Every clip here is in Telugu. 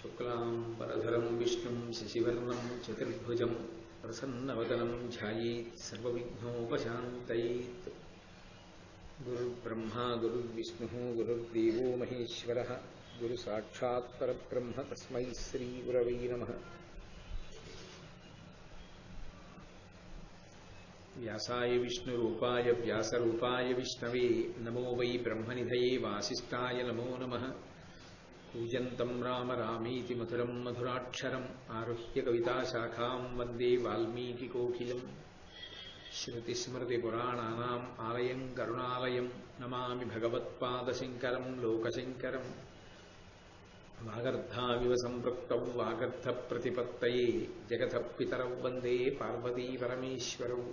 शुक्लांबरधरं विष्णुं शशिवर्णं चतुर्भुजं प्रसन्नवदनं ध्यायेत् सर्वविघ्नोपशान्तयेत्। गुरुर्ब्रह्मा गुरुर्विष्णुः गुरुर्देवो महेश्वरः गुरुसाक्षात् परब्रह्म तस्मै श्रीगुरवे नमः। व्यासाय विष्णुरूपाय व्यासरूपाय विष्णवे नमो वै ब्रह्मनिधये वासिष्ठाय नमो नमः। कूजन्तं राम रामीति मधुरं मधुराक्षरम् आरुह्य कविताशाखां वन्दे वाल्मीकिकोकिलम्। श्रुतिस्मृतिपुराणानाम् आलयं करुणालयं नमामि भगवत्पादशङ्करं लोकशङ्करम्। वागर्धाविव सम्पृक्तौ वागर्धप्रतिपत्तये जगतः पितरौ वन्दे पार्वतीपरमेश्वरौ।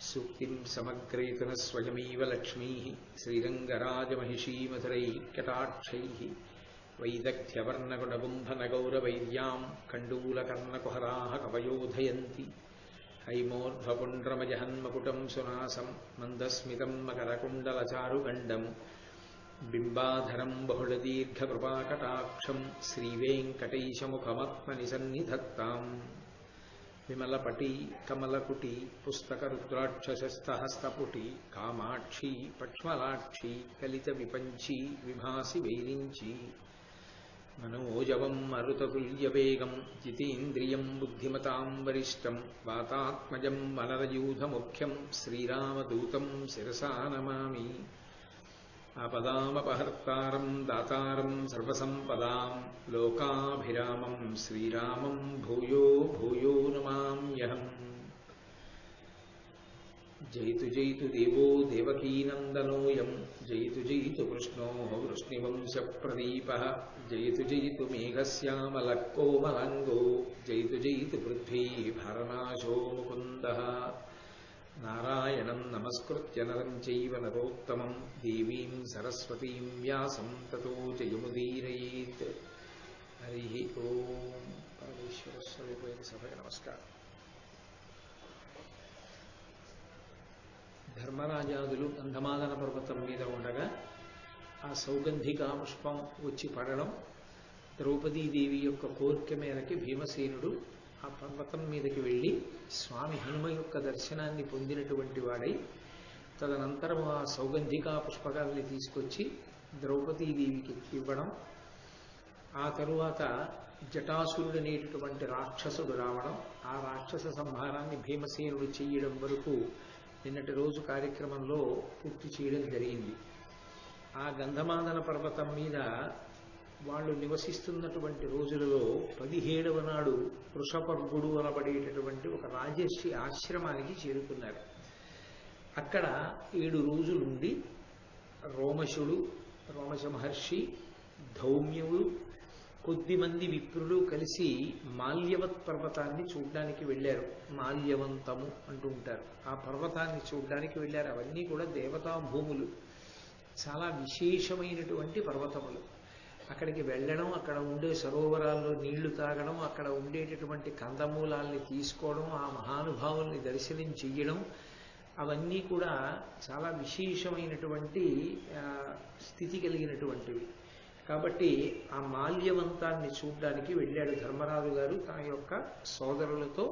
सूक्तिं समग्रेतुनः स्वयमेव लक्ष्मीः श्रीरङ्गराजमहिषी मधुरैः कटाक्षैः। वैदग्ध्यवर्णगुणगुम्भनगौरवैर्यां कण्डूलकर्णकुहराः कवयोधयन्ति। हैमोर्ध्वपुण्ड्रमजहन्मकुटं सुनासं मन्दस्मितं मकरकुण्डलचारुगण्डं बिम्बाधरं बहुलदीर्घकृपाकटाक्षं श्रीवेङ्कटेशमुखमात्मनिसन्निधत्ताम्। विमलपटी कमलकुटी पुस्तकरुद्राक्षशस्तहस्तपुटी कामाक्षी पक्ष्मलाक्षी कलितविपञ्ची विभासि वैरिञ्ची। मनोजवं मरुततुल्यवेगं जितेन्द्रियं बुद्धिमतां वरिष्ठं वातात्मजं वनरयूथमुख्यं श्रीरामदूतं शिरसा नमामि। आपदामपहर्तारं दातारं सर्वसम्पदां लोकाभिरामं श्रीरामं भूयो भूयो नमाम्यहम्। जयतु जयतु देवो देवकीनन्दनोऽयं जयतु जयतु कृष्णो वृष्णिवंशप्रदीपः। जयतु जयतु मेघश्यामलः कोमलाङ्गो जयतु जयतु पृथ्वी भरनाशो मुकुन्दः। नारायणं नमस्कृत्य नरं चैव नरोत्तमं देवीं सरस्वतीं व्यासं ततो जयमुदीरयेत्। हरिः ओम्। परमेश्वरस्वरूपैः सभय नमस्कार। ధర్మరాజాదులు గంధమాదన పర్వతం మీద ఉండగా ఆ సౌగంధికా పుష్పం వచ్చి పడడం, ద్రౌపదీదేవి యొక్క కోరిక మేరకి భీమసేనుడు ఆ పర్వతం మీదకి వెళ్ళి స్వామి హనుమ యొక్క దర్శనాన్ని పొందినటువంటి వాడై తదనంతరం ఆ సౌగంధికా పుష్పకాలని తీసుకొచ్చి ద్రౌపదీదేవికి ఇవ్వడం, ఆ తరువాత జటాసురుడు అనేటటువంటి రాక్షసుడు రావడం, ఆ రాక్షస సంహారాన్ని భీమసేనుడు చెయ్యడం వరకు నిన్నటి రోజు కార్యక్రమంలో పూర్తి చేయడం జరిగింది. ఆ గంధమాదన పర్వతం మీద వాళ్ళు నివసిస్తున్నటువంటి రోజులలో 17వ నాడు వృషపర్గుడు అనబడేటటువంటి ఒక రాజర్షి ఆశ్రమానికి చేరుకున్నారు. అక్కడ 7 రోజులుండి రోమశుడు, రోమశ మహర్షి, ధౌమ్యుడు, కొద్దిమంది విప్రులు కలిసి మాల్యవత్ పర్వతాన్ని చూడ్డానికి వెళ్ళారు. మాల్యవంతము అంటుంటారు. ఆ పర్వతాన్ని చూడ్డానికి వెళ్ళారు. అవన్నీ కూడా దేవతా భూములు, చాలా విశేషమైనటువంటి పర్వతములు. అక్కడికి వెళ్ళడం, అక్కడ ఉండే సరోవరాల్లో నీళ్లు తాగడం, అక్కడ ఉండేటటువంటి కందమూలాల్ని తీసుకోవడం, ఆ మహానుభావుల్ని దర్శనం చెయ్యడం, అవన్నీ కూడా చాలా విశేషమైనటువంటి స్థితి కలిగినటువంటివి. కాబట్టి ఆ మాల్యవంతాన్ని చూడ్డానికి వెళ్ళాడు ధర్మరాజు గారు. తన యొక్క సోదరులతో,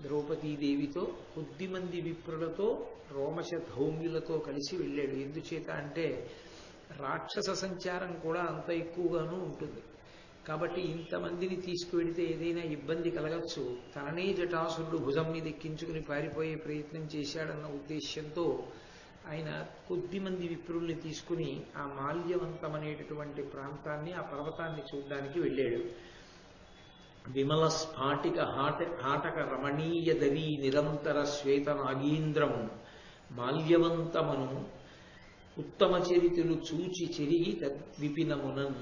ద్రౌపదీదేవితో, కొద్దిమంది విప్రులతో, రోమశ ధౌమ్యులతో కలిసి వెళ్ళాడు. ఎందుచేత అంటే రాక్షస సంచారం కూడా అంత ఎక్కువగానూ ఉంటుంది. కాబట్టి ఇంతమందిని తీసుకువెడితే ఏదైనా ఇబ్బంది కలగచ్చు. తననే జటాసురుడు భుజం మీద ఎక్కించుకుని పారిపోయే ప్రయత్నం చేశాడన్న ఉద్దేశ్యంతో ఆయన కొద్దిమంది విప్రుల్ని తీసుకుని ఆ మాల్యవంతం అనేటటువంటి ప్రాంతాన్ని, ఆ పర్వతాన్ని చూడడానికి వెళ్ళాడు. విమల స్ఫాటిక హాటక రమణీయ దరీ నిరంతర శ్వేత నాగీంద్రం మాల్యవంతమను ఉత్తమ చరితులు చూచి చెరిగి విపినమునన్.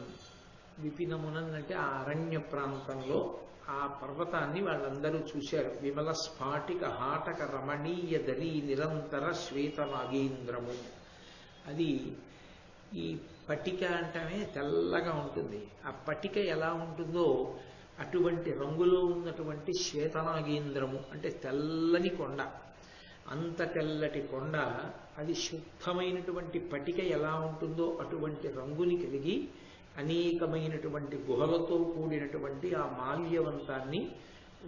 విపినమునన్ అంటే ఆ అరణ్య ప్రాంతంలో ఆ పర్వతాన్ని వాళ్ళందరూ చూశారు. విమల స్ఫాటిక హాటక రమణీయ దరీ నిరంతర శ్వేత నాగేంద్రము. అది ఈ పటిక అంటేనే తెల్లగా ఉంటుంది. ఆ పటిక ఎలా ఉంటుందో అటువంటి రంగులో ఉన్నటువంటి శ్వేతనాగేంద్రము అంటే తెల్లని కొండ. అంత తెల్లటి కొండ, అది శుద్ధమైనటువంటి పటిక ఎలా ఉంటుందో అటువంటి రంగుని కలిగి అనేకమైనటువంటి గుహలతో కూడినటువంటి ఆ మాల్యవంతాన్ని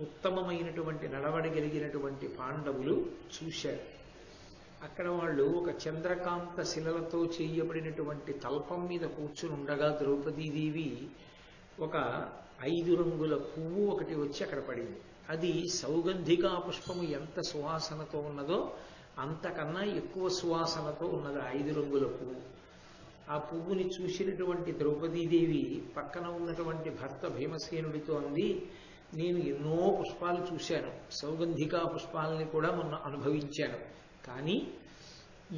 ఉత్తమమైనటువంటి నడవడగలిగినటువంటి పాండవులు చూశారు. అక్కడ వాళ్ళు ఒక చంద్రకాంత శిలలతో చేయబడినటువంటి తల్పం మీద కూర్చుని ఉండగా ద్రౌపదీదేవి ఒక 5 రంగుల పువ్వు ఒకటి వచ్చి అక్కడ పడింది. అది సౌగంధికా పుష్పము ఎంత సువాసనతో ఉన్నదో అంతకన్నా ఎక్కువ సువాసనతో ఉన్నది 5 రంగుల పువ్వు. ఆ పువ్వుని చూసినటువంటి ద్రౌపదీదేవి పక్కన ఉన్నటువంటి భర్త భీమసేనుడితో అంది, నేను ఎన్నో పుష్పాలు చూశాను, సౌగంధికా పుష్పాలని కూడా మొన్న అనుభవించాను, కానీ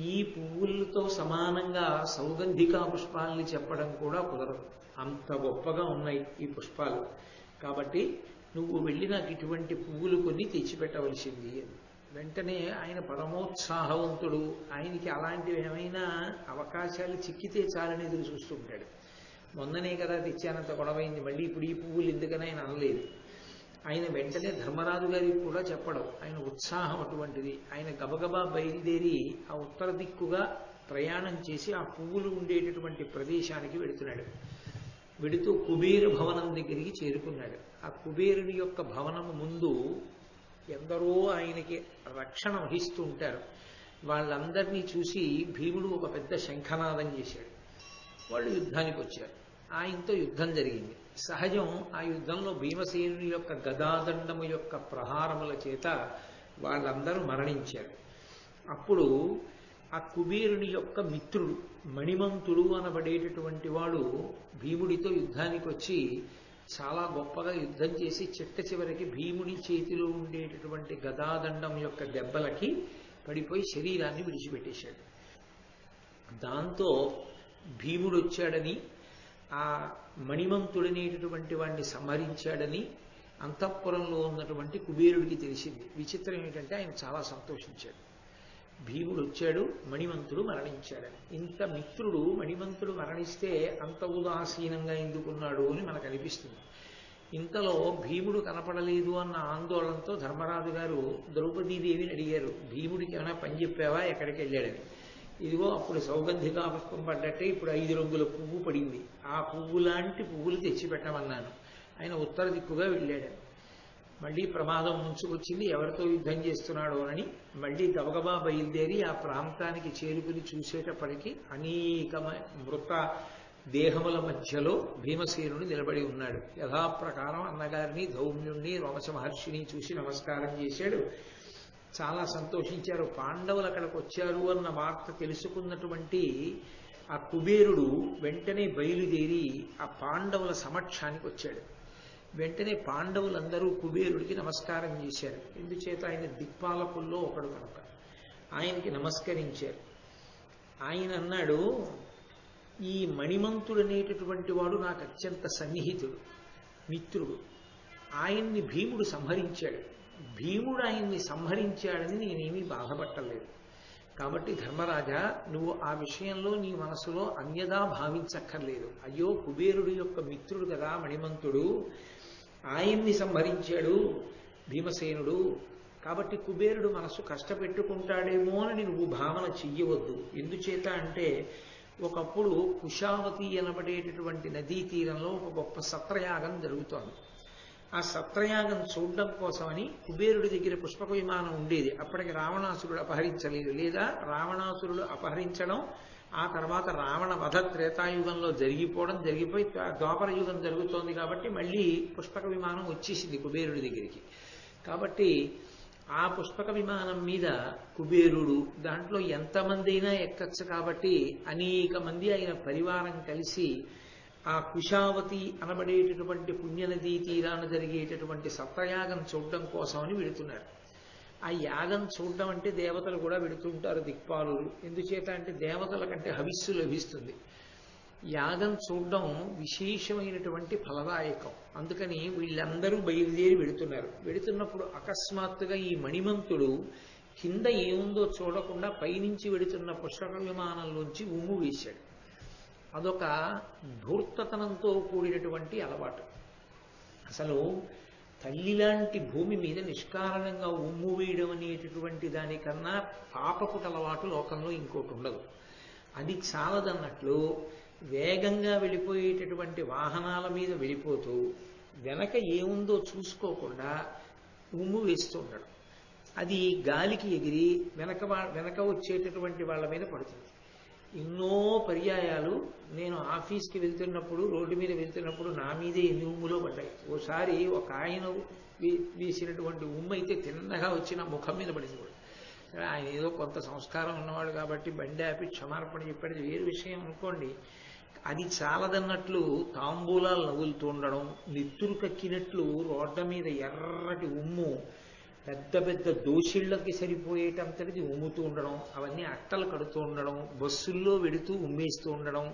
ఈ పువ్వులతో సమానంగా సౌగంధికా పుష్పాలని చెప్పడం కూడా కుదరదు, అంత గొప్పగా ఉన్నాయి ఈ పుష్పాలు. కాబట్టి నువ్వు వెళ్ళి నాకు ఇటువంటి పువ్వులు కొన్ని తెచ్చిపెట్టవలసింది అని. వెంటనే ఆయన పరమోత్సాహవంతుడు, ఆయనకి అలాంటివి ఏమైనా అవకాశాలు చిక్కితే చాలని ఎదురు చూస్తుంటాడు. మొన్ననే కదా తెచ్చానంత గొడవైంది, మళ్ళీ ఇప్పుడు ఈ పువ్వులు ఎందుకని ఆయన అనలేదు. ఆయన వెంటనే ధర్మరాజు గారికి కూడా చెప్పడం, ఆయన ఉత్సాహం అటువంటిది. ఆయన గబగబా బయలుదేరి ఆ ఉత్తర దిక్కుగా ప్రయాణం చేసి ఆ పువ్వులు ఉండేటటువంటి ప్రదేశానికి వెళుతున్నాడు. వెడుతూ కుబేర భవనం దగ్గరికి చేరుకున్నాడు. ఆ కుబేరుని యొక్క భవనము ముందు ఎందరో ఆయనకి రక్షణ వహిస్తూ ఉంటారు. వాళ్ళందరినీ చూసి భీముడు ఒక పెద్ద శంఖనాదం చేశాడు. వాళ్ళు యుద్ధానికి వచ్చారు. ఆయనతో యుద్ధం జరిగింది. సహజం ఆ యుద్ధంలో భీమసేనుని యొక్క గదాదండము యొక్క ప్రహారముల చేత వాళ్ళందరూ మరణించారు. అప్పుడు ఆ కుబేరుని యొక్క మిత్రుడు మణిమంతుడు అనబడేటటువంటి వాడు భీముడితో యుద్ధానికి వచ్చి చాలా గొప్పగా యుద్ధం చేసి చిట్ట చివరికి భీముడి చేతిలో ఉండేటటువంటి గదాదండం యొక్క దెబ్బలకి పడిపోయి శరీరాన్ని విడిచిపెట్టేశాడు. దాంతో భీముడు వచ్చాడని, ఆ మణిమంతుడనేటటువంటి వాడిని సంహరించాడని అంతఃపురంలో ఉన్నటువంటి కుబేరుడికి తెలిసింది. విచిత్రం ఏంటంటే ఆయన చాలా సంతోషించాడు. భీముడు వచ్చాడు, మణిమంతుడు మరణించాడని. ఇంత మిత్రుడు మణిమంతుడు మరణిస్తే అంత ఉదాసీనంగా ఎందుకున్నాడు అని మనకు అనిపిస్తుంది. ఇంతలో భీముడు కనపడలేదు అన్న ఆందోళనతో ధర్మరాజు గారు ద్రౌపదీదేవిని అడిగారు, భీముడికి ఏమైనా పని చెప్పావా, ఎక్కడికి వెళ్ళాడని. ఇదిగో అప్పుడు సౌగంధికా పుష్పం పడ్డట్టే ఇప్పుడు 5 రంగుల పువ్వు పడింది, ఆ పువ్వు లాంటి పువ్వులు తెచ్చిపెట్టమన్నాను, ఆయన ఉత్తర దిక్కుగా వెళ్ళాడని. మళ్ళీ ప్రమాదం ముంచుకొచ్చింది, ఎవరితో యుద్ధం చేస్తున్నాడో అని మళ్ళీ గబగబా బయలుదేరి ఆ ప్రాంతానికి చేరుకుని చూసేటప్పటికీ అనేక మృత దేహముల మధ్యలో భీమసేనుడు నిలబడి ఉన్నాడు. యథాప్రకారం అన్నగారిని, ధౌమ్యుణ్ణి, రోమశ మహర్షిని చూసి నమస్కారం చేశాడు. చాలా సంతోషించారు. పాండవులు అక్కడికి వచ్చారు అన్న వార్త తెలుసుకున్నటువంటి ఆ కుబేరుడు వెంటనే బయలుదేరి ఆ పాండవుల సమక్షానికి వచ్చాడు. వెంటనే పాండవులందరూ కుబేరుడికి నమస్కారం చేశారు. ఎందుచేత ఆయన దిక్పాలకుల్లో ఒకడు కనుక ఆయనకి నమస్కరించారు. ఆయన అన్నాడు, ఈ మణిమంతుడు అనేటటువంటి వాడు నాకు అత్యంత సన్నిహితుడు, మిత్రుడు. ఆయన్ని భీముడు సంహరించాడు. భీముడు ఆయన్ని సంహరించాడని నేనేమీ బాధపట్టలేదు. కాబట్టి ధర్మరాజా, నువ్వు ఆ విషయంలో నీ మనసులో అన్యదా భావించక్కర్లేదు. అయ్యో, కుబేరుడు యొక్క మిత్రుడు కదా మణిమంతుడు, ఆయన్ని సంహరించాడు భీమసేనుడు, కాబట్టి కుబేరుడు మనసు కష్టపెట్టుకుంటాడేమో అని నువ్వు భావన చెయ్యవద్దు. ఎందుచేత అంటే ఒకప్పుడు కుశావతి అనబడేటటువంటి నదీ తీరంలో ఒక గొప్ప సత్రయాగం జరుగుతోంది. ఆ సత్రయాగం చూడడం కోసమని కుబేరుడి దగ్గర పుష్పక విమానం ఉండేది. అప్పటికి రావణాసురుడు అపహరించలేదు, లేదా రావణాసురుడు అపహరించడం, ఆ తర్వాత రావణ వధ త్రేతాయుగంలో జరిగిపోయి ద్వాపర యుగం జరుగుతోంది. కాబట్టి మళ్ళీ పుష్పక విమానం వచ్చేసింది కుబేరుడి దగ్గరికి. కాబట్టి ఆ పుష్పక విమానం మీద కుబేరుడు, దాంట్లో ఎంతమంది అయినా ఎక్కచ్చు. కాబట్టి అనేక మంది ఆయన పరివారం కలిసి ఆ కుశావతి అనబడేటటువంటి పుణ్యనదీ తీరాన జరిగేటటువంటి సత్రయాగం చూడడం కోసమని వెళుతున్నారు. ఆ యాగం చూడడం అంటే దేవతలు కూడా వెళుతుంటారు, దిక్పాలురు. ఎందుచేత అంటే దేవతల కంటే హవిస్సు లభిస్తుంది. యాగం చూడడం విశేషమైనటువంటి ఫలదాయకం. అందుకని వీళ్ళందరూ బయలుదేరి వెళుతున్నారు. వెళుతున్నప్పుడు అకస్మాత్తుగా ఈ మణిమంతుడు కింద ఏముందో చూడకుండా పైనుంచి వెళుతున్న పుష్పక విమానంలోంచి ఉమ్ము వేశాడు. అదొక ధూర్తతనంతో కూడినటువంటి అలవాటు. అసలు తల్లిలాంటి భూమి మీద నిష్కారణంగా ఉమ్ము వేయడం అనేటటువంటి దానికన్నా పాపపుట అలవాటు లోకంలో ఇంకోటి ఉండదు. అది చాలదన్నట్లు వేగంగా వెళ్ళిపోయేటటువంటి వాహనాల మీద వెళ్ళిపోతూ వెనక ఏముందో చూసుకోకుండా ఉమ్ము వేస్తూ ఉండడం. అది గాలికి ఎగిరి వెనక వచ్చేటటువంటి వాళ్ళ మీద పడుతుంది. ఎన్నో పర్యాయాలు నేను ఆఫీస్కి వెళ్తున్నప్పుడు, రోడ్డు మీద వెళ్తున్నప్పుడు నా మీదే ఎన్ని ఉమ్ములో పడ్డాయి. ఓసారి ఒక ఆయన వేసినటువంటి ఉమ్ము అయితే తిన్నగా వచ్చి నా ముఖం మీద పడింది కూడా. ఆయన ఏదో కొంత సంస్కారం ఉన్నవాడు కాబట్టి బండి ఆపి క్షమార్పణ చెప్పాడు, వేరు విషయం అనుకోండి. అది చాలదన్నట్లు తాంబూలాలు నవ్వులుతూ ఉండడం, నెత్తురు కక్కినట్లు రోడ్ల మీద ఎర్రటి ఉమ్ము పెద్ద పెద్ద దోషిళ్ళకి సరిపోయేటంతటిది ఉమ్ముతూ ఉండడం, అవన్నీ అట్టలు కడుతూ ఉండడం, బస్సుల్లో వెడుతూ ఉమ్మేస్తూ ఉండడం,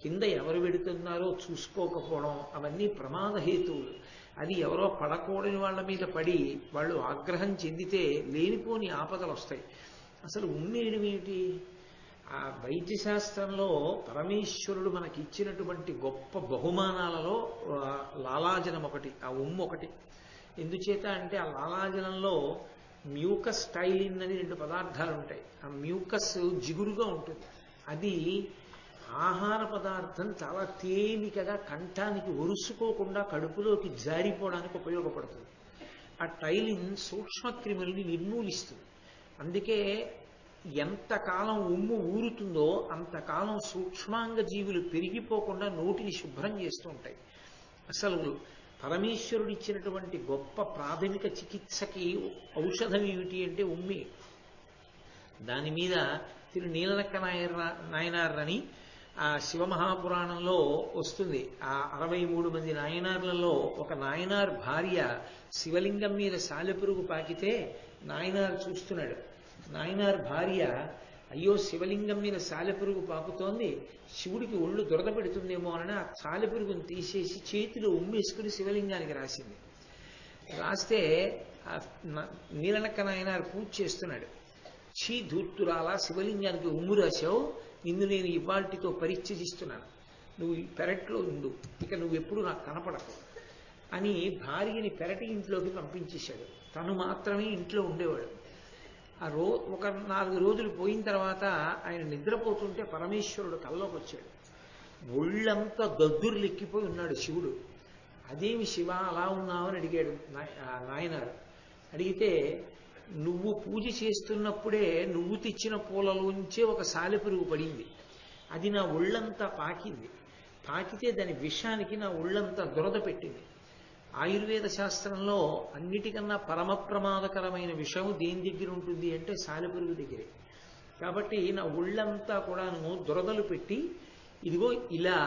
కింద ఎవరు వెడుతున్నారో చూసుకోకపోవడం, అవన్నీ ప్రమాదహేతువులు. అది ఎవరో పడకూడని వాళ్ళ మీద పడి వాళ్ళు ఆగ్రహం చెందితే లేనిపోని ఆపదలు వస్తాయి. అసలు ఉమ్మేయడం ఏమిటి? ఆ వైద్య శాస్త్రంలో పరమేశ్వరుడు మనకి ఇచ్చినటువంటి గొప్ప బహుమానాలలో లాలాజలం ఒకటి, ఆ ఉమ్ము ఒకటి. ఎందుచేత అంటే ఆ లాలాజలంలో మ్యూకస్ టైలిన్ అని 2 పదార్థాలు ఉంటాయి. ఆ మ్యూకస్ జిగురుగా ఉంటుంది. అది ఆహార పదార్థం చాలా తేలికగా కంఠానికి ఒరుసుకోకుండా కడుపులోకి జారిపోవడానికి ఉపయోగపడుతుంది. ఆ టైలిన్ సూక్ష్మక్రిముల్ని నిర్మూలిస్తుంది. అందుకే ఎంతకాలం ఉమ్ము ఊరుతుందో అంతకాలం సూక్ష్మాంగ జీవులు పెరిగిపోకుండా నోటిని శుభ్రం చేస్తూ ఉంటాయి. అసలు పరమేశ్వరుడు ఇచ్చినటువంటి గొప్ప ప్రాథమిక చికిత్సకి ఔషధం ఏమిటి అంటే ఉమ్మే. దాని మీద తిరు నీలనక్క నాయనార్లని ఆ శివమహాపురాణంలో వస్తుంది. ఆ 63 మంది నాయనార్లలో ఒక నాయనార్ భార్య శివలింగం మీద సాలెపురుగు పాకితే నాయనార్ చూస్తున్నాడు. నాయనార్ భార్య, అయ్యో శివలింగం మీద సాలెపురుగు పాకుతోంది, శివుడికి ఒళ్ళు దురద పెడుతుందేమో అని ఆ సాలెపురుగును తీసేసి చేతిలో ఉమ్మేసుకుని శివలింగానికి రాసింది. రాస్తే నీలనక్క నాయనార్ పూజ చేస్తున్నాడు. చీ ధూర్తురాలా, శివలింగానికి ఉమ్ము రాశావు, నిన్ను నేను ఇవాల్టితో పరిత్యజిస్తున్నాను, నువ్వు పెరట్లో ఉండు, ఇక నువ్వెప్పుడు నాకు కనపడకు అని భార్యని పెరటి ఇంట్లోకి పంపించేశాడు. తను మాత్రమే ఇంట్లో ఉండేవాడు. ఒక 4 రోజులు పోయిన తర్వాత ఆయన నిద్రపోతుంటే పరమేశ్వరుడు కల్లోకి వచ్చాడు. ఒళ్ళంతా దద్దుర్లు ఎక్కిపోయి ఉన్నాడు శివుడు. అదేమి శివ అలా ఉన్నావు అని అడిగాడు నాయనారు. అడిగితే, నువ్వు పూజ చేస్తున్నప్పుడే నువ్వు తెచ్చిన పూలలోంచే ఒక సాలెపురుగు పడింది, అది నా ఒళ్ళంతా పాకింది, పాకితే దాని విషానికి నా ఒళ్ళంతా దురద పెట్టింది. ఆయుర్వేద శాస్త్రంలో అన్నిటికన్నా పరమ ప్రమాదకరమైన విషం దేని దగ్గర ఉంటుంది అంటే సాలెపురుగు దగ్గరే. కాబట్టి నా ఒళ్ళంతా కూడాను దురదలు పెట్టి ఇదిగో ఇలా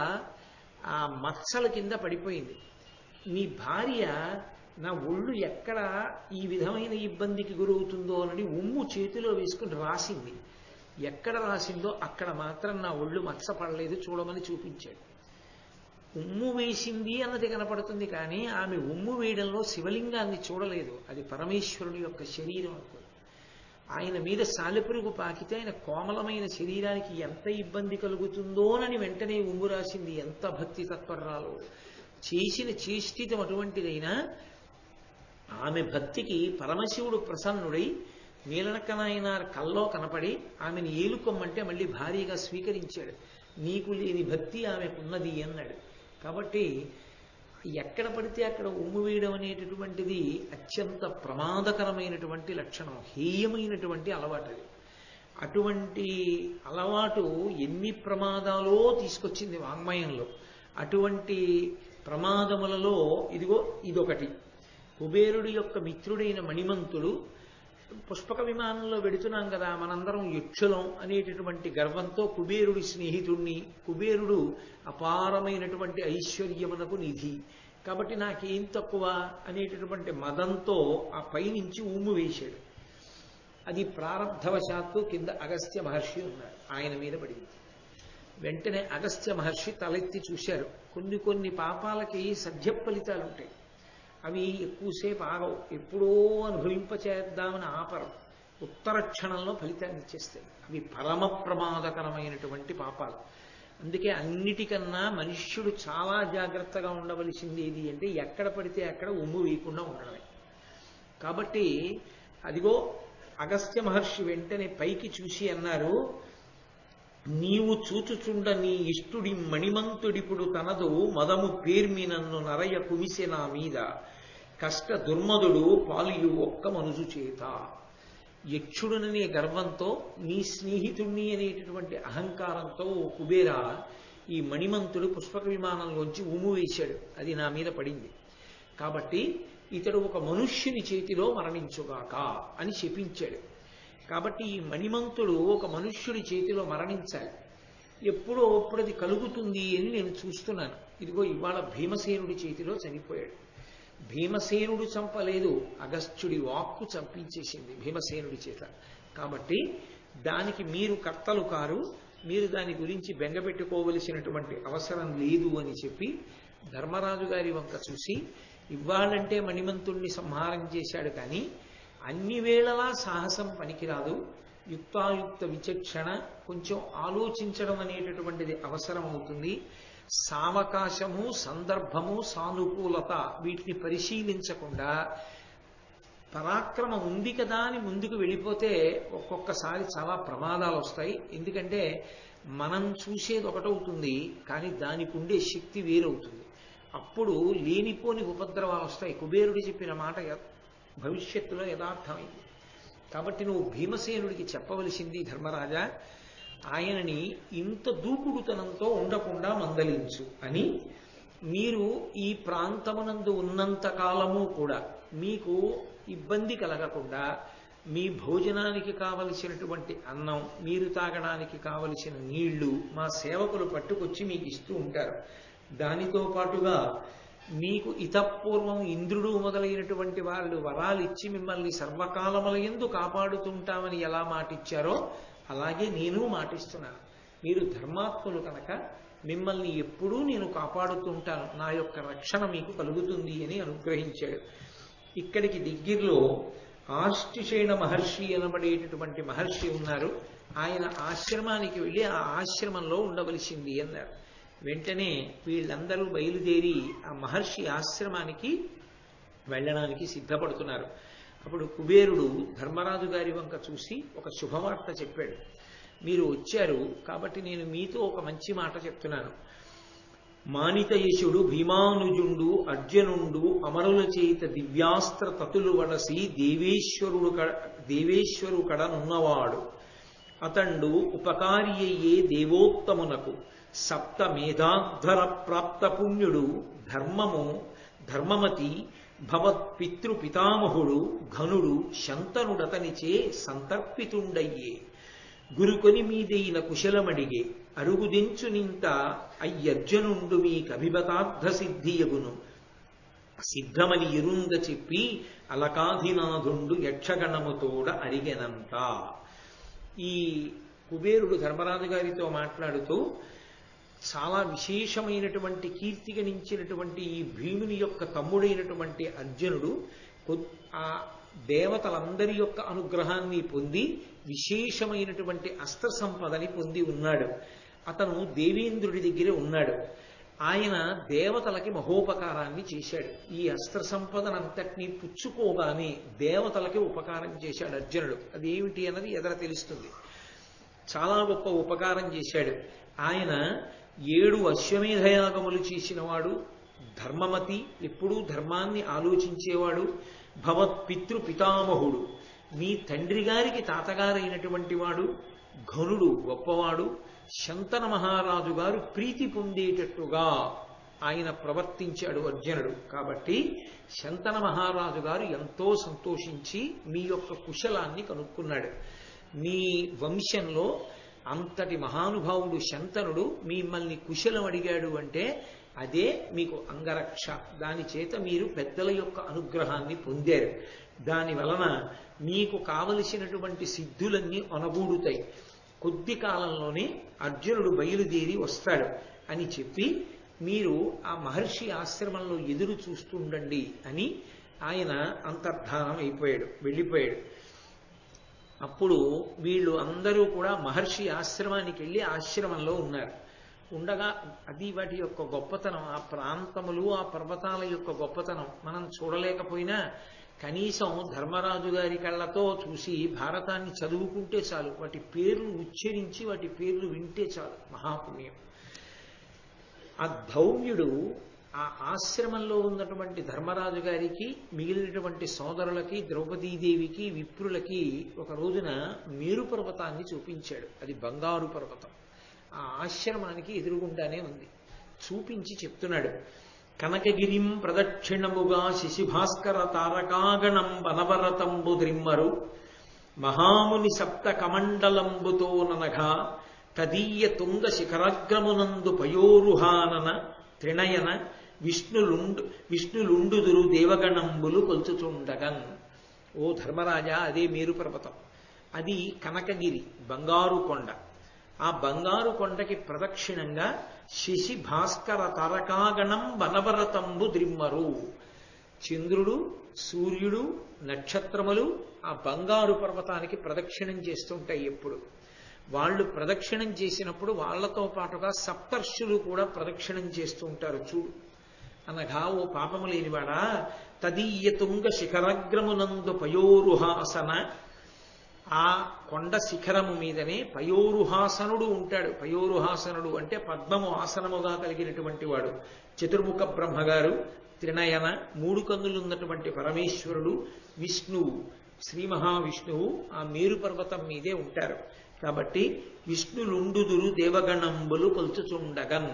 ఆ మచ్చల కింద పడిపోయింది. నీ భార్య నా ఒళ్ళు ఎక్కడ ఈ విధమైన ఇబ్బందికి గురవుతుందో అని ఉమ్ము చేతిలో వేసుకుని రాసింది. ఎక్కడ రాసిందో అక్కడ మాత్రం నా ఒళ్ళు మచ్చ పడలేదు, చూడమని చూపించాడు. ఉమ్ము వేసింది అన్నది కనపడుతుంది, కానీ ఆమె ఉమ్ము వేయడంలో శివలింగాన్ని చూడలేదు. అది పరమేశ్వరుని యొక్క శరీరం అనుకో. ఆయన మీద సాలెపురుగు పాకితే ఆయన కోమలమైన శరీరానికి ఎంత ఇబ్బంది కలుగుతుందోనని వెంటనే ఉమ్ము రాసింది. ఎంత భక్తి తత్పరాలో చేసిన చేష్టితం అటువంటిదైనా ఆమె భక్తికి పరమశివుడు ప్రసన్నుడై నీలనక్క నాయనార్ కల్లో కనపడి ఆమెను ఏలుకొమ్మంటే మళ్ళీ భారీగా స్వీకరించాడు. నీకు లేని భక్తి ఆమెకున్నది అన్నాడు. కాబట్టి ఎక్కడ పడితే అక్కడ ఉమ్ము వేయడం అనేటటువంటిది అత్యంత ప్రమాదకరమైనటువంటి లక్షణం, హేయమైనటువంటి అలవాటు అది. అటువంటి అలవాటు ఎన్ని ప్రమాదాలో తీసుకొచ్చింది వాంగ్మయంలో. అటువంటి ప్రమాదములలో ఇదిగో ఇదొకటి. కుబేరుడి యొక్క మిత్రుడైన మణిమంతుడు పుష్పక విమానంలో వెడుతున్నాం కదా, మనందరం యక్షులం అనేటటువంటి గర్వంతో కుబేరుడి స్నేహితుణ్ణి, కుబేరుడు అపారమైనటువంటి ఐశ్వర్యమునకు నిధి కాబట్టి నాకేం తక్కువ అనేటటువంటి మదంతో ఆ పైనుంచి ఉమ్ము వేశాడు. అది ప్రారంధవశాత్తు కింద అగస్త్య మహర్షి ఉన్నాడు, ఆయన మీద పడింది. వెంటనే అగస్త్య మహర్షి తలెత్తి చూశారు. కొన్ని పాపాలకి సద్య ఫలితాలు ఉంటాయి, అవి ఎక్కువసేపు ఆగవు, ఎప్పుడో అనుభవింపచేద్దామని ఆపరం, ఉత్తర క్షణంలో ఫలితాన్ని ఇచ్చేస్తాయి. అవి పరమ ప్రమాదకరమైనటువంటి పాపాలు. అందుకే అన్నిటికన్నా మనుష్యుడు చాలా జాగ్రత్తగా ఉండవలసింది ఏది అంటే ఎక్కడ పడితే అక్కడ ఉమ్ము వేయకుండా ఉండడమే. కాబట్టి అదిగో అగస్త్య మహర్షి వెంటనే పైకి చూసి అన్నారు, నీవు చూచుచుండ నీ ఇష్టుడి మణిమంతుడిపుడు తనదు మదము పేర్మి నన్ను నరయ కుమిసె నా మీద కష్ట దుర్మదుడు పాలియు ఒక్క మనుజు చేత. యక్షుడుననే గర్వంతో నీ స్నేహితుణ్ణి అనేటటువంటి అహంకారంతో ఓ కుబేరా ఈ మణిమంతుడు పుష్పక విమానంలోంచి ఉమ్ము వేశాడు, అది నా మీద పడింది, కాబట్టి ఇతడు ఒక మనుష్యుని చేతిలో మరణించుగాక అని శపించాడు. కాబట్టి ఈ మణిమంతుడు ఒక మనుష్యుడి చేతిలో మరణించాలి, ఎప్పుడో అప్పుడు అది కలుగుతుంది అని నేను చూస్తున్నాను. ఇదిగో ఇవాళ భీమసేనుడి చేతిలో చనిపోయాడు. భీమసేనుడు చంపలేదు, అగస్త్యుడి వాక్కు చంపించేసింది భీమసేనుడి చేత. కాబట్టి దానికి మీరు కర్తలు కారు, మీరు దాని గురించి బెంగపెట్టుకోవలసినటువంటి అవసరం లేదు అని చెప్పి ధర్మరాజు గారి వంక చూసి, ఇవ్వాలంటే మణిమంతుణ్ణి సంహారం చేశాడు, కానీ అన్ని వేళలా సాహసం పనికిరాదు, యుక్తాయుక్త విచక్షణ, కొంచెం ఆలోచించడం అనేటటువంటిది అవసరం అవుతుంది. సావకాశము, సందర్భము, సానుకూలత వీటిని పరిశీలించకుండా పరాక్రమం ఉంది కదా అని ముందుకు వెళ్ళిపోతే ఒక్కొక్కసారి చాలా ప్రమాదాలు వస్తాయి. ఎందుకంటే మనం చూసేది ఒకటవుతుంది, కానీ దానికి ఉండే శక్తి వేరవుతుంది. అప్పుడు లేనిపోని ఉపద్రవాలు వస్తాయి. కుబేరుడు చెప్పిన మాట భవిష్యత్తులో యథార్థమైంది. కాబట్టి నువ్వు భీమసేనుడికి చెప్పవలసింది, ధర్మరాజా ఆయనని ఇంత దూకుడుతనంతో ఉండకుండా మందలించు అని. మీరు ఈ ప్రాంతమునందు ఉన్నంత కాలము కూడా మీకు ఇబ్బంది కలగకుండా మీ భోజనానికి కావలసినటువంటి అన్నం, మీరు తాగడానికి కావలసిన నీళ్లు మా సేవకులు పట్టుకొచ్చి మీకు ఇస్తూ ఉంటారు. దానితో పాటుగా మీకు ఇతపూర్వం ఇంద్రుడు మొదలైనటువంటి వాళ్ళు వరాలు ఇచ్చి మిమ్మల్ని సర్వకాలముల యందు కాపాడుతుంటామని ఎలా మాటిచ్చారో అలాగే నేను మాటిస్తున్నాను. మీరు ధర్మాత్ములు కనుక మిమ్మల్ని ఎప్పుడూ నేను కాపాడుతుంటాను, నా యొక్క రక్షణ మీకు కలుగుతుంది అని అనుగ్రహించాడు. ఇక్కడికి దగ్గరలో ఆష్టిషేణ మహర్షి అనబడేటటువంటి మహర్షి ఉన్నారు. ఆయన ఆశ్రమానికి వెళ్ళి ఆ ఆశ్రమంలో ఉండవలసింది అన్నారు. వెంటనే వీళ్ళందరూ బయలుదేరి ఆ మహర్షి ఆశ్రమానికి వెళ్ళడానికి సిద్ధపడుతున్నారు. అప్పుడు కుబేరుడు ధర్మరాజు గారి వంక చూసి ఒక శుభవార్త చెప్పాడు. మీరు వచ్చారు కాబట్టి నేను మీతో ఒక మంచి మాట చెప్తున్నాను. మానితయశుడు భీమానుజుండు అర్జునుండు అమరుల చేత దివ్యాస్త్ర తతులు వడసి దేవేశ్వరు కడనున్నవాడు అతండు ఉపకారి అయ్యే దేవోత్తమునకు సప్త మేధాధ్వర ప్రాప్త పుణ్యుడు ధర్మమతి భవత్పితృపితామహుడు ఘనుడు శంతనుడతనిచే సంతర్పితుండయ్యే గురుకొని మీదైన కుశలమడిగే అరుగుదించునింత అయ్యర్జనుండు మీకభిమతార్థ సిద్ధియగును సిద్ధమని ఇరుంగ చెప్పి అలకాధినాథుండు యక్షగణముతోడ అడిగెనంత. ఈ కుబేరుడు ధర్మరాజు గారితో మాట్లాడుతూ చాలా విశేషమైనటువంటి కీర్తి గణించినటువంటి ఈ భీముని యొక్క తమ్ముడైనటువంటి అర్జునుడు ఆ దేవతలందరి యొక్క అనుగ్రహాన్ని పొంది విశేషమైనటువంటి అస్త్ర సంపదని పొంది ఉన్నాడు. అతను దేవేంద్రుడి దగ్గర ఉన్నాడు. ఆయన దేవతలకి మహోపకారాన్ని చేశాడు. ఈ అస్త్ర సంపదనంతటినీ పుచ్చుకోగానే దేవతలకి ఉపకారం చేశాడు అర్జునుడు. అదేమిటి అన్నది ఎదర తెలుస్తుంది. చాలా గొప్ప ఉపకారం చేశాడు. ఆయన 7 అశ్వమేధయాగములు చేసినవాడు, ధర్మమతి, ఎప్పుడూ ధర్మాన్ని ఆలోచించేవాడు, భవత్పితృపితామహుడు, మీ తండ్రి గారికి తాతగారైనటువంటి వాడు, ఘనుడు, గొప్పవాడు, శంతన మహారాజు గారు ప్రీతి పొందేటట్టుగా ఆయన ప్రవర్తించాడు అర్జునుడు. కాబట్టి శంతన మహారాజు గారు ఎంతో సంతోషించి మీ యొక్క కుశలాన్ని కనుక్కున్నాడు. మీ వంశంలో అంతటి మహానుభావుడు శంతనుడు మిమ్మల్ని కుశలం అడిగాడు అంటే అదే మీకు అంగరక్ష. దాని చేత మీరు పెద్దల యొక్క అనుగ్రహాన్ని పొందారు. దాని వలన మీకు కావలసినటువంటి సిద్ధులన్నీ అనగూడుతాయి. కొద్ది కాలంలోనే అర్జునుడు బయలుదేరి వస్తాడు అని చెప్పి మీరు ఆ మహర్షి ఆశ్రమంలో ఎదురు చూస్తుండండి అని ఆయన అంతర్ధానం అయిపోయాడు, వెళ్ళిపోయాడు. అప్పుడు వీళ్ళు అందరూ కూడా మహర్షి ఆశ్రమానికి వెళ్ళి ఆశ్రమంలో ఉన్నారు. ఉండగా అది వాటి యొక్క గొప్పతనం, ఆ ప్రాంతములు ఆ పర్వతాల యొక్క గొప్పతనం మనం చూడలేకపోయినా కనీసం ధర్మరాజు గారి కళ్ళతో చూసి భారతాన్ని చదువుకుంటే చాలు, వాటి పేర్లు ఉచ్చరించి వాటి పేర్లు వింటే చాలు, మహాపుణ్యం. ఆ ధౌమ్యుడు ఆ ఆశ్రమంలో ఉన్నటువంటి ధర్మరాజు గారికి, మిగిలినటువంటి సోదరులకి, ద్రౌపదీదేవికి, విప్రులకి ఒక రోజున మేరు పర్వతాన్ని చూపించాడు. అది బంగారు పర్వతం. ఆ ఆశ్రమానికి ఎదురుగుండానే ఉంది. చూపించి చెప్తున్నాడు, కనకగిరిం ప్రదక్షిణముగా శిశిభాస్కర తారకాగణం వనవరతంబు ద్రిమ్మరు మహాముని సప్త కమండలంబుతో ననఘ తదీయ తుంగ శిఖరాగ్రమునందు పయోరుహానన త్రినయన విష్ణులుండుదురు దేవగణంబులు కొల్చుచుండగన్. ఓ ధర్మరాజా, అదే మేరు పర్వతం. అది కనకగిరి, బంగారు కొండ. ఆ బంగారు కొండకి ప్రదక్షిణంగా శశి భాస్కర తారకాగణం వనవరతంబు ద్రిమ్మరు. చంద్రుడు, సూర్యుడు, నక్షత్రములు ఆ బంగారు పర్వతానికి ప్రదక్షిణం చేస్తుంటాయి. ఎప్పుడు వాళ్ళు ప్రదక్షిణం చేసినప్పుడు వాళ్లతో పాటుగా సప్తర్షులు కూడా ప్రదక్షిణం చేస్తూ ఉంటారు. చూడు అనగా, ఓ పాపము లేనివాడా, తదీయ తుంగ శిఖరాగ్రమునందు పయోరుహాసన, ఆ కొండ శిఖరము మీదనే పయోరుహాసనుడు ఉంటాడు. పయోరుహాసనుడు అంటే పద్మము ఆసనముగా కలిగినటువంటి వాడు. చతుర్ముఖ బ్రహ్మగారు, త్రినయన, మూడు కన్నులున్నటువంటి పరమేశ్వరుడు, విష్ణువు, శ్రీ మహావిష్ణువు ఆ మేరు పర్వతం మీదే ఉంటారు. కాబట్టి విష్ణులుండుదురు దేవగణంబులు కొల్చుచుండగన్.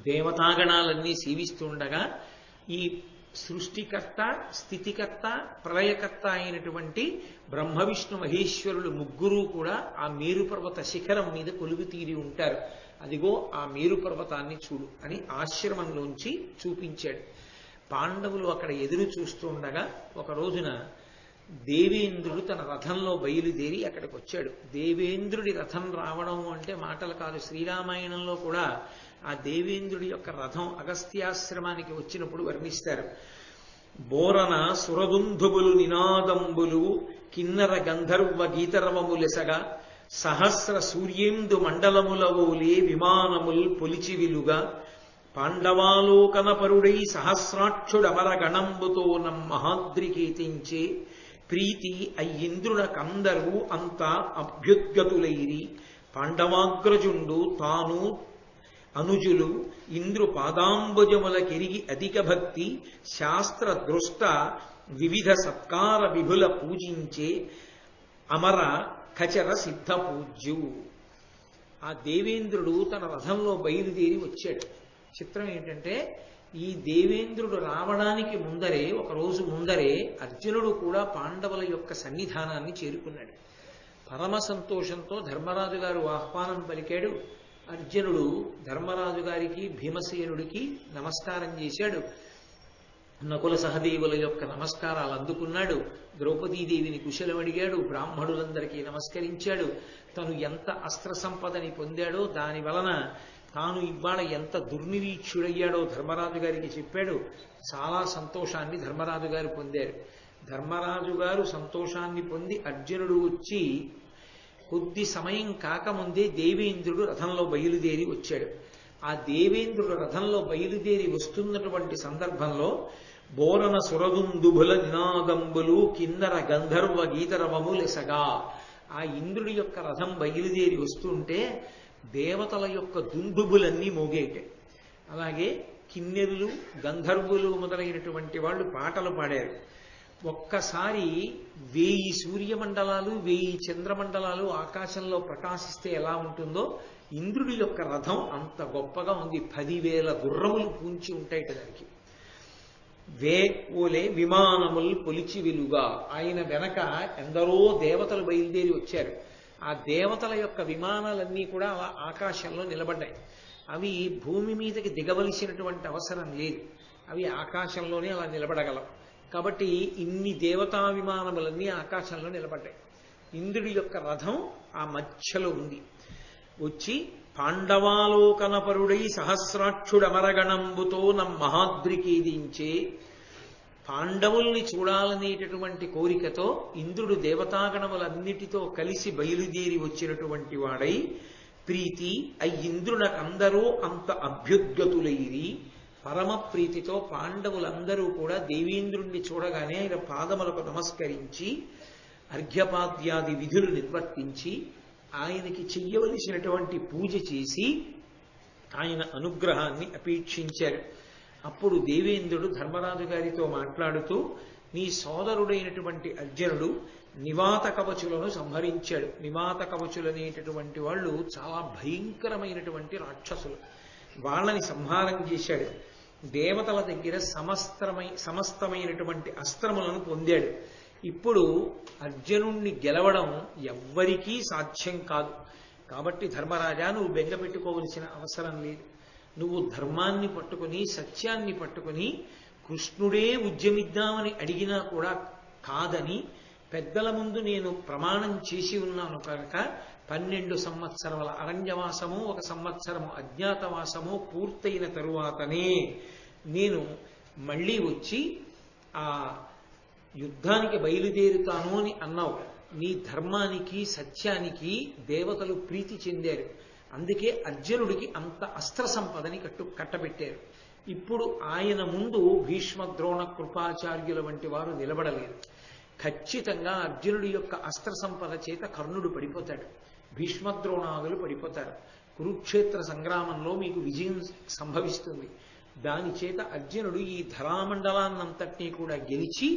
దేవతాగణాలన్నీ సేవిస్తుండగా ఈ సృష్టికర్త, స్థితికర్త, ప్రళయకర్త అయినటువంటి బ్రహ్మ విష్ణు మహేశ్వరులు ముగ్గురు కూడా ఆ మేరు పర్వత శిఖరం మీద కొలువు తీరి ఉంటారు. అదిగో ఆ మేరు పర్వతాన్ని చూడు అని ఆశ్రమంలోంచి చూపించాడు. పాండవులు అక్కడ ఎదురు చూస్తుండగా ఒక రోజున దేవేంద్రుడు తన రథంలో బయలుదేరి అక్కడికి వచ్చాడు. దేవేంద్రుడి రథం రావడం అంటే మాటలు కాదు. శ్రీరామాయణంలో కూడా ఆ దేవేంద్రుడి యొక్క రథం అగస్త్యాశ్రమానికి వచ్చినప్పుడు వర్ణిస్తారు. బోరన సురదుంధుబులు నినాదంబులు కిన్నర గంధర్వ గీతరవములెసగా సహస్ర సూర్యేందు మండలములవోలే విమానముల్ పొలిచివిలుగా పాండవాలోకన పరుడై సహస్రాక్షుడమర గణంబుతో మహాద్రికేతించే ప్రీతి అయ్యింద్రుడ కందరు అంత అభ్యుద్గతులైరి పాండవాగ్రజుండు తాను అనుజులు ఇంద్రు పాదాంబుజముల కెరిగి అధిక భక్తి శాస్త్ర దృష్ట వివిధ సత్కార విభుల పూజించే అమర ఖచర సిద్ధ పూజ్యు. ఆ దేవేంద్రుడు తన రథంలో బయలుదేరి వచ్చాడు. చిత్రం ఏంటంటే, ఈ దేవేంద్రుడు రావడానికి ముందరే, ఒక రోజు ముందరే అర్జునుడు కూడా పాండవుల యొక్క సన్నిధానాన్ని చేరుకున్నాడు. పరమ సంతోషంతో ధర్మరాజు గారు ఆహ్వానం పలికాడు. అర్జునుడు ధర్మరాజు గారికి, భీమసేనుడికి నమస్కారం చేశాడు. నకుల సహదేవుల యొక్క నమస్కారాలు అందుకున్నాడు. ద్రౌపదీదేవిని కుశలం అడిగాడు. బ్రాహ్మణులందరికీ నమస్కరించాడు. తను ఎంత అస్త్ర సంపదని పొందాడో, దాని వలన తాను ఇవాళ ఎంత దుర్నిరీక్షుడయ్యాడో ధర్మరాజు గారికి చెప్పాడు. చాలా సంతోషాన్ని ధర్మరాజు గారు పొందారు. ధర్మరాజు గారు సంతోషాన్ని పొంది అర్జునుడు వచ్చి కొద్ది సమయం కాకముందే దేవేంద్రుడు రథంలో బయలుదేరి వచ్చాడు. ఆ దేవేంద్రుడు రథంలో బయలుదేరి వస్తున్నటువంటి సందర్భంలో బోరన సురదుందుభుల నినాదంబులు కిన్నర గంధర్వ గీతరవములెసగా, ఆ ఇంద్రుడి యొక్క రథం బయలుదేరి వస్తుంటే దేవతల యొక్క దుందుబులన్నీ మోగేటాయి. అలాగే కిన్నెరులు, గంధర్వులు మొదలైనటువంటి వాళ్ళు పాటలు పాడారు. ఒక్కసారి 1000 సూర్యమండలాలు, 1000 చంద్రమండలాలు ఆకాశంలో ప్రకాశిస్తే ఎలా ఉంటుందో ఇంద్రుడి యొక్క రథం అంత గొప్పగా ఉంది. 10,000 గుర్రములు పూంచి ఉంటాయి దానికి. ఓలే విమానములు పొలిచి వెలుగా. ఆయన వెనక ఎందరో దేవతలు బయలుదేరి వచ్చారు. ఆ దేవతల యొక్క విమానాలన్నీ కూడా అలా ఆకాశంలో నిలబడ్డాయి. అవి భూమి మీదకి దిగవలసినటువంటి అవసరం లేదు. అవి ఆకాశంలోనే అలా నిలబడగలవు. కాబట్టి ఇన్ని దేవతా విమానములన్నీ ఆకాశంలో నిలబడ్డాయి. ఇంద్రుడి యొక్క రథం ఆ మధ్యలో ఉంది. వచ్చి పాండవాలోకనపరుడై సహస్రాక్షుడమరగణంబుతో మహాద్రికేదించే, పాండవుల్ని చూడాలనేటటువంటి కోరికతో ఇంద్రుడు దేవతాగణములన్నిటితో కలిసి బయలుదేరి వచ్చినటువంటి వాడై ప్రీతి అయ్యింద్రునకందరూ అంత అభ్యుద్గతులైరి పరమ ప్రీతితో పాండవులందరూ కూడా దేవేంద్రుణ్ణి చూడగానే ఆయన పాదములకు నమస్కరించి అర్ఘ్యపాద్యాది విధులు నిర్వర్తించి ఆయనకి చెయ్యవలసినటువంటి పూజ చేసి ఆయన అనుగ్రహాన్ని అపేక్షించారు. అప్పుడు దేవేంద్రుడు ధర్మరాజు గారితో మాట్లాడుతూ, నీ సోదరుడైనటువంటి అర్జునుడు నివాత కవచులను సంహరించాడు. నివాత కవచులనేటటువంటి వాళ్ళు చాలా భయంకరమైనటువంటి రాక్షసులు. వాళ్ళని సంహారం చేశాడు. దేవతల దగ్గర సమస్తమైనటువంటి అస్త్రములను పొందాడు. ఇప్పుడు అర్జునుణ్ణి గెలవడం ఎవ్వరికీ సాధ్యం కాదు. కాబట్టి ధర్మరాజా, నువ్వు బెంగ పెట్టుకోవలసిన అవసరం లేదు. నువ్వు ధర్మాన్ని పట్టుకుని సత్యాన్ని పట్టుకుని కృష్ణుడే ఉద్యమిద్దామని అడిగినా కూడా కాదని పెద్దల ముందు నేను ప్రమాణం చేసి ఉన్నాను కనుక 12 సంవత్సరముల అరణ్యవాసము 1 సంవత్సరము అజ్ఞాతవాసము పూర్తయిన తరువాతనే నేను మళ్ళీ వచ్చి ఆ యుద్ధానికి బయలుదేరుతాను అని అన్నావు. నీ ధర్మానికి సత్యానికి దేవతలు ప్రీతి చెందారు. అందుకే అర్జునుడికి అంత అస్త్ర సంపదని కట్టబెట్టారు. ఇప్పుడు ఆయన ముందు భీష్మ ద్రోణ కృపాచార్యుల వంటి వారు నిలబడలేరు. ఖచ్చితంగా అర్జునుడి యొక్క అస్త్ర సంపద చేత కర్ణుడు పడిపోతాడు, భీష్మద్రోణాదులు పడిపోతారు. కురుక్షేత్ర సంగ్రామంలో మీకు విజయం సంభవిస్తుంది. దాని చేత అర్జునుడు ఈ ధరామండలాన్నంతటినీ కూడా గెలిచి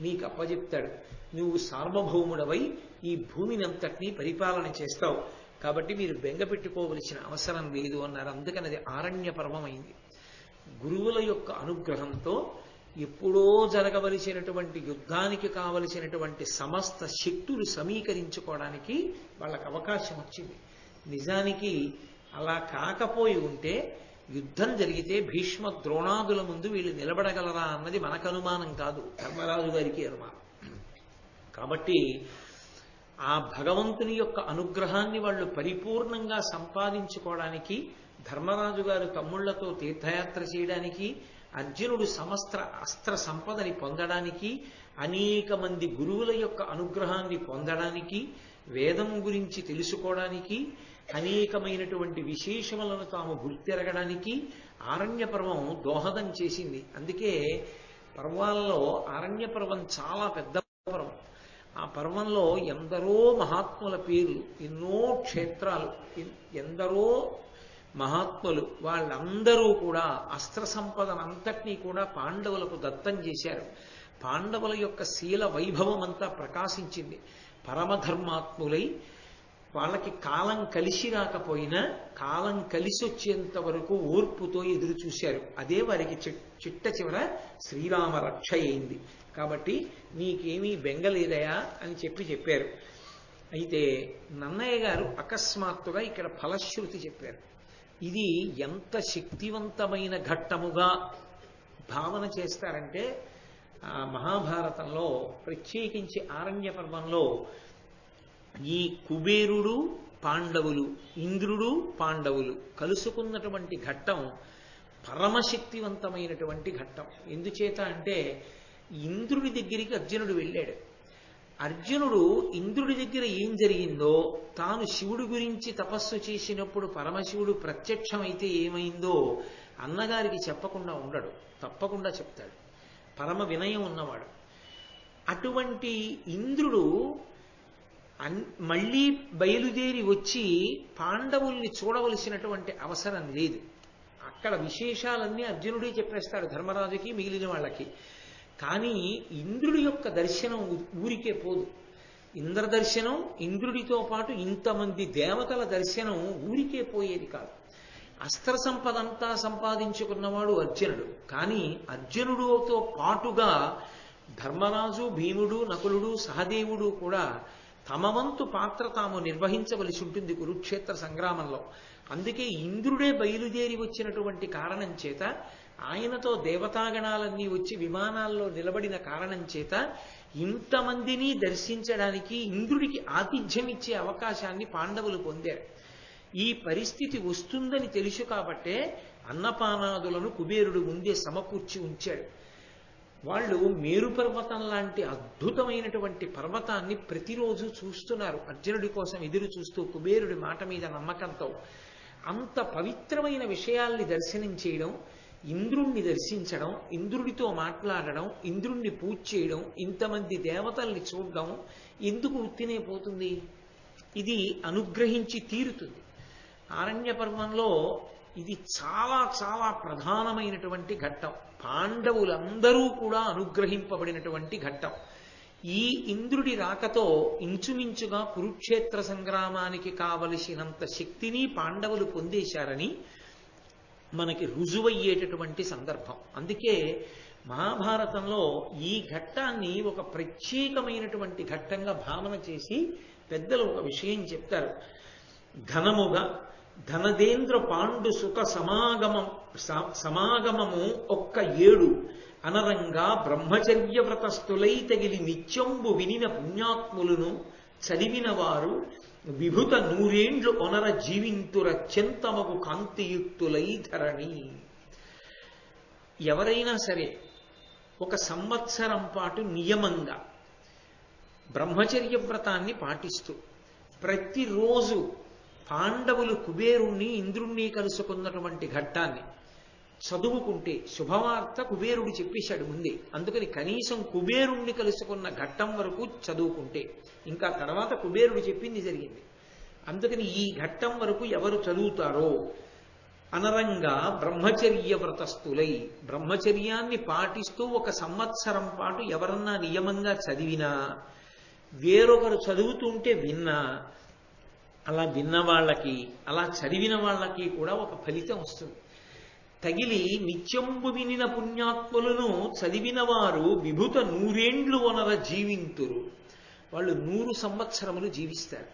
నీకు అప్పజెప్తాడు. నువ్వు సార్వభౌముడవై ఈ భూమినంతటినీ పరిపాలన చేస్తావు. కాబట్టి మీరు బెంగ పెట్టుకోవలసిన అవసరం లేదు అన్నారు. అందుకని అది ఆరణ్య పర్వమైంది. గురువుల యొక్క అనుగ్రహంతో ఎప్పుడో జరగవలసినటువంటి యుద్ధానికి కావలసినటువంటి సమస్త శక్తులు సమీకరించుకోవడానికి వాళ్ళకి అవకాశం వచ్చింది. నిజానికి అలా కాకపోయి ఉంటే యుద్ధం జరిగితే భీష్మ ద్రోణాదుల ముందు వీళ్ళు నిలబడగలరా అన్నది మనకు అనుమానం కాదు, ధర్మరాజు గారికి అనుమానం. కాబట్టి ఆ భగవంతుని యొక్క అనుగ్రహాన్ని వాళ్ళు పరిపూర్ణంగా సంపాదించుకోవడానికి, ధర్మరాజు గారు తమ్ముళ్లతో తీర్థయాత్ర చేయడానికి, అర్జునుడు సమస్త అస్త్ర సంపదని పొందడానికి, అనేక మంది గురువుల యొక్క అనుగ్రహాన్ని పొందడానికి, వేదం గురించి తెలుసుకోవడానికి, అనేకమైనటువంటి విశేషములను తాము గుర్తెరగడానికి ఆరణ్య పర్వం దోహదం చేసింది. అందుకే పర్వాల్లో ఆరణ్య పర్వం చాలా పెద్ద పర్వం. ఆ పర్వంలో ఎందరో మహాత్ముల పేర్లు, ఎన్నో క్షేత్రాలు, ఎందరో మహాత్ములు, వాళ్ళందరూ కూడా అస్త్ర సంపదనంతటినీ కూడా పాండవులకు దత్తం చేశారు. పాండవుల యొక్క శీల వైభవం అంతా ప్రకాశించింది. పరమధర్మాత్ములై వాళ్ళకి కాలం కలిసి రాకపోయినా కాలం కలిసి వచ్చేంత వరకు ఓర్పుతో ఎదురు చూశారు. అదే వారికి చిట్ట చివర శ్రీరామ రక్ష అయింది. కాబట్టి నీకేమీ బెంగలేదయా అని చెప్పారు. అయితే నన్నయ్య గారు అకస్మాత్తుగా ఇక్కడ ఫలశ్రుతి చెప్పారు. ఇది ఎంత శక్తివంతమైన ఘట్టముగా భావన చేస్తారంటే, మహాభారతంలో ప్రత్యేకించి ఆరణ్య పర్వంలో ఈ కుబేరుడు పాండవులు, ఇంద్రుడు పాండవులు కలుసుకున్నటువంటి ఘట్టం పరమశక్తివంతమైనటువంటి ఘట్టం. ఎందుచేత అంటే ఇంద్రుడి దగ్గరికి అర్జునుడు వెళ్ళాడు. అర్జునుడు ఇంద్రుడి దగ్గర ఏం జరిగిందో, తాను శివుడి గురించి తపస్సు చేసినప్పుడు పరమశివుడు ప్రత్యక్షమైతే ఏమైందో అన్నగారికి చెప్పకుండా ఉండడు, తప్పకుండా చెప్తాడు. పరమ వినయం ఉన్నవాడు. అటువంటి ఇంద్రుడు మళ్ళీ బయలుదేరి వచ్చి పాండవుల్ని చూడవలసినటువంటి అవసరం లేదు. అక్కడ విశేషాలన్నీ అర్జునుడే చెప్పేస్తాడు ధర్మరాజుకి, మిగిలిన వాళ్ళకి. కానీ ఇంద్రుడి యొక్క దర్శనం ఊరికే పోదు. ఇంద్రదర్శనం, ఇంద్రుడితో పాటు ఇంతమంది దేవతల దర్శనం ఊరికే పోయేది కాదు. అస్త్ర సంపదంతా సంపాదించుకున్నవాడు అర్జునుడు. కానీ అర్జునుడితో పాటుగా ధర్మరాజు, భీముడు, నకులుడు, సహదేవుడు కూడా తమ వంతు పాత్ర తాము నిర్వహించవలసి ఉంటుంది కురుక్షేత్ర సంగ్రామంలో. అందుకే ఇంద్రుడే బయలుదేరి వచ్చినటువంటి కారణం చేత, ఆయనతో దేవతాగణాలన్నీ వచ్చి విమానాల్లో నిలబడిన కారణం చేత ఇంతమందిని దర్శించడానికి ఇంద్రుడికి ఆతిథ్యం ఇచ్చే అవకాశాన్ని పాండవులు పొందారు. ఈ పరిస్థితి వస్తుందని తెలుసు కాబట్టే అన్నపానాదులను కుబేరుడు ముందే సమకూర్చి ఉంచాడు. వాళ్ళు మేరు పర్వతం లాంటి అద్భుతమైనటువంటి పర్వతాన్ని ప్రతిరోజు చూస్తున్నారు, అర్జునుడి కోసం ఎదురు చూస్తూ, కుబేరుడి మాట మీద నమ్మకంతో. అంత పవిత్రమైన విషయాల్ని దర్శనం చేయడం, ఇంద్రుణ్ణి దర్శించడం, ఇంద్రుడితో మాట్లాడడం, ఇంద్రుణ్ణి పూజ చేయడం, ఇంతమంది దేవతల్ని చూడడం ఎందుకు ఉత్తినే పోతుంది? ఇది అనుగ్రహించి తీరుతుంది. ఆరణ్య పర్వంలో ఇది చాలా చాలా ప్రధానమైనటువంటి ఘట్టం. పాండవులందరూ కూడా అనుగ్రహింపబడినటువంటి ఘట్టం. ఈ ఇంద్రుడి రాకతో ఇంచుమించుగా కురుక్షేత్ర సంగ్రామానికి కావలసినంత శక్తిని పాండవులు పొందేశారని మనకి రుజువయ్యేటటువంటి సందర్భం. అందుకే మహాభారతంలో ఈ ఘట్టాన్ని ఒక ప్రత్యేకమైనటువంటి ఘట్టంగా భావన చేసి పెద్దలు ఒక విషయం చెప్తారు. ఘనముగా ధనదేంద్ర పాండు సుత సమాగమము ఒక్క 7 అనరంగా బ్రహ్మచర్య వ్రతస్థులై తగిలి నిత్యంబు వినిన పుణ్యాత్ములను చదివిన వారు విభుత 100 ఏండ్లు ఒనర జీవింతురత్యంతమగు కాంతియుక్తులై ధరణి. ఎవరైనా సరే 1 సంవత్సరం పాటు నియమంగా బ్రహ్మచర్య వ్రతాన్ని పాటిస్తూ ప్రతిరోజు పాండవులు కుబేరుణ్ణి ఇంద్రుణ్ణి కలుసుకున్నటువంటి ఘట్టాన్ని చదువుకుంటే, శుభవార్త కుబేరుడు చెప్పేశాడు ముందే, అందుకని కనీసం కుబేరుణ్ణి కలుసుకున్న ఘట్టం వరకు చదువుకుంటే, ఇంకా తర్వాత కుబేరుడు చెప్పింది జరిగింది, అందుకని ఈ ఘట్టం వరకు ఎవరు చదువుతారో అనరంగా బ్రహ్మచర్య వ్రతస్థులై, బ్రహ్మచర్యాన్ని పాటిస్తూ 1 సంవత్సరం పాటు ఎవరన్నా నియమంగా చదివినా, వేరొకరు చదువుతుంటే విన్నా, అలా విన్న వాళ్ళకి, అలా చదివిన వాళ్ళకి కూడా ఒక ఫలితం వస్తుంది. తగిలి నిత్యంబు వినిన పుణ్యాత్ములను చదివిన వారు విభుత 100 ఏండ్లు వనర జీవింతురు. వాళ్ళు 100 సంవత్సరములు జీవిస్తారు.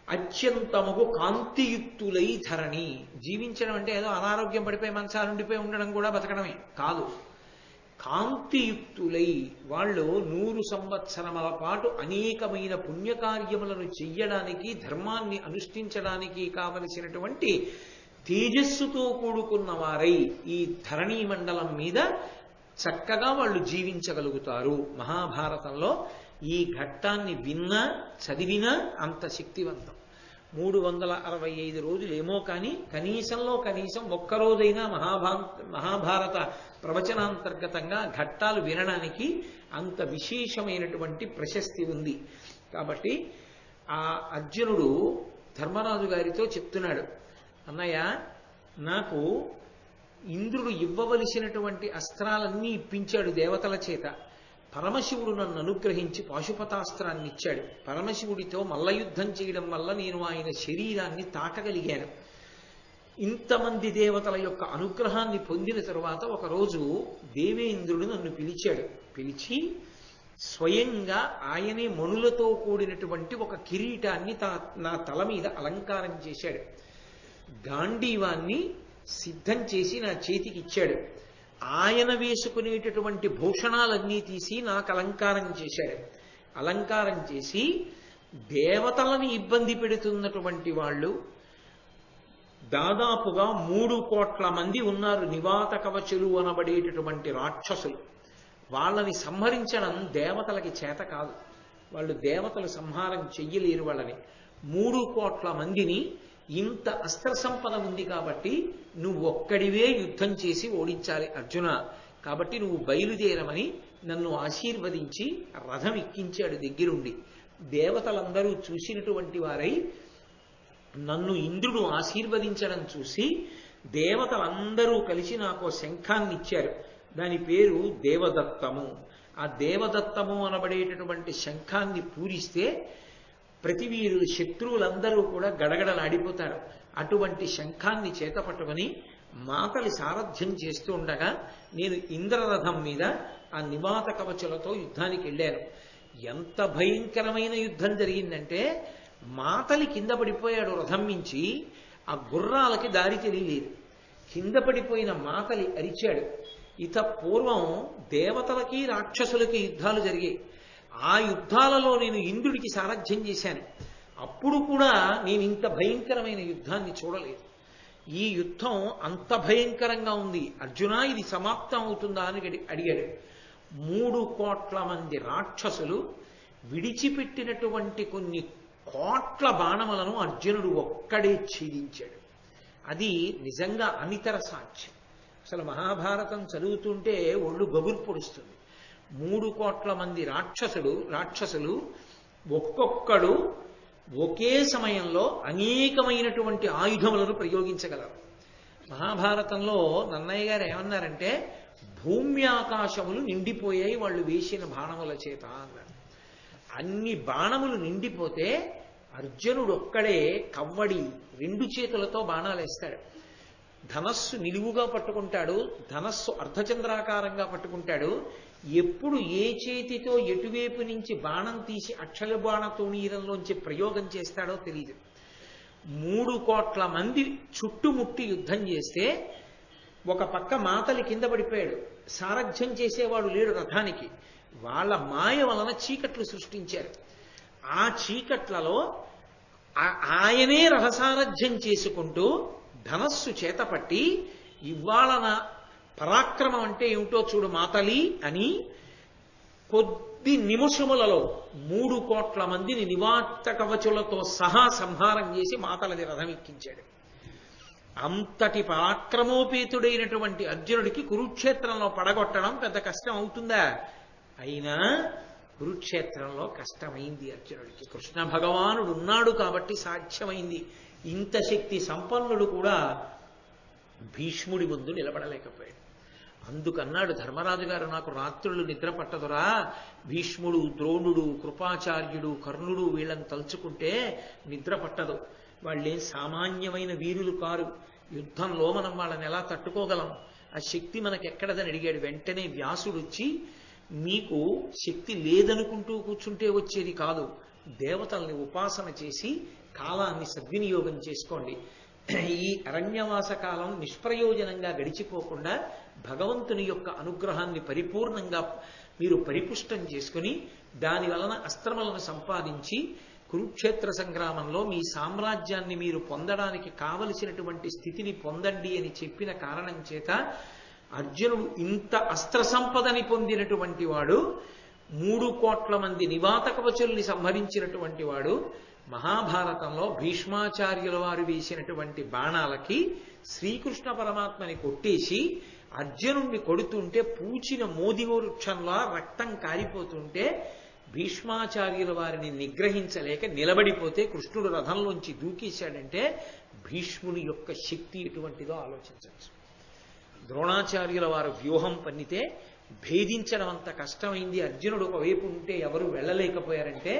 అత్యంతమగు కాంతియుక్తులై ధరణి. జీవించడం అంటే ఏదో అనారోగ్యం పడిపోయి మంచాలుండిపోయి ఉండడం కూడా బతకడమే కాదు. కాంతియుక్తులై, వాళ్ళు 100 సంవత్సరముల పాటు అనేకమైన పుణ్యకార్యములను చెయ్యడానికి, ధర్మాన్ని అనుష్ఠించడానికి కావలసినటువంటి తేజస్సుతో కూడుకున్న వారై ఈ ధరణీ మండలం మీద చక్కగా వాళ్ళు జీవించగలుగుతారు. మహాభారతంలో ఈ ఘట్టాన్ని విన్నా చదివినా అంత శక్తివంతం. 365 రోజులేమో కానీ కనీసంలో కనీసం ఒక్కరోజైనా మహాభారత ప్రవచనాంతర్గతంగా ఘట్టాలు వినడానికి అంత విశేషమైనటువంటి ప్రశస్తి ఉంది. కాబట్టి ఆ అర్జునుడు ధర్మరాజు గారితో చెప్తున్నాడు, అన్నయ్య, నాకు ఇంద్రుడు ఇవ్వవలసినటువంటి అస్త్రాలన్నీ ఇప్పించాడు దేవతల చేత. పరమశివుడు నన్ను అనుగ్రహించి పాశుపతాస్త్రాన్ని ఇచ్చాడు. పరమశివుడితో మల్లయుద్ధం చేయడం వల్ల నేను ఆయన శరీరాన్ని తాకగలిగాను. ఇంతమంది దేవతల యొక్క అనుగ్రహాన్ని పొందిన తరువాత ఒకరోజు దేవేంద్రుడు నన్ను పిలిచి స్వయంగా ఆయనే మణులతో కూడినటువంటి ఒక కిరీటాన్ని నా తల మీద అలంకారం చేశాడు. గాంధీవాన్ని సిద్ధం చేసి నా చేతికి ఇచ్చాడు. ఆయన వేసుకునేటటువంటి భూషణాలన్నీ తీసి నాకు అలంకారం చేశాడు. అలంకారం చేసి దేవతలని ఇబ్బంది పెడుతున్నటువంటి వాళ్ళు దాదాపుగా 3 కోట్ల మంది ఉన్నారు. నివాత కవచులు అనబడేటటువంటి రాక్షసులు. వాళ్ళని సంహరించడం దేవతలకి చేత కాదు. వాళ్ళు దేవతలు సంహారం చెయ్యలేరు వాళ్ళని. 3 కోట్ల మందిని ఇంత అస్త్ర సంపద ఉంది కాబట్టి నువ్వు ఒక్కడివే యుద్ధం చేసి ఓడించాలి అర్జున. కాబట్టి నువ్వు బయలుదేరమని నన్ను ఆశీర్వదించి రథం ఎక్కించాడు దగ్గరుండి. దేవతలందరూ చూసినటువంటి వారై నన్ను ఇంద్రుడు ఆశీర్వదించడం చూసి దేవతలందరూ కలిసి నాకు శంఖాన్ని ఇచ్చారు. దాని పేరు దేవదత్తము. ఆ దేవదత్తము అనబడేటటువంటి శంఖాన్ని పూరిస్తే ప్రతివీరులు శత్రువులందరూ కూడా గడగడలాడిపోతారు. అటువంటి శంఖాన్ని చేతపట్టుకుని మాతలి సారథ్యం చేస్తూ ఉండగా నేను ఇంద్రరథం మీద ఆ నివాత కవచులతో యుద్ధానికి వెళ్ళాను. ఎంత భయంకరమైన యుద్ధం జరిగిందంటే మాతలి కింద పడిపోయాడు రథం మించి. ఆ గుర్రాలకి దారి తెలియలేదు. కింద పడిపోయిన మాతలి అరిచాడు. ఇత పూర్వం దేవతలకి రాక్షసులకి యుద్ధాలు జరిగాయి. ఆ యుద్ధాలలో నేను ఇంద్రుడికి సారథ్యం చేశాను. అప్పుడు కూడా నేను ఇంత భయంకరమైన యుద్ధాన్ని చూడలేదు. ఈ యుద్ధం అంత భయంకరంగా ఉంది. అర్జున, ఇది సమాప్తం అవుతుందా అని అడిగాడు. 3 కోట్ల మంది రాక్షసులు విడిచిపెట్టినటువంటి కొన్ని కోట్ల బాణములను అర్జునుడు ఒక్కడే ఛేదించాడు. అది నిజంగా అనితర సాక్ష్యం. అసలు మహాభారతం చదువుతుంటే ఒళ్ళు గగురు పొడుస్తుంది. 3 కోట్ల మంది రాక్షసులు ఒక్కొక్కడు ఒకే సమయంలో అనేకమైనటువంటి ఆయుధములను ప్రయోగించగలరు. మహాభారతంలో నన్నయ్య గారు ఏమన్నారంటే భూమి ఆకాశములు నిండిపోయాయి వాళ్ళు వేసిన బాణముల చేత అన్నారు. అన్ని బాణములు నిండిపోతే అర్జునుడు ఒక్కడే కవ్వడి 2 చేతులతో బాణాలు వేస్తాడు. ధనస్సు నిలువుగా పట్టుకుంటాడు, ధనస్సు అర్ధచంద్రాకారంగా పట్టుకుంటాడు. ఎప్పుడు ఏ చేతితో ఎటువైపు నుంచి బాణం తీసి అక్షల బాణ తోణీరంలోంచి ప్రయోగం చేస్తాడో తెలియదు. 3 కోట్ల మంది చుట్టుముట్టి యుద్ధం చేస్తే ఒక పక్క మాతలి కింద పడిపోయాడు. సారథ్యం చేసేవాడు లేడు రథానికి. వాళ్ళ మాయ వలన చీకట్లు సృష్టించారు. ఆ చీకట్లలో ఆయనే రథసారథ్యం చేసుకుంటూ ధనస్సు చేతపట్టి ఇవాళ నా పరాక్రమం అంటే ఏమిటో చూడు మాతలి అని కొద్ది నిమిషములలో 3 కోట్ల మందిని నివార్త కవచులతో సహా సంహారం చేసి మాతలది రథం ఎక్కించాడు. అంతటి పరాక్రమోపేతుడైనటువంటి అర్జునుడికి కురుక్షేత్రంలో పడగొట్టడం పెద్ద కష్టం అవుతుందా? అయినా కురుక్షేత్రంలో కష్టమైంది అర్జునుడికి. కృష్ణ భగవానుడు ఉన్నాడు కాబట్టి సాధ్యమైంది. ఇంత శక్తి సంపన్నుడు కూడా భీష్ముడి ముందు నిలబడలేకపోయాడు. అందుకన్నాడు ధర్మరాజు గారు, నాకు రాత్రులు నిద్ర పట్టదురా, భీష్ముడు, ద్రోణుడు, కృపాచార్యుడు, కర్ణుడు వీళ్ళని తలుచుకుంటే నిద్ర పట్టదు. వాళ్ళేం సామాన్యమైన వీరులు కారు. యుద్ధంలో మనం వాళ్ళని ఎలా తట్టుకోగలం? ఆ శక్తి మనకెక్కడదని అడిగాడు. వెంటనే వ్యాసుడు వచ్చి, మీకు శక్తి లేదనుకుంటూ కూర్చుంటే వచ్చేది కాదు, దేవతల్ని ఉపాసన చేసి కాలాన్ని సద్వినియోగం చేసుకోండి. ఈ అరణ్యవాస కాలం నిష్ప్రయోజనంగా గడిచిపోకుండా భగవంతుని యొక్క అనుగ్రహాన్ని పరిపూర్ణంగా మీరు పరిపుష్టం చేసుకుని దాని వలన అస్త్రములను సంపాదించి కురుక్షేత్ర సంగ్రామంలో మీ సామ్రాజ్యాన్ని మీరు పొందడానికి కావలసినటువంటి స్థితిని పొందండి అని చెప్పిన కారణం చేత అర్జునుడు ఇంత అస్త్ర సంపదని పొందినటువంటి వాడు, 3 కోట్ల మంది నివాత కవచుల్ని సంహరించినటువంటి వాడు, మహాభారతంలో భీష్మాచార్యుల వారు వేసినటువంటి బాణాలకి శ్రీకృష్ణ పరమాత్మని కొట్టేసి అర్జునుణ్ణి కొడుతుంటే పూచిన మోది వృక్షంలా రక్తం కారిపోతుంటే భీష్మాచార్యుల వారిని నిగ్రహించలేక నిలబడిపోతే కృష్ణుడు రథంలోంచి దూకేశాడంటే భీష్ముని యొక్క శక్తి ఎటువంటిదో ఆలోచించవచ్చు. ద్రోణాచార్యుల వారు వ్యూహం పన్నితే భేదించడం అంత కష్టమైంది. అర్జునుడు ఒకవైపు ఉంటే ఎవరు వెళ్ళలేకపోయారంటే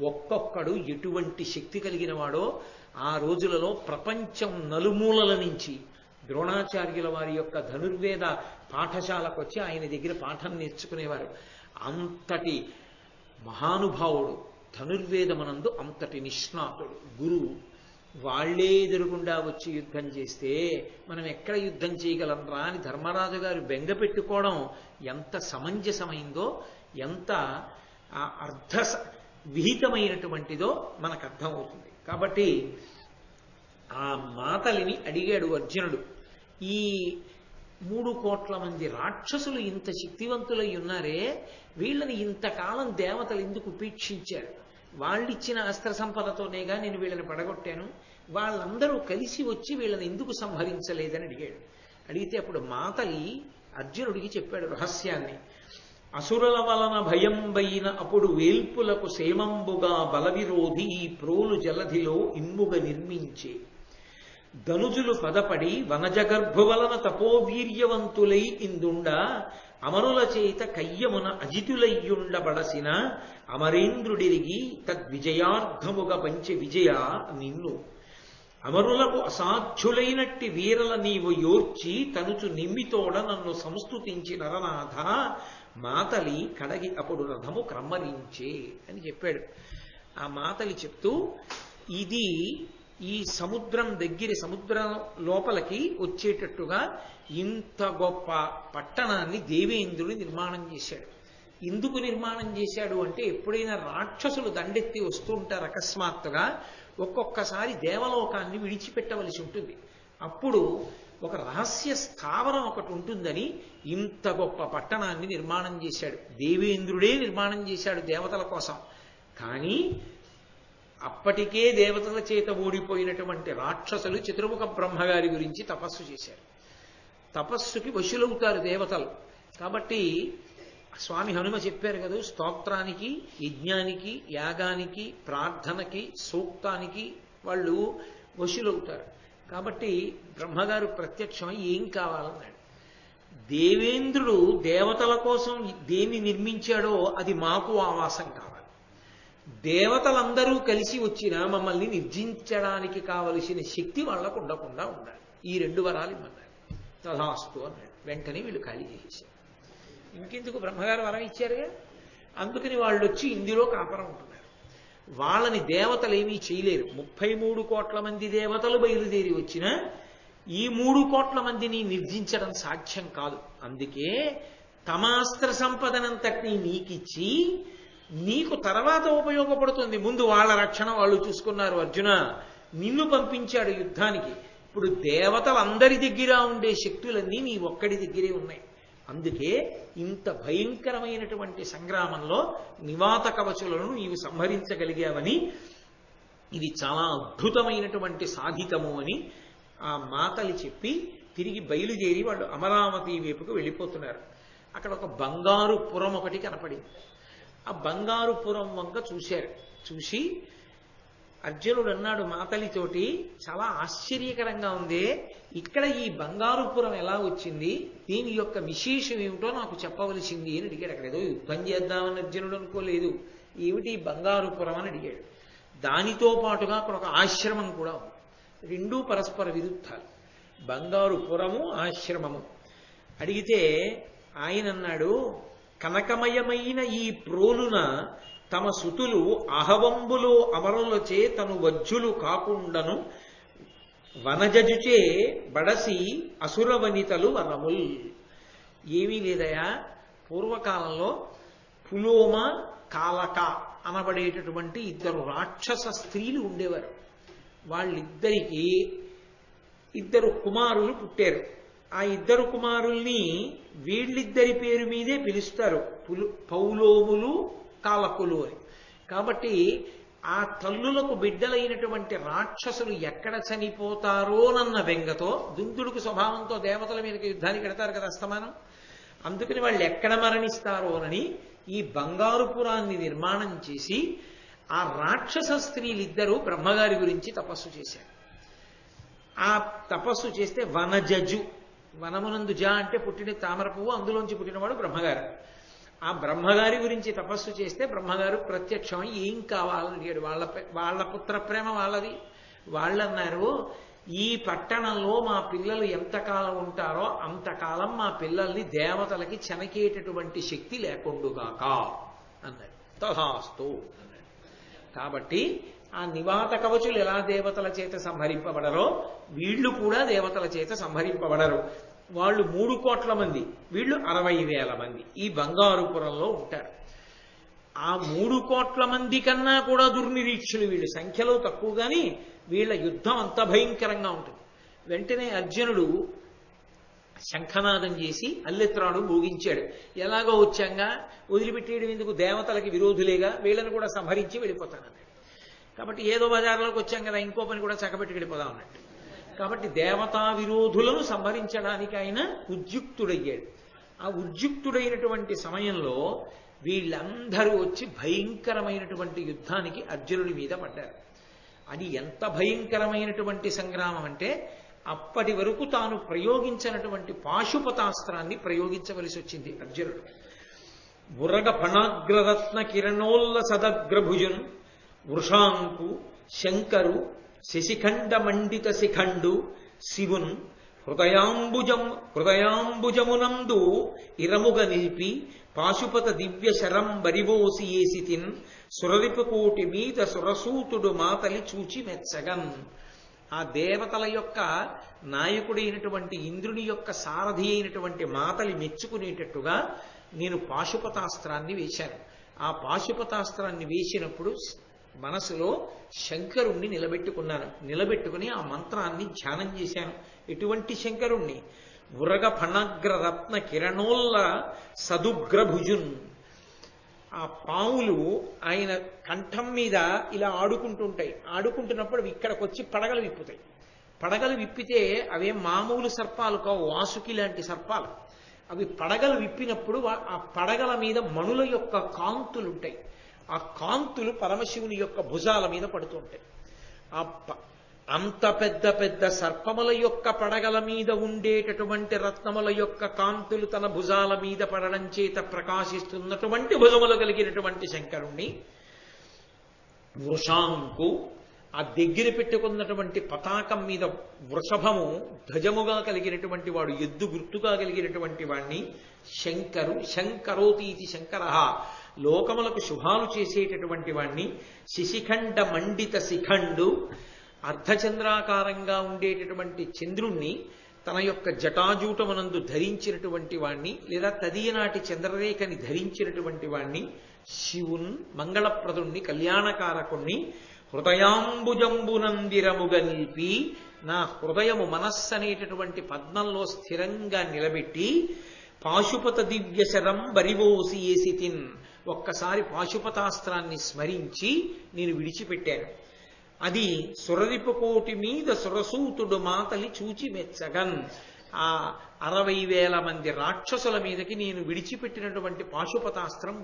ఒక్కొక్కడు ఎటువంటి శక్తి కలిగిన వాడో ఆ రోజులలో ప్రపంచం నలుమూలల నుంచి ద్రోణాచార్యుల వారి యొక్క ధనుర్వేద పాఠశాలకు వచ్చి ఆయన దగ్గర పాఠం నేర్చుకునేవారు. అంతటి మహానుభావుడు, ధనుర్వేదమునందు అంతటి నిష్ణాతుడు, గురువు. వాళ్లే ఎదురుగుండా వచ్చి యుద్ధం చేస్తే మనం ఎక్కడ యుద్ధం చేయగలంరా అని ధర్మరాజు గారు బెంగ పెట్టుకోవడం ఎంత సమంజసమైందో, ఎంత అర్థ విహితమైనటువంటిదో మనకు అర్థమవుతుంది. కాబట్టి ఆ మాతలిని అడిగాడు అర్జునుడు. ఈ 3 కోట్ల మంది రాక్షసులు ఇంత శక్తివంతులై ఉన్నారే, వీళ్ళని ఇంతకాలం దేవతలు ఎందుకు ఉపేక్షించారు? వాళ్ళిచ్చిన అస్త్ర సంపదతోనేగా నేను వీళ్ళని పడగొట్టాను, వాళ్ళందరూ కలిసి వచ్చి వీళ్ళని ఎందుకు సంహరించలేదని అడిగాడు. అడిగితే అప్పుడు మాతలి అర్జునుడికి చెప్పాడు రహస్యాన్ని. అసురుల వలన భయంబైన అప్పుడు వేల్పులకు సేమంబుగా బలవిరోధి ఈ ప్రోలు జలధిలో ఇమ్ముగ నిర్మించే ధనుజులు పదపడి వనజగర్భు వలన తపోవీర్యవంతులై ఇందుండ అమరుల చేత కయ్యమున అజితులయ్యుండబడసిన అమరేంద్రుడిరిగి తద్విజయార్థముగా పంచె విజయ నిన్ను అమరులకు అసాధ్యులైనట్టి వీరల నీవు యోర్చి తనుచు నిమ్మితోడ నన్ను సంస్తుతించి నరనాథ మాతలి కడగి అప్పుడు రథము క్రమ్మరించే అని చెప్పాడు. ఆ మాతలి చెప్తూ, ఇది ఈ సముద్రం దగ్గర, సముద్రం లోపలికి వచ్చేటట్టుగా ఇంత గొప్ప పట్టణాన్ని దేవేంద్రుడు నిర్మాణం చేశాడు. ఎందుకు నిర్మాణం చేశాడు అంటే, ఎప్పుడైనా రాక్షసులు దండెత్తి వస్తూ ఉంటారు అకస్మాత్తుగా, ఒక్కొక్కసారి దేవలోకాన్ని విడిచిపెట్టవలసి ఉంటుంది. అప్పుడు ఒక రహస్య స్థావరం ఒకటి ఉంటుందని ఇంత గొప్ప పట్టణాన్ని నిర్మాణం చేశాడు. దేవేంద్రుడే నిర్మాణం చేశాడు దేవతల కోసం. కానీ అప్పటికే దేవతల చేత ఓడిపోయినటువంటి రాక్షసులు చతుర్ముఖ బ్రహ్మగారి గురించి తపస్సు చేశారు. తపస్సుకి వశులవుతారు దేవతలు. కాబట్టి స్వామి హనుమ చెప్పారు కదా, స్తోత్రానికి, యజ్ఞానికి, యాగానికి, ప్రార్థనకి, సూక్తానికి వాళ్ళు వశులవుతారు. కాబట్టి బ్రహ్మగారు ప్రత్యక్షమై ఏం కావాలన్నాడు. దేవేంద్రుడు దేవతల కోసం దేన్ని నిర్మించాడో అది మాకు ఆవాసం కావాలి. దేవతలందరూ కలిసి వచ్చినా మమ్మల్ని నిర్జించడానికి కావలసిన శక్తి వాళ్ళకు ఉండకుండా ఉండాలి. ఈ 2 వరాలు ఇమ్మన్నాడు. తథాస్తు అన్నాడు. వెంటనే వీళ్ళు ఖాళీ చేసేసారు. ఇంకెందుకు, బ్రహ్మగారు వరం ఇచ్చారుగా. అందుకని వాళ్ళు వచ్చి ఇందులో కాపరం ఉంటున్నారు. వాళ్ళని దేవతలు ఏమీ చేయలేరు. 33 కోట్ల మంది దేవతలు బయలుదేరి వచ్చినా ఈ 3 కోట్ల మందిని నిర్జించడం సాధ్యం కాదు. అందుకే తమాస్త్ర సంపదనంతటినీ నీకిచ్చి నీకు తర్వాత ఉపయోగపడుతుంది. ముందు వాళ్ళ రక్షణ వాళ్ళు చూసుకున్నారు. అర్జున, నిన్ను పంపించాడు యుద్ధానికి. ఇప్పుడు దేవతలందరి దగ్గర ఉండే శక్తులన్నీ నీ ఒక్కడి దగ్గరే ఉన్నాయి. అందుకే ఇంత భయంకరమైనటువంటి సంగ్రామంలో నివాత కవచులను నీవు సంహరించగలిగావని, ఇది చాలా అద్భుతమైనటువంటి సాధితము అని ఆ మాతలు చెప్పి తిరిగి బయలుదేరి వాళ్ళు అమరావతి వైపుకు వెళ్ళిపోతున్నారు. అక్కడ ఒక బంగారు పురం ఒకటి కనపడింది. ఆ బంగారు పురం వంక చూశారు. చూసి అర్జునుడు అన్నాడు మాతలితోటి, చాలా ఆశ్చర్యకరంగా ఉంది, ఇక్కడ ఈ బంగారుపురం ఎలా వచ్చింది, దీని యొక్క విశేషం ఏమిటో నాకు చెప్పవలసింది అని అడిగాడు. అక్కడ ఏదో యుద్ధం చేద్దామని అర్జునుడు అనుకోలేదు. ఏమిటి బంగారుపురం అని అడిగాడు. దానితో పాటుగా అక్కడ ఒక ఆశ్రమం కూడా ఉంది. 2 పరస్పర విరుద్ధాలు, బంగారుపురము, ఆశ్రమము. అడిగితే ఆయన అన్నాడు, కనకమయమైన ఈ ప్రోలున తమ సుతులు అహవంబులో అమరులచే తను వజ్జులు కాకుండను వనజజుచే బడసి అసుర వనితలు వనముల్. ఏమీ లేదయా, పూర్వకాలంలో పులోమ, కాలక అనబడేటటువంటి 2 రాక్షస స్త్రీలు ఉండేవారు. వాళ్ళిద్దరికీ 2 కుమారులు పుట్టారు. ఆ 2 కుమారుల్ని వీళ్ళిద్దరి పేరు మీదే పిలుస్తారు, పౌలోములు, కాలకులు అని. కాబట్టి ఆ తల్లులకు బిడ్డలైనటువంటి రాక్షసులు ఎక్కడ చనిపోతారోనన్న బెంగతో, దుందుడుకు స్వభావంతో దేవతల మీదకి యుద్ధానికి వెడతారు కదా అస్తమానం. అందుకని వాళ్ళు ఎక్కడ మరణిస్తారోనని ఈ బంగారుపురాన్ని నిర్మాణం చేసి ఆ రాక్షస స్త్రీలిద్దరూ బ్రహ్మగారి గురించి తపస్సు చేశారు. ఆ తపస్సు చేస్తే వనజజు, వనమునందు జ అంటే పుట్టిన తామర పువ్వు, అందులోంచి పుట్టినవాడు బ్రహ్మగారు. ఆ బ్రహ్మగారి గురించి తపస్సు చేస్తే బ్రహ్మగారు ప్రత్యక్షమై ఏం కావాలని అడిగాడు. వాళ్ళ పుత్ర ప్రేమ వాళ్ళది. వాళ్ళన్నారు, ఈ పట్టణంలో మా పిల్లలు ఎంతకాలం ఉంటారో అంతకాలం మా పిల్లల్ని దేవతలకి చెనకేటటువంటి శక్తి లేకుండుగాక అన్నాడు. తథాస్తు అన్నాడు. కాబట్టి ఆ నివాత కవచులు ఎలా దేవతల చేత సంహరింపబడరో వీళ్ళు కూడా దేవతల చేత సంహరింపబడరు. వాళ్ళు 3 కోట్ల మంది, వీళ్ళు 60,000 మంది ఈ బంగారుపురంలో ఉంటారు. ఆ 3 కోట్ల మంది కన్నా కూడా దుర్నిరీక్షులు వీళ్ళు. సంఖ్యలో తక్కువ కానీ వీళ్ళ యుద్ధం అంత భయంకరంగా ఉంటుంది. వెంటనే అర్జునుడు శంఖనాదం చేసి అల్లెత్రాడు మోగించాడు. ఎలాగో వచ్చాంగా, వదిలిపెట్టేయడం ఎందుకు, దేవతలకి విరోధులేగా, వీళ్ళని కూడా సంహరించి వెళ్ళిపోతానన్నాడు. కాబట్టి ఏదో బజార్లోకి వచ్చాం కదా, ఇంకో పని కూడా చక్కబెట్టి వెళ్ళిపోదాం అన్నట్టు. కాబట్టి దేవతా విరోధులను సంహరించడానికి ఆయన ఉద్యుక్తుడయ్యాడు. ఆ ఉద్యుక్తుడైనటువంటి సమయంలో వీళ్ళందరూ వచ్చి భయంకరమైనటువంటి యుద్ధానికి అర్జునుడి మీద పడ్డారు. అది ఎంత భయంకరమైనటువంటి సంగ్రామం అంటే, అప్పటి వరకు తాను ప్రయోగించినటువంటి పాశుపతాస్త్రాన్ని ప్రయోగించవలసి వచ్చింది అర్జునుడు. బురగ ఫణాగ్రరత్న కిరణోల్ల సదగ్రభుజున్ వృషాంకు శంకరు శశిఖండ మండిత శిఖండు శివున్ హృదయాంబుజమునందు ఇరముగ నిలిపి పాశుపత దివ్య శరం బరివోసి ఏసితిన్ సురరిపుకోటి మీద సురసూతుడు మాతలి చూచి మెచ్చగన్. ఆ దేవతల యొక్క నాయకుడైనటువంటి ఇంద్రుని యొక్క సారథి అయినటువంటి మాతలి మెచ్చుకునేటట్టుగా నేను పాశుపతాస్త్రాన్ని వేశాను. ఆ పాశుపతాస్త్రాన్ని వేసినప్పుడు మనసులో శంకరుణ్ణి నిలబెట్టుకుని ఆ మంత్రాన్ని ధ్యానం చేశాను. ఎటువంటి శంకరుణ్ణి? ఉరగ ఫణగ్ర రత్న కిరణోల్ల సదుగ్రభుజున్. ఆ పాములు ఆయన కంఠం మీద ఇలా ఆడుకుంటుంటాయి. ఆడుకుంటున్నప్పుడు ఇక్కడికి వచ్చి పడగలు విప్పుతాయి. పడగలు విప్పితే అవే మామూలు సర్పాలు కావు, వాసుకి లాంటి సర్పాలు. అవి పడగలు విప్పినప్పుడు ఆ పడగల మీద మణుల యొక్క కాంతులు ఉంటాయి. ఆ కాంతులు పరమశివుని యొక్క భుజాల మీద పడుతుంటాయి. అంత పెద్ద పెద్ద సర్పముల యొక్క పడగల మీద ఉండేటటువంటి రత్నముల యొక్క కాంతులు తన భుజాల మీద పడడం చేత ప్రకాశిస్తున్నటువంటి భుజములు కలిగినటువంటి శంకరుణ్ణి వృషాంకు, ఆ దగ్గర పెట్టుకున్నటువంటి పతాకం మీద వృషభము ధ్వజముగా కలిగినటువంటి వాడు, ఎద్దు గుర్తుగా కలిగినటువంటి వాణ్ణి శంకరు. శంకరోతీతి శంకర, లోకములకు శుభాలు చేసేటటువంటి వాణ్ణి. శిశిఖండ మండిత శిఖండు, అర్ధచంద్రాకారంగా ఉండేటటువంటి చంద్రుణ్ణి తన యొక్క జటాజూటమునందు ధరించినటువంటి వాణ్ణి, లేదా తదియనాటి చంద్రరేఖని ధరించినటువంటి వాణ్ణి శివున్, మంగళప్రదుణ్ణి, కళ్యాణకారకుణ్ణి. హృదయాంబుజంబునందిరముగ నిలిపి, నా హృదయము మనస్సు అనేటటువంటి పద్మంలో స్థిరంగా నిలబెట్టి, పాశుపత దివ్య శరం బరివోసి ఏసితిన్, ఒక్కసారి పాశుపతాస్త్రాన్ని స్మరించి నేను విడిచిపెట్టాను. అది సురరిపుకోటి మీద సురసూతుడు మాతలి చూచి మెచ్చగన్, ఆ 60,000 మంది రాక్షసుల మీదకి నేను విడిచిపెట్టినటువంటి పాశుపతాస్త్రం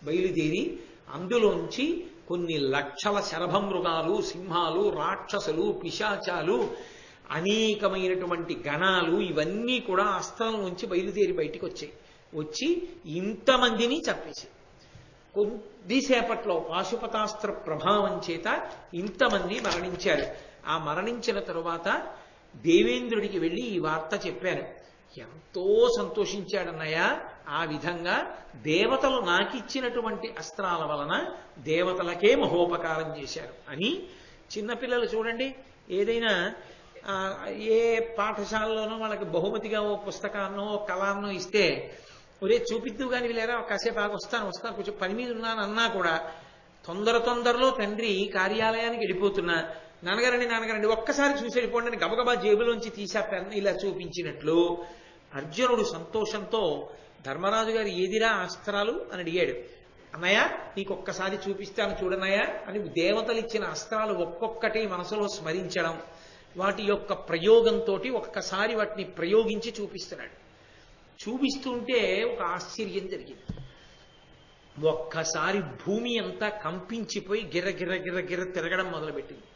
బయలుదేరి అందులోంచి కొన్ని లక్షల శరభమృగాలు, సింహాలు, రాక్షసులు, పిశాచాలు, అనేకమైనటువంటి గణాలు ఇవన్నీ కూడా అస్త్రం నుంచి బయలుదేరి బయటికి వచ్చి ఇంతమందిని చంపేసి, కొద్దిసేపట్లో పాశుపతాస్త్ర ప్రభావం చేత ఇంతమంది మరణించారు. ఆ మరణించిన తరువాత దేవేంద్రుడికి వెళ్ళి ఈ వార్త చెప్పాను. ఎంతో సంతోషించాడన్నయ్య. ఆ విధంగా దేవతలు నాకిచ్చినటువంటి అస్త్రాల వలన దేవతలకే మహోపకారం చేశారు అని. చిన్నపిల్లలు చూడండి, ఏదైనా ఏ పాఠశాలలోనో వాళ్ళకి బహుమతిగా ఓ పుస్తకాన్నో కళాన్నో ఇస్తే, ఒరే చూపిద్దు కానీ వీళ్ళేరా కాసేపు వస్తాను కొంచెం పని మీద ఉన్నాను అన్నా కూడా తొందరలో తండ్రి కార్యాలయానికి వెళ్ళిపోతున్నా, నాన్నగారండి ఒక్కసారి చూసి వెళ్ళిపోండి అని గబగబా జేబులోంచి తీసా పెన్ ఇలా చూపించినట్లు అర్జునుడు సంతోషంతో ధర్మరాజు గారు ఏదిరా అస్త్రాలు అని అడిగాడు. అన్నయ్య నీకు ఒక్కసారి చూపిస్తాను చూడన్నయ్య అని దేవతలు ఇచ్చిన అస్త్రాలు ఒక్కొక్కటి మనసులో స్మరించడం, వాటి యొక్క ప్రయోగంతో ఒక్కసారి వాటిని ప్రయోగించి చూపిస్తున్నాడు. చూపిస్తుంటే ఒక ఆశ్చర్యం జరిగింది. ఒక్కసారి భూమి అంతా కంపించిపోయి గిర్ర తిరగడం మొదలుపెట్టింది.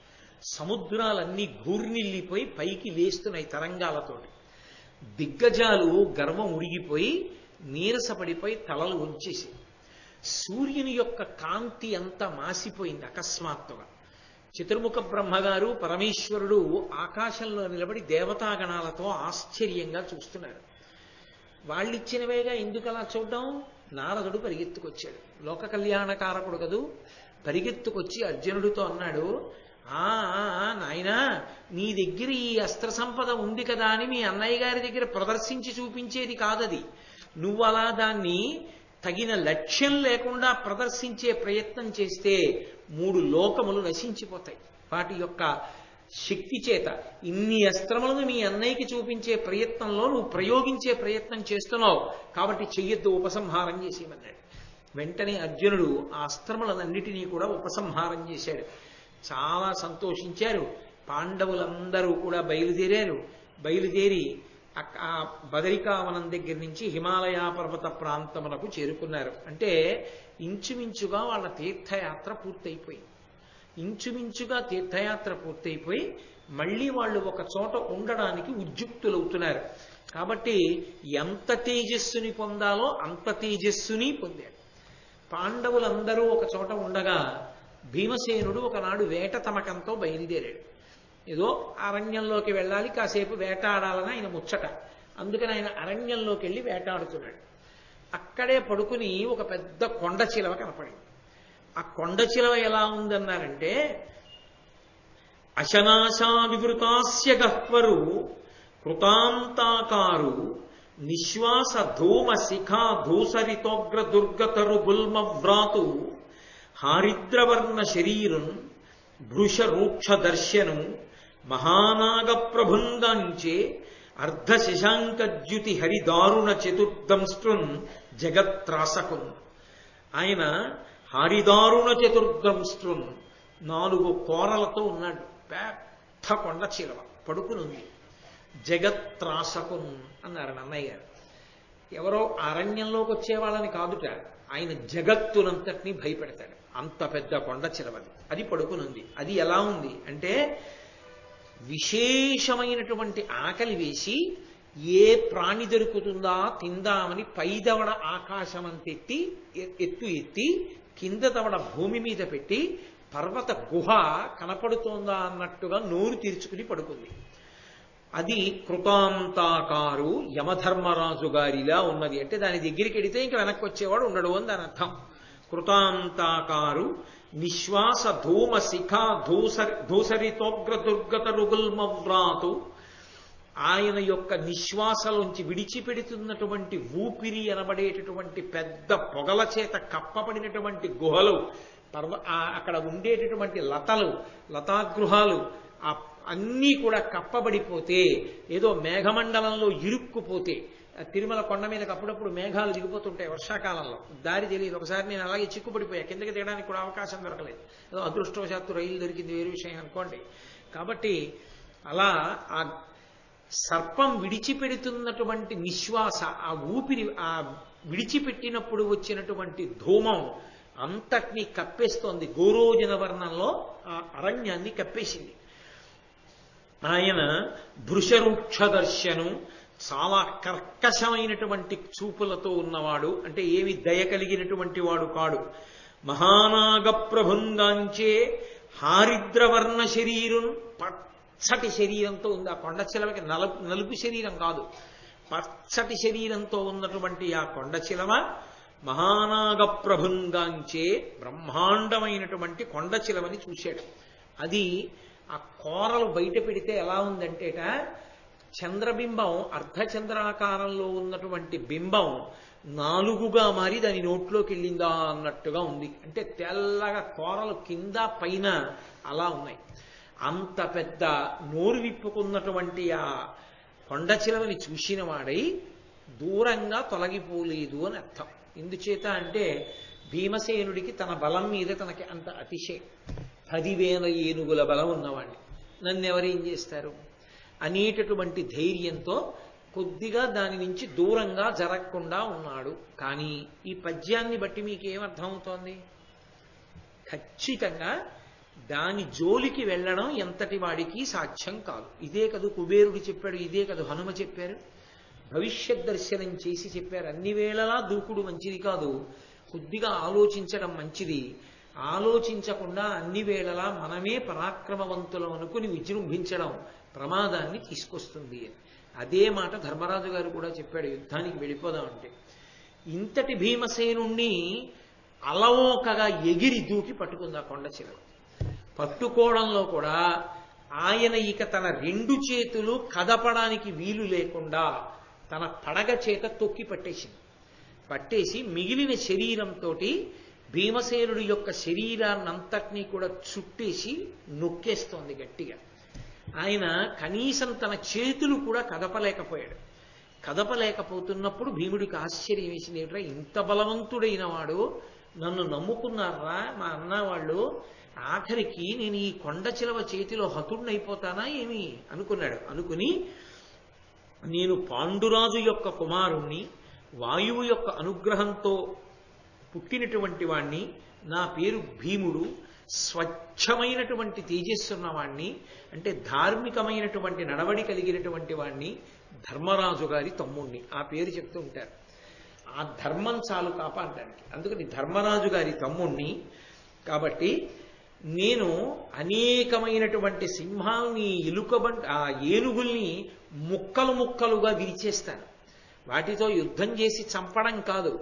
సముద్రాలన్నీ ఘూర్నిల్లిపోయి పైకి లేస్తున్నాయి తరంగాలతోటి. దిగ్గజాలు గర్వం ఉడిగిపోయి నీరసపడిపోయి తలలు ఉంచేసి, సూర్యుని యొక్క కాంతి అంతా మాసిపోయింది అకస్మాత్తుగా. చతుర్ముఖ బ్రహ్మగారు పరమేశ్వరుడు ఆకాశంలో నిలబడి దేవతాగణాలతో ఆశ్చర్యంగా చూస్తున్నారు. వాళ్ళిచ్చినవేగా ఎందుకు అలా చూడడం? నారదుడు పరిగెత్తుకొచ్చాడు, లోక కళ్యాణకారకుడు కదూ. పరిగెత్తుకొచ్చి అర్జునుడితో అన్నాడు, నాయనా నీ దగ్గర ఈ అస్త్ర సంపద ఉంది కదా అని మీ అన్నయ్య గారి దగ్గర ప్రదర్శించి చూపించేది కాదది. నువ్వు అలా దాన్ని తగిన లక్ష్యం లేకుండా ప్రదర్శించే ప్రయత్నం చేస్తే 3 లోకములు నశించిపోతాయి. వాటి యొక్క శక్తి చేత ఇన్ని అస్త్రములను మీ అన్నయ్యకి చూపించే ప్రయత్నంలో నువ్వు ప్రయోగించే ప్రయత్నం చేస్తున్నావు కాబట్టి చెయ్యొద్దు, ఉపసంహారం చేసేయమన్నాడు. వెంటనే అర్జునుడు ఆ అస్త్రములన్నిటినీ కూడా ఉపసంహారం చేశాడు. చాలా సంతోషించారు. పాండవులందరూ కూడా బయలుదేరి ఆ బదరికావనం దగ్గర నుంచి హిమాలయ పర్వత ప్రాంతములకు చేరుకున్నారు. అంటే ఇంచుమించుగా వాళ్ళ తీర్థయాత్ర పూర్తయిపోయి మళ్ళీ వాళ్ళు ఒక చోట ఉండడానికి ఉద్యుక్తులవుతున్నారు. కాబట్టి ఎంత తేజస్సుని పొందాలో అంత తేజస్సుని పొందారు. పాండవులందరూ ఒక చోట ఉండగా భీమసేనుడు ఒకనాడు వేట తమకంతో బయలుదేరాడు. ఏదో అరణ్యంలోకి వెళ్ళాలి, కాసేపు వేటాడాలని ఆయన ముచ్చట. అందుకని ఆయన అరణ్యంలోకి వెళ్ళి వేటాడుతున్నాడు. అక్కడే పడుకుని ఒక పెద్ద కొండ చిలవ కనపడింది. ఆ కొండ చిలవ ఎలా ఉందన్నారంటే, అశనాశా వివృతాస్య గహ్వరు కృతాంతాకారు నిశ్వాస ధూమ శిఖా ధూసరితోగ్ర దుర్గతరు గుల్మ వ్రాతు హారిద్రవర్ణ శరీరం భృష రూక్ష దర్శనం మహానాగ ప్రభుంగాంచే అర్ధ శశాంకద్యుతి హరిదారుణ చతుర్దంస్ట్రున్ జగత్రాసకున్. ఆయన హరిదారుణ చతుర్దంస్ట్రున్ 4 కోరలతో ఉన్నాడు. పెద్ద కొండ చిలవ పడుకునుంది. జగత్రాసకున్ అన్నారు నన్నయ్య గారు. ఎవరో అరణ్యంలోకి వచ్చే వాళ్ళని కాదుట, ఆయన జగత్తునంతటినీ భయపెడతాడు. అంత పెద్ద కొండ చిలవది. అది పడుకునుంది. అది ఎలా ఉంది అంటే విశేషమైనటువంటి ఆకలి వేసి ఏ ప్రాణి దొరుకుతుందా తిందామని పైదవడ ఆకాశమంతెత్తి ఎత్తి కింద దవడ భూమి మీద పెట్టి పర్వత గుహ కనపడుతోందా అన్నట్టుగా నోరు తీర్చుకుని పడుకుంది. అది కృతాంతాకారు యమధర్మరాజు గారిలా ఉన్నది. అంటే దాని దగ్గరికి వెడితే ఇంక వెనక్కి వచ్చేవాడు ఉండడు అని దాని అర్థం. కృతాంతాకారు నిశ్వాస ధూమ శిఖా ధూసరితోగ్ర దుర్గత రుగుల్మవ్రాతు. ఆయన యొక్క నిశ్వాసలోంచి విడిచిపెడుతున్నటువంటి ఊపిరి అనబడేటటువంటి పెద్ద పొగల చేత కప్పబడినటువంటి గుహలు, అక్కడ ఉండేటటువంటి లతాగృహాలు అన్నీ కూడా కప్పబడిపోతే, ఏదో మేఘమండలంలో ఇరుక్కుపోతే, తిరుమల కొండ మీదకి అప్పుడప్పుడు మేఘాలు దిగిపోతుంటాయి వర్షాకాలంలో, దారి తెలియదు. ఒకసారి నేను అలాగే చిక్కుపడిపోయా, కిందకి దిగడానికి కూడా అవకాశం దొరకలేదు. ఏదో అదృష్టవశాత్తు రైలు దొరికింది, వేరే విషయం అనుకోండి. కాబట్టి అలా ఆ సర్పం విడిచిపెడుతున్నటువంటి నిశ్వాస, ఆ ఊపిరి, ఆ విడిచిపెట్టినప్పుడు వచ్చినటువంటి ధూమం అంతటినీ కప్పేస్తోంది. గోరోజన వర్ణంలో ఆ అరణ్యాన్ని కప్పేసింది. ఆయన భృషరుక్ష దర్శను, చాలా కర్కశమైనటువంటి చూపులతో ఉన్నవాడు, అంటే ఏమి దయ కలిగినటువంటి వాడు కాడు. మహానాగ ప్రభుంగాంచే హారిద్రవర్ణ శరీరం, పచ్చటి శరీరంతో ఉంది. ఆ కొండ చిలవకి నలుపు శరీరం కాదు, పచ్చటి శరీరంతో ఉన్నటువంటి ఆ కొండ చిలవ మహానాగ ప్రభుంగాంచే బ్రహ్మాండమైనటువంటి కొండ చిలవని చూశాడు. అది ఆ కోరలు బయట పెడితే ఎలా ఉందంటేట, చంద్రబింబం అర్ధచంద్రాకారంలో ఉన్నటువంటి బింబం నాలుగుగా మారి దాని నోట్లోకి వెళ్ళిందా అన్నట్టుగా ఉంది. అంటే తెల్లగా కోరలు కింద పైన అలా ఉన్నాయి. అంత పెద్ద నోరు విప్పుకున్నటువంటి ఆ కొండ చిలవని చూసిన వాడై దూరంగా తొలగిపోలేదు అని అర్థం. ఎందుచేత అంటే భీమసేనుడికి తన బలం మీద తనకి అంత అతిశయం. 10,000 ఏనుగుల బలం ఉన్నవాడిని నన్నెవరేం చేస్తారు అనేటటువంటి ధైర్యంతో కొద్దిగా దాని నుంచి దూరంగా జరగకుండా ఉన్నాడు. కానీ ఈ పద్యాన్ని బట్టి మీకేమర్థమవుతోంది? ఖచ్చితంగా దాని జోలికి వెళ్ళడం ఎంతటి వాడికి సాధ్యం కాదు. ఇదే కదు కుబేరుడు చెప్పాడు, ఇదే కదు హనుమ చెప్పారు, భవిష్యత్ దర్శనం చేసి చెప్పారు. అన్ని వేళలా దూకుడు మంచిది కాదు, కొద్దిగా ఆలోచించడం మంచిది. ఆలోచించకుండా అన్ని వేళలా మనమే పరాక్రమవంతులం అనుకుని విజృంభించడం ప్రమాదాన్ని తీసుకొస్తుంది. అదే మాట ధర్మరాజు గారు కూడా చెప్పాడు, యుద్ధానికి వెళ్ళిపోదామంటే. ఇంతటి భీమసేనుణ్ణి అలవోకగా ఎగిరి దూకి పట్టుకుంది ఆ కొండ చిలవ. పట్టుకోవడంలో కూడా ఆయన ఇక తన 2 చేతులు కదపడానికి వీలు లేకుండా తన పడగ చేత తొక్కి పట్టేసి మిగిలిన శరీరంతో భీమసేనుడి యొక్క శరీరాన్నంతటినీ కూడా చుట్టేసి నొక్కేస్తోంది గట్టిగా. ఆయన కనీసం తన చేతులు కూడా కదపలేకపోయాడు. కదపలేకపోతున్నప్పుడు భీముడికి ఆశ్చర్యం వేసింది. ఏమిట్రా ఇంత బలవంతుడైన వాడు, నన్ను నమ్ముకున్నారా మా అన్న వాళ్ళు, ఆఖరికి నేను ఈ కొండ చిలవ చేతిలో హతుడినైపోతానా ఏమి అనుకున్నాడు. అనుకుని నేను పాండురాజు యొక్క కుమారుణ్ణి, వాయువు యొక్క అనుగ్రహంతో పుట్టినటువంటి వాణ్ణి, నా పేరు భీముడు, స్వచ్ఛమైనటువంటి తేజస్సున్నవాణ్ణి, అంటే ధార్మికమైనటువంటి నడవడి కలిగినటువంటి వాణ్ణి, ధర్మరాజు గారి తమ్ముణ్ణి, ఆ పేరు చెప్తూ ఉంటారు. ఆ ధర్మం చాలు కాపాడడానికి. అందుకని ధర్మరాజు గారి తమ్ముణ్ణి. కాబట్టి నేను అనేకమైనటువంటి సింహాల్ని, ఆ ఏనుగుల్ని ముక్కలు ముక్కలుగా విరిచేస్తాను. వాటితో యుద్ధం చేసి చంపడం కాదు,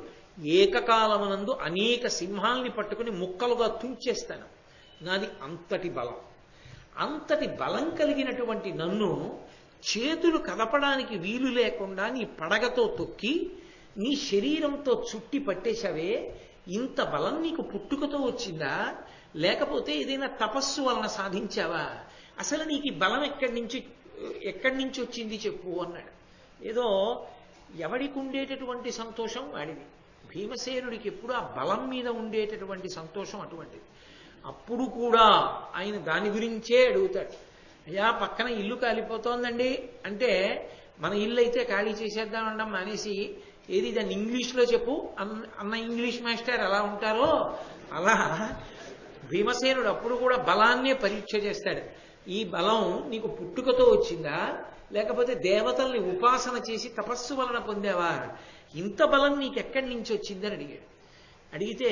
ఏకకాలమునందు అనేక సింహాల్ని పట్టుకుని ముక్కలుగా తుంచేస్తాను. నాది అంతటి బలం. అంతటి బలం కలిగినటువంటి నన్ను చేతులు కదపడానికి వీలు లేకుండా నీ పడగతో తొక్కి నీ శరీరంతో చుట్టి పట్టేశావే, ఇంత బలం నీకు పుట్టుకతో వచ్చిందా, లేకపోతే ఏదైనా తపస్సు వలన సాధించావా? అసలు నీకు ఈ బలం ఎక్కడి నుంచి వచ్చింది చెప్పు అన్నాడు. ఏదో ఎవడికి ఉండేటటువంటి సంతోషం వాడిది. భీమసేనుడికి ఎప్పుడు ఆ బలం మీద ఉండేటటువంటి సంతోషం అటువంటిది. అప్పుడు కూడా ఆయన దాని గురించే అడుగుతాడు. అయ్యా పక్కన ఇల్లు కాలిపోతోందండి అంటే మన ఇల్లు అయితే ఖాళీ చేసేద్దామండం మానేసి ఏది దాన్ని ఇంగ్లీష్లో చెప్పు అన్న ఇంగ్లీష్ మాస్టర్ ఎలా ఉంటారో అలా భీమసేనుడు అప్పుడు కూడా బలాన్నే పరీక్ష చేస్తాడు. ఈ బలం నీకు పుట్టుకతో వచ్చిందా లేకపోతే దేవతల్ని ఉపాసన చేసి తపస్సు వలన పొందావా? ఇంత బలం నీకెక్కడి నుంచి వచ్చిందని అడిగాడు. అడిగితే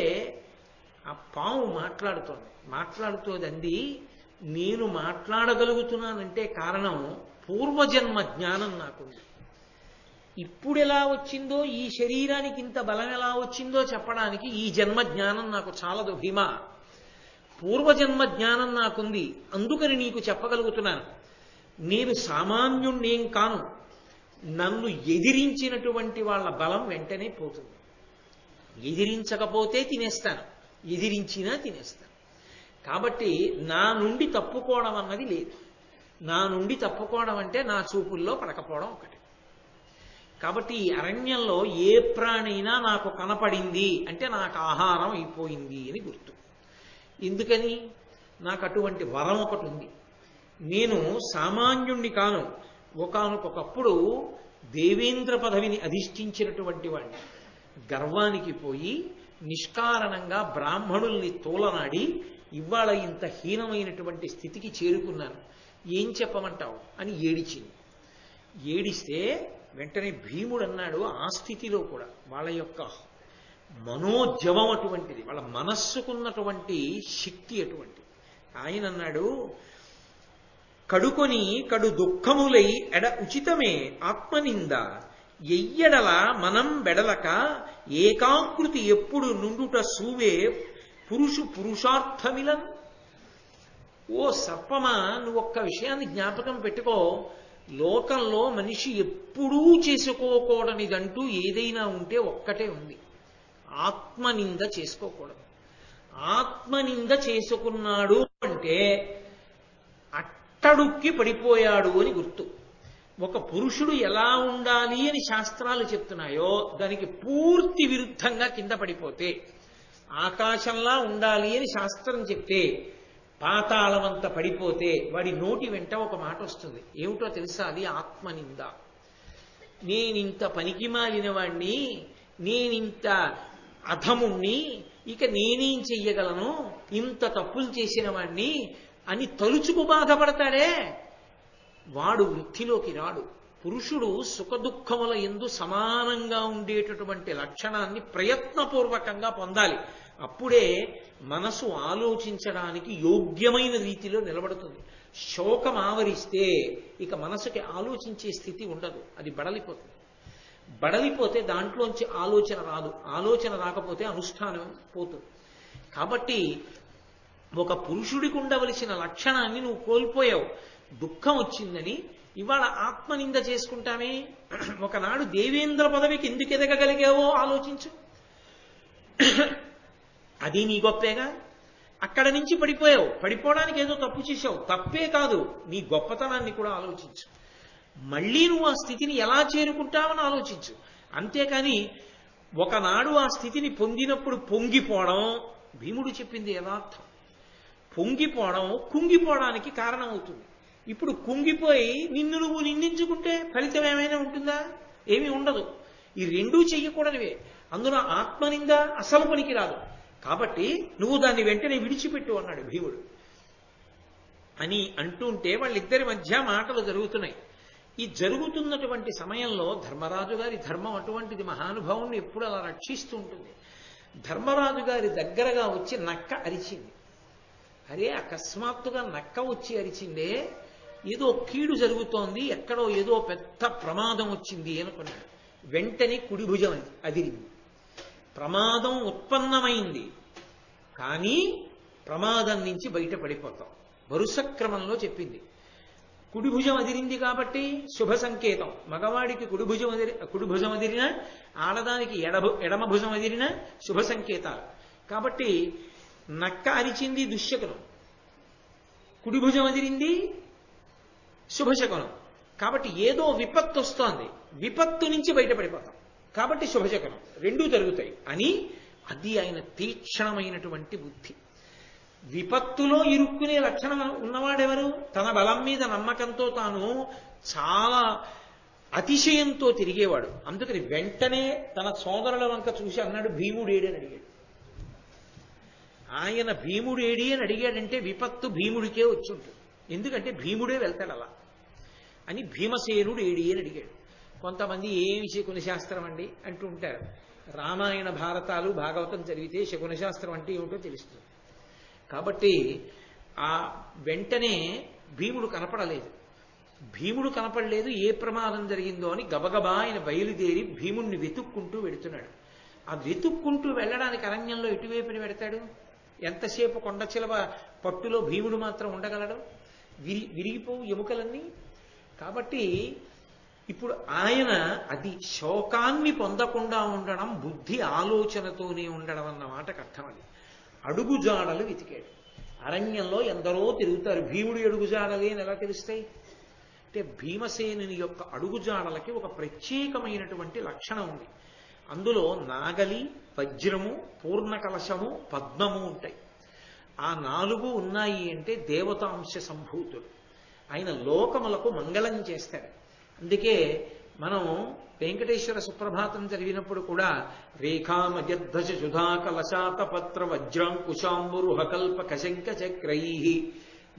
ఆ పాము మాట్లాడుతోంది నేను మాట్లాడగలుగుతున్నానంటే కారణం పూర్వజన్మ జ్ఞానం నాకుంది. ఇప్పుడు ఎలా వచ్చిందో ఈ శరీరానికి ఇంత బలం ఎలా వచ్చిందో చెప్పడానికి ఈ జన్మ జ్ఞానం నాకు చాలదు భీమా. పూర్వజన్మ జ్ఞానం నాకుంది, అందుకని నీకు చెప్పగలుగుతున్నాను. నేను సామాన్యుణ్ణేం కాను. నన్ను ఎదిరించినటువంటి వాళ్ళ బలం వెంటనే పోతుంది. ఎదిరించకపోతే తినేస్తాను, ఎదిరించినా తినేస్తాను. కాబట్టి నా నుండి తప్పుకోవడం అన్నది లేదు. నా నుండి తప్పుకోవడం అంటే నా చూపుల్లో పడకపోవడం ఒకటి. కాబట్టి ఈ అరణ్యంలో ఏ ప్రాణైనా నాకు కనపడింది అంటే నాకు ఆహారం అయిపోయింది అని గుర్తు. ఎందుకని? నాకు అటువంటి వరం ఒకటి ఉంది. నేను సామాన్యుణ్ణి కాను. ఒకానొకప్పుడు దేవేంద్ర పదవిని అధిష్ఠించినటువంటి వాడిని. గర్వానికి పోయి నిష్కారణంగా బ్రాహ్మణుల్ని తోలనాడి ఇవాళ ఇంత హీనమైనటువంటి స్థితికి చేరుకున్నాను, ఏం చెప్పమంటావు అని ఏడిచింది. ఏడిస్తే వెంటనే భీముడు అన్నాడు, ఆ స్థితిలో కూడా వాళ్ళ యొక్క మనోజవం అటువంటిది, వాళ్ళ మనస్సుకున్నటువంటి శక్తి అటువంటిది. ఆయన అన్నాడు, కడుకొని కడు దుఃఖములై ఎడ ఉచితమే ఆత్మనింద ఎయ్యడల మనం బెడలక ఏకాకృతి ఎప్పుడు నుండుట సూవే పురుషార్థమిలం. ఓ సర్పమా, నువ్వు ఒక్క విషయాన్ని జ్ఞాపకం పెట్టుకో. లోకంలో మనిషి ఎప్పుడూ చేసుకోకూడనిదంటూ ఏదైనా ఉంటే ఒక్కటే ఉంది, ఆత్మనింద చేసుకోకూడదు. ఆత్మనింద చేసుకున్నాడు అంటే అట్టడుక్కి పడిపోయాడు అని గుర్తు. ఒక పురుషుడు ఎలా ఉండాలి అని శాస్త్రాలు చెప్తున్నాయో దానికి పూర్తి విరుద్ధంగా కింద పడిపోతే, ఆకాశంలా ఉండాలి అని శాస్త్రం చెప్తే పాతాళమంతా పడిపోతే వాడి నోటి వెంట ఒక మాట వస్తుంది. ఏమిటో తెలుసా? అది ఆత్మనింద. నేనింత పనికి మాలిన వాణ్ణి, నేనింత అధముణ్ణి, ఇక నేనేం చెయ్యగలను, ఇంత తప్పులు చేసిన వాణ్ణి అని తలుచుకు బాధపడతాడే వాడు వృత్తిలోకి రాడు. పురుషుడు సుఖదుఖముల యందు సమానంగా ఉండేటటువంటి లక్షణాన్ని ప్రయత్నపూర్వకంగా పొందాలి. అప్పుడే మనసు ఆలోచించడానికి యోగ్యమైన రీతిలో నిలబడుతుంది. శోకం ఆవరిస్తే ఇక మనసుకి ఆలోచించే స్థితి ఉండదు, అది బడలిపోతుంది. బడలిపోతే దాంట్లోంచి ఆలోచన రాదు, ఆలోచన రాకపోతే అనుష్ఠానం పోతుంది. కాబట్టి ఒక పురుషుడికి ఉండవలసిన లక్షణాన్ని నువ్వు కోల్పోయావు. దుఃఖం వచ్చిందని ఇవాళ ఆత్మనింద చేసుకుంటామే. ఒకనాడు దేవేంద్ర పదవికి ఎందుకు ఎదగగలిగావో ఆలోచించు. అది నీ గొప్పేగా. అక్కడ నుంచి పడిపోయావు, పడిపోవడానికి ఏదో తప్పు చేశావు, తప్పే కాదు, నీ గొప్పతనాన్ని కూడా ఆలోచించు. మళ్ళీ నువ్వు ఆ స్థితిని ఎలా చేరుకుంటావని ఆలోచించు. అంతేకాని ఒకనాడు ఆ స్థితిని పొందినప్పుడు పొంగిపోవడం, భీముడు చెప్పింది యథార్థం. పొంగిపోవడం కుంగిపోవడానికి కారణం అవుతుంది. ఇప్పుడు కుంగిపోయి నిన్ను నువ్వు నిందించుకుంటే ఫలితం ఏమైనా ఉంటుందా? ఏమీ ఉండదు. ఈ రెండూ చెయ్యకూడనివే. అందులో ఆత్మనింద అసలు పనికి రాదు. కాబట్టి నువ్వు దాన్ని వెంటనే విడిచిపెట్టు అన్నాడు భీముడు. అని అంటుంటే వాళ్ళిద్దరి మధ్య మాటలు జరుగుతున్నాయి. ఈ జరుగుతున్నటువంటి సమయంలో ధర్మరాజు గారి ధర్మం అటువంటిది, మహానుభావుణ్ణి ఎప్పుడు అలా రక్షిస్తూ ఉంటుంది. ధర్మరాజు గారి దగ్గరగా వచ్చి నక్క అరిచింది. అరే, అకస్మాత్తుగా నక్క వచ్చి అరిచిందే, ఏదో కీడు జరుగుతోంది, ఎక్కడో ఏదో పెద్ద ప్రమాదం వచ్చింది అనుకున్నాడు. వెంటనే కుడి భుజం అదిరింది. ప్రమాదం ఉత్పన్నమైంది, కానీ ప్రమాదం నుంచి బయటపడిపోతాం. వరుస క్రమంలో చెప్పింది. కుడి భుజం అదిరింది కాబట్టి శుభ సంకేతం. మగవాడికి కుడి భుజం అదిరినా, ఆడదానికి ఎడమ భుజం అదిరినా శుభ సంకేతాలు. కాబట్టి నక్క అరిచింది దుశ్శకునం, కుడి భుజం అదిరింది శుభశకునం. కాబట్టి ఏదో విపత్తు వస్తోంది, విపత్తు నుంచి బయటపడిపోతాం, కాబట్టి శుభశకునం రెండూ జరుగుతాయి అని. అది ఆయన తీక్షణమైనటువంటి బుద్ధి. విపత్తులో ఇరుక్కునే లక్షణం ఉన్నవాడెవరు? తన బలం మీద నమ్మకంతో తాను చాలా అతిశయంతో తిరిగేవాడు. అందుకని వెంటనే తన సోదరుల వంక చూసి అన్నాడు, భీముడేడి అని అడిగాడు. ఆయన భీముడేడి అని అడిగాడంటే విపత్తు భీముడికే వచ్చి ఉంటుంది. ఎందుకంటే భీముడే వెళ్తాడు అలా అని. భీమసేనుడు ఏడి అని అడిగాడు. కొంతమంది ఏమి శకున శాస్త్రం అండి అంటూ ఉంటారు. రామాయణ భారతాలు భాగవతం చదివితే శకున శాస్త్రం అంటే ఏమిటో తెలుస్తుంది. కాబట్టి ఆ వెంటనే భీముడు కనపడలేదు. భీముడు కనపడలేదు, ఏ ప్రమాదం జరిగిందో అని గబగబా ఆయన బయలుదేరి భీముణ్ణి వెతుక్కుంటూ వెడుతున్నాడు. ఆ వెతుక్కుంటూ వెళ్ళడానికి అరణ్యంలో ఎటువైపుని వెడతాడు? ఎంతసేపు కొండ చిలవ పట్టులో భీముడు మాత్రం ఉండగలడు? విరిగిపోవు ఎముకలన్నీ. కాబట్టి ఇప్పుడు ఆయన అది శోకాన్ని పొందకుండా ఉండడం బుద్ధి ఆలోచనతోనే ఉండడం అన్న మాటకు అర్థం. అది అడుగుజాడలు వెతికాడు. అరణ్యంలో ఎందరో తిరుగుతారు, భీముడి అడుగుజాడలే అని ఎలా తెలుస్తాయి అంటే భీమసేనుని యొక్క అడుగుజాడలకి ఒక ప్రత్యేకమైనటువంటి లక్షణం ఉంది. అందులో నాగలి, వజ్రము, పూర్ణ కలశము, పద్మము ఉంటాయి. ఆ 4 ఉన్నాయి అంటే దేవతాంశ సంభూతుడు. ఆయన లోకములకు మంగళం చేస్తాడు. అందుకే మనం వెంకటేశ్వర సుప్రభాతం చదివినప్పుడు కూడా రేఖామజద్ధశ సుధా కలశాత పత్ర వజ్రాంకుశాంబురుహకల్ప కశంక చక్రై